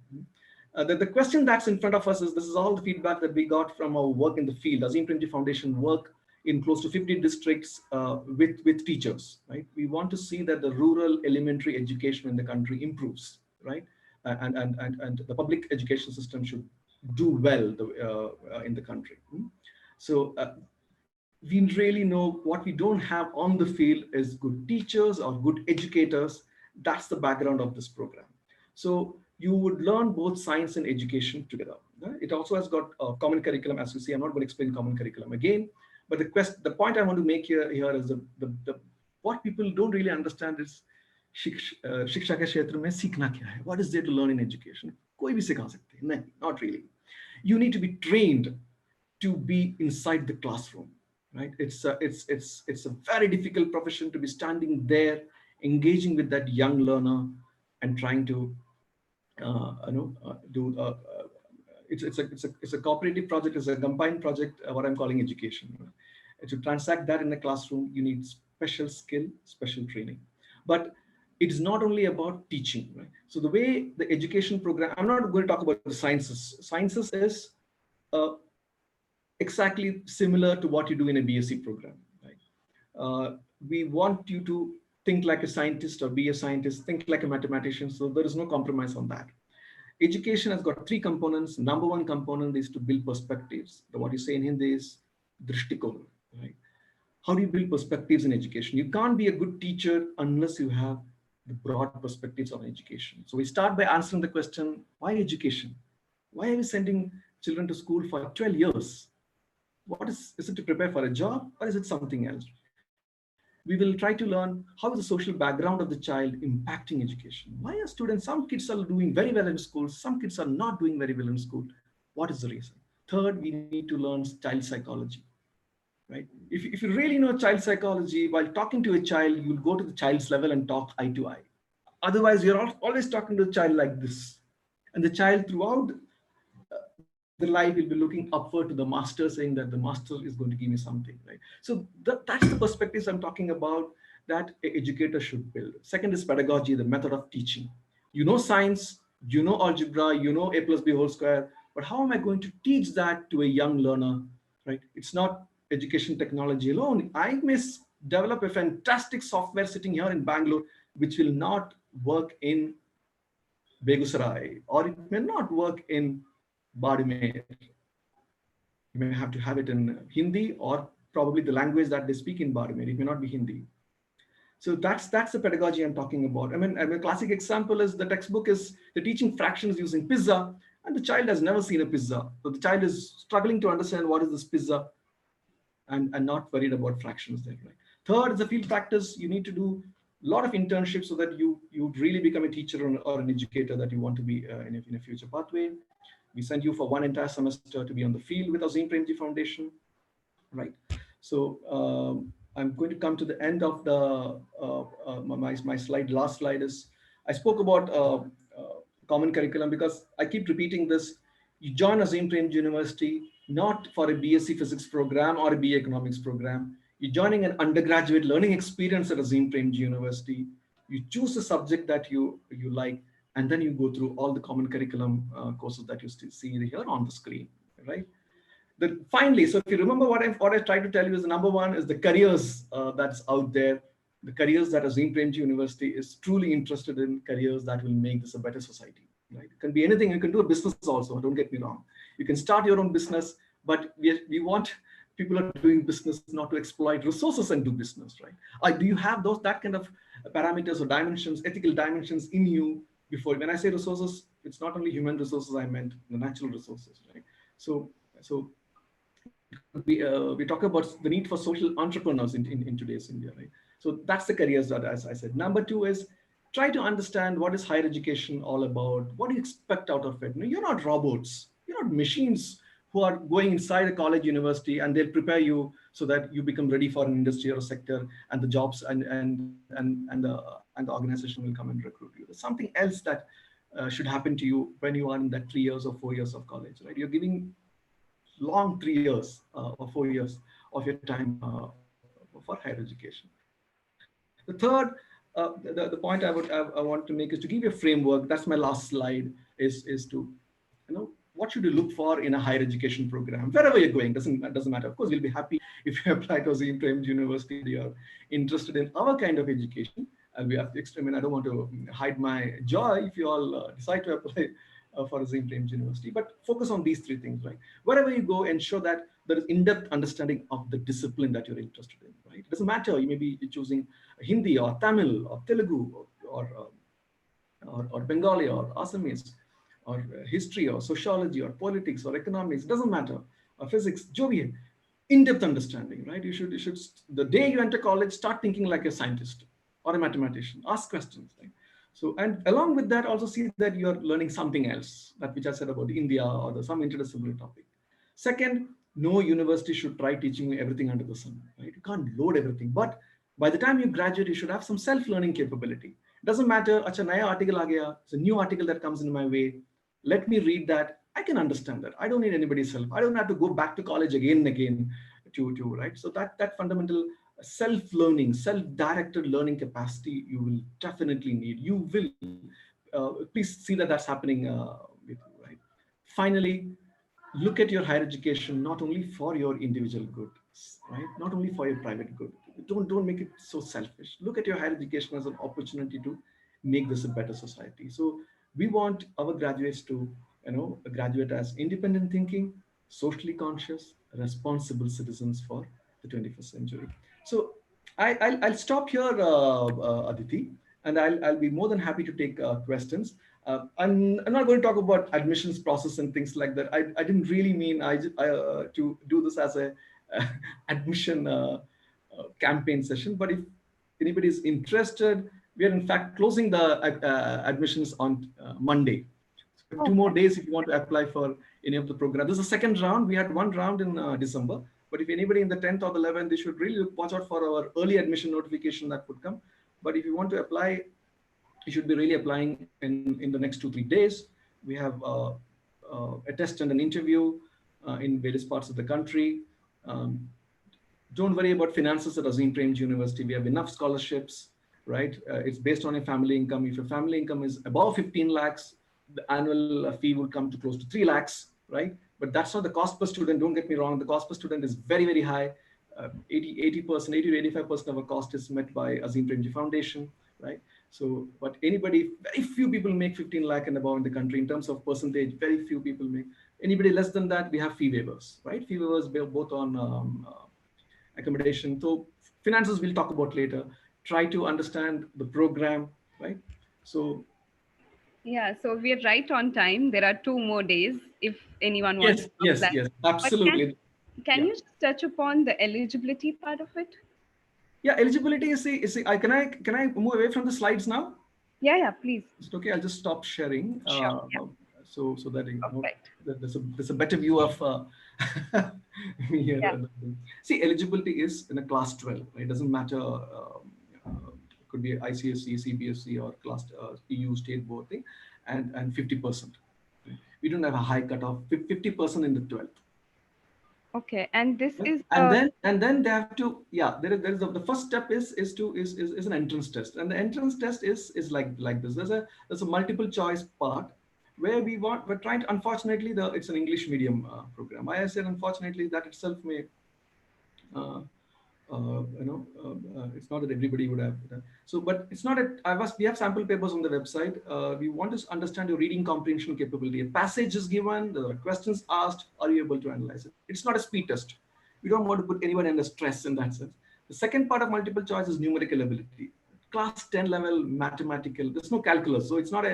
The question that's in front of us is, this is all the feedback that we got from our work in the field. Azim Premji Foundation work in close to 50 districts with teachers, right? We want to see that the rural elementary education in the country improves, right? And the public education system should do well in the country. So we really know what we don't have on the field is good teachers or good educators. That's the background of this program. So you would learn both science and education together. It also has got a common curriculum, as you see. I'm not going to explain common curriculum again, but the point I want to make here is what people don't really understand is शिक्षा के क्षेत्र में सीखना क्या है? What is there to learn in education? कोई भी सिखा सकते हैं? नहीं, not really. You need to be trained to be inside the classroom, right? It's a very difficult profession to be standing there, engaging with that young learner, and trying to it's a cooperative project, it's a combined project, what I'm calling education. To transact that in the classroom, you need special skill, special training. But it's not only about teaching, right? So the way the education program, I'm not going to talk about the sciences. Sciences is exactly similar to what you do in a BSc program, right? We want you to think like a scientist or be a scientist, think like a mathematician. So there is no compromise on that. Education has got 3 components. Number 1 component is to build perspectives. What you say in Hindi is drishtikon, right? How do you build perspectives in education? You can't be a good teacher unless you have the broad perspectives of education. So we start by answering the question, why education? Why are we sending children to school for 12 years? What is it to prepare for a job, or is it something else? We will try to learn how is the social background of the child impacting education. Why are students, some kids are doing very well in school, some kids are not doing very well in school. What is the reason? Third, we need to learn child psychology, right? If you really know child psychology, while talking to a child, you'll go to the child's level and talk eye to eye. Otherwise, you're always talking to the child like this. And the child throughout the life will be looking upward to the master, saying that the master is going to give me something, right? So that's the perspectives I'm talking about that an educator should build. Second is pedagogy, the method of teaching. You know science, you know algebra, you know a plus b whole square, but how am I going to teach that to a young learner, right? It's not education technology alone. I may develop a fantastic software sitting here in Bangalore, which will not work in Begusarai, or it may not work in Barmer. You may have to have it in Hindi or probably the language that they speak in Barmer. It may not be Hindi. So that's the pedagogy I'm talking about. I mean, a classic example is the textbook is the teaching fractions using pizza, and the child has never seen a pizza. So the child is struggling to understand what is this pizza and not worried about fractions there, right? Third is the field practice. You need to do a lot of internships so that you really become a teacher or an educator that you want to be in a future pathway. We send you for one entire semester to be on the field with Azim Premji Foundation, right? So I'm going to come to the end of the my slide. Last slide is I spoke about common curriculum because I keep repeating this. You join Azim Premji University not for a BSc Physics program or a BA Economics program. You're joining an undergraduate learning experience at Azim Premji University. You choose a subject that you like, and then you go through all the common curriculum courses that you still see here on the screen, right? Finally, so if you remember what I tried to tell you is the number one is the careers that's out there, the careers that Azim Premji University is truly interested in, careers that will make this a better society, right? It can be anything. You can do a business also, don't get me wrong. You can start your own business, but we want people are doing business not to exploit resources and do business, right? Do you have that kind of parameters or dimensions, ethical dimensions in you before? When I say resources, it's not only human resources, I meant the natural resources, right? So we talk about the need for social entrepreneurs in today's India, right? So that's the careers that, as I said. Number two is try to understand what is higher education all about. What do you expect out of it? No, you're not robots. You're not machines who are going inside a college, university, and they'll prepare you so that you become ready for an industry or a sector, and the jobs and the organization will come and recruit you. There's something else that should happen to you when you are in that 3 years or 4 years of college, right? You're giving long 3 years or 4 years of your time for higher education. The third, the point I want to make is to give you a framework. That's my last slide. Is to, what should you look for in a higher education program wherever you're going? Doesn't matter. Of course, we'll be happy if you apply to Azim Premji University. You're interested in our kind of education. I'll be extreme. I don't want to hide my joy if you all decide to apply for Azim Premji University, but focus on these 3 things, right? Wherever you go, ensure that there is in-depth understanding of the discipline that you're interested in, right? It doesn't matter. You may be choosing Hindi or Tamil or Telugu or Bengali or Assamese or history or sociology or politics or economics. It doesn't matter. Or physics, Jovian. In-depth understanding, right? You should, the day you enter college, start thinking like a scientist or a mathematician. Ask questions, right? So, and along with that, also see that you're learning something else, that which I said about India or some interdisciplinary topic. Second, no university should try teaching you everything under the sun, right? You can't load everything, but by the time you graduate, you should have some self-learning capability. It doesn't matter, acha naya article aa gaya, it's a new article that comes in my way. Let me read that. I can understand that. I don't need anybody's help. I don't have to go back to college again and again to right? So that fundamental self-learning, self-directed learning capacity you will definitely need. You will, please see that that's happening with you, right? Finally, look at your higher education not only for your individual good, right? Not only for your private good. Don't make it so selfish. Look at your higher education as an opportunity to make this a better society. So we want our graduates to, graduate as independent thinking, socially conscious, responsible citizens for the 21st century. So I'll stop here, Aditi, and I'll be more than happy to take questions. I'm not going to talk about admissions process and things like that. I didn't really mean to do this as a admission campaign session, but if anybody is interested, we are in fact closing the admissions on Monday. So 2 more days if you want to apply for any of the programs. This is the second round. We had 1 round in December. But if anybody in the 10th or the 11th, they should really watch out for our early admission notification that would come. But if you want to apply, you should be really applying in the next 2-3 days. We have a test and an interview in various parts of the country. Don't worry about finances at Azim Premji University. We have enough scholarships, right? It's based on a family income. If your family income is above 15 lakhs, the annual fee will come to close to 3 lakhs, right? But that's not the cost per student. Don't get me wrong. The cost per student is very, very high. 80 to 85% of our cost is met by Azim Premji Foundation, right? So, but anybody, very few people make 15 lakh and above in the country in terms of percentage. Very few people make. Anybody less than that, we have fee waivers, right? Fee waivers both on accommodation. So finances we'll talk about later. Try to understand the program, right? So. Yeah, so we're right on time. There are 2 more days if anyone wants to apply. Yes, absolutely. Can you just touch upon the eligibility part of it? Yeah, eligibility is can I move away from the slides now? Yeah, please. Is it okay? I'll just stop sharing. Sure. Yeah. So that you know Perfect. that there's a better view of me here. Yeah. See, eligibility is in a class 12. Right? It doesn't matter. It could be ICSE, CBSE, or class EU state board thing, and 50%. We don't have a high cutoff. 50% in the 12th. Okay, and this is and then they have to, yeah, there is the first step is an entrance test, and the entrance test is like this. There's a multiple choice part where we're trying to, unfortunately it's an English medium program. I said unfortunately that itself may uh, it's not that everybody would have. So, but it's not we have sample papers on the website. We want to understand your reading comprehension capability. A passage is given, the questions asked, are you able to analyze it? It's not a speed test. We don't want to put anyone under stress in that sense. The second part of multiple choice is numerical ability. Class 10 level mathematical, there's no calculus. So it's not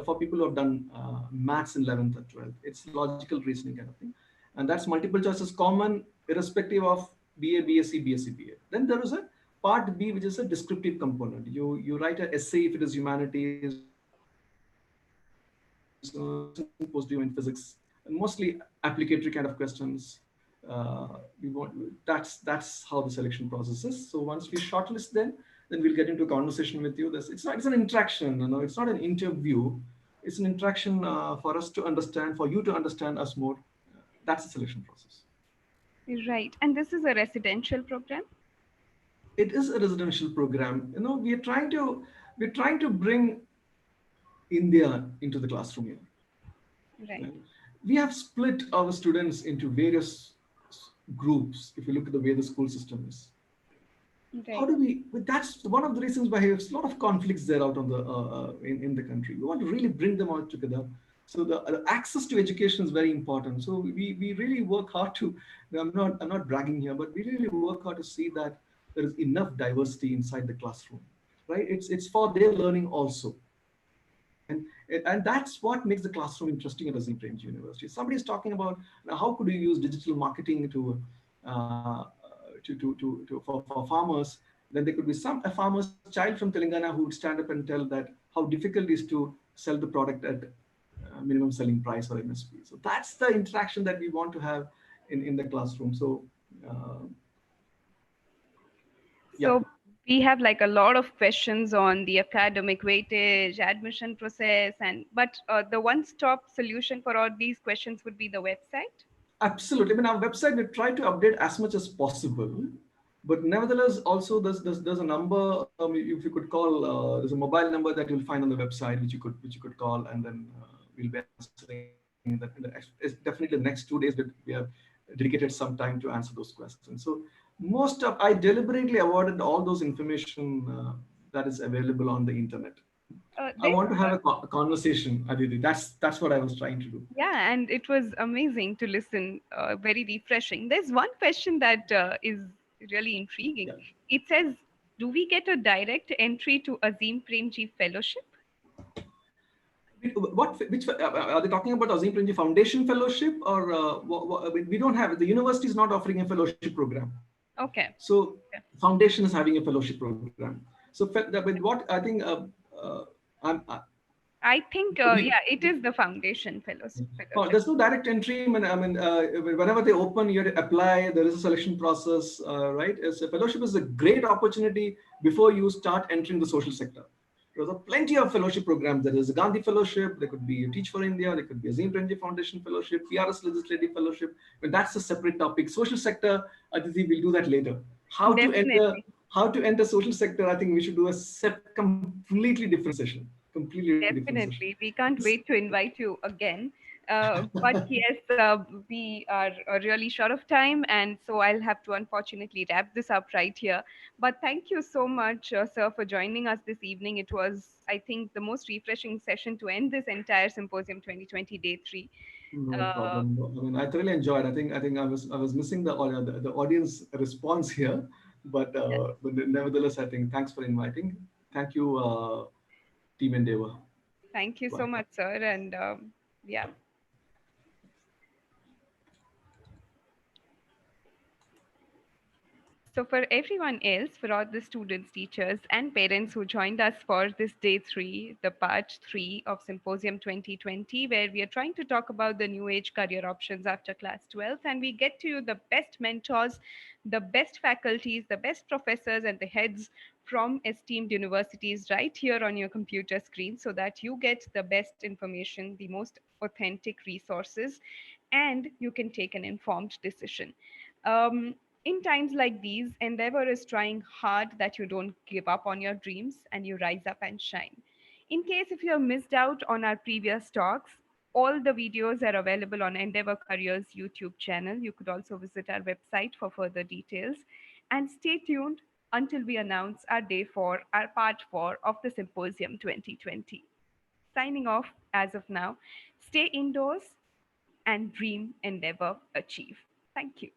for people who have done maths in 11th or 12th. It's logical reasoning kind of thing. And that's multiple choice is common irrespective of BA, BSc, BSc, BA. Then there is a part B, which is a descriptive component. You write an essay if it is humanities, symposium in physics, and mostly applicatory kind of questions. That's how the selection process is. So once we shortlist, then we'll get into a conversation with you. It's an interaction. It's not an interview. It's an interaction for us to understand, for you to understand us more. That's the selection process. Right, and this is a residential program. It is a residential program. We're trying to bring India into the classroom here. Right. We have split our students into various groups. If you look at the way the school system is, right. How do we? That's one of the reasons why there's a lot of conflicts there out on the in the country. We want to really bring them all together. So the access to education is very important. So we really work hard to. I'm not bragging here, but we really work hard to see that there is enough diversity inside the classroom, right? It's for their learning also. And that's what makes the classroom interesting at Azim Premji University. Somebody is talking about how could you use digital marketing for farmers. Then there could be a farmer's child from Telangana who would stand up and tell that how difficult it is to sell the product at minimum selling price or MSP. So that's the interaction that we want to have in the classroom. So So we have like a lot of questions on the academic weightage, admission process, but the one-stop solution for all these questions would be the website. Absolutely. I mean, our website, we try to update as much as possible, but nevertheless, also there's a number. If you could call, there's a mobile number that you'll find on the website, which you could call, and then we'll be answering that. It's definitely the next 2 days, but we have dedicated some time to answer those questions. So I deliberately avoided all those information that is available on the internet. I want to have a conversation, Aditi. That's what I was trying to do. Yeah, and it was amazing to listen. Very refreshing. There's one question that is really intriguing. Yeah. It says, "Do we get a direct entry to Azim Premji Fellowship?" Which are they talking about? Azim Premji Foundation Fellowship, or we don't have it. The university is not offering a fellowship program. Okay. So foundation is having a fellowship program. So with what I think. I think, it is the foundation fellowship. There's no direct entry. Whenever they open, you apply. There is a selection process, right? A fellowship is a great opportunity before you start entering the social sector. There are plenty of fellowship programs. There is a Gandhi Fellowship. There could be a Teach for India. There could be a Azim Premji Foundation Fellowship, PRS Legislative Fellowship. But that's a separate topic. Social sector, Aditi, we'll do that later. How to enter social sector? I think we should do a completely different session. Definitely. We can't wait to invite you again. But yes, we are really short of time, and so I'll have to unfortunately wrap this up right here. But thank you so much, sir, for joining us this evening. It was, I think, the most refreshing session to end this entire Symposium 2020 Day 3. No problem. I mean, I thoroughly enjoyed. I think I was missing the audience response here, but nevertheless, I think thanks for inviting. Thank you, Team Endeavor. Thank you so much, sir, and yeah. So for everyone else, for all the students, teachers, and parents who joined us for this day 3, the part 3 of Symposium 2020, where we are trying to talk about the new age career options after class 12, and we get to you the best mentors, the best faculties, the best professors, and the heads from esteemed universities right here on your computer screen so that you get the best information, the most authentic resources, and you can take an informed decision. In times like these, Endeavor is trying hard that you don't give up on your dreams and you rise up and shine. In case if you have missed out on our previous talks, all the videos are available on Endeavor Careers YouTube channel. You could also visit our website for further details. And stay tuned until we announce our day 4, our part 4 of the Symposium 2020. Signing off as of now. Stay indoors and dream, endeavor, achieve. Thank you.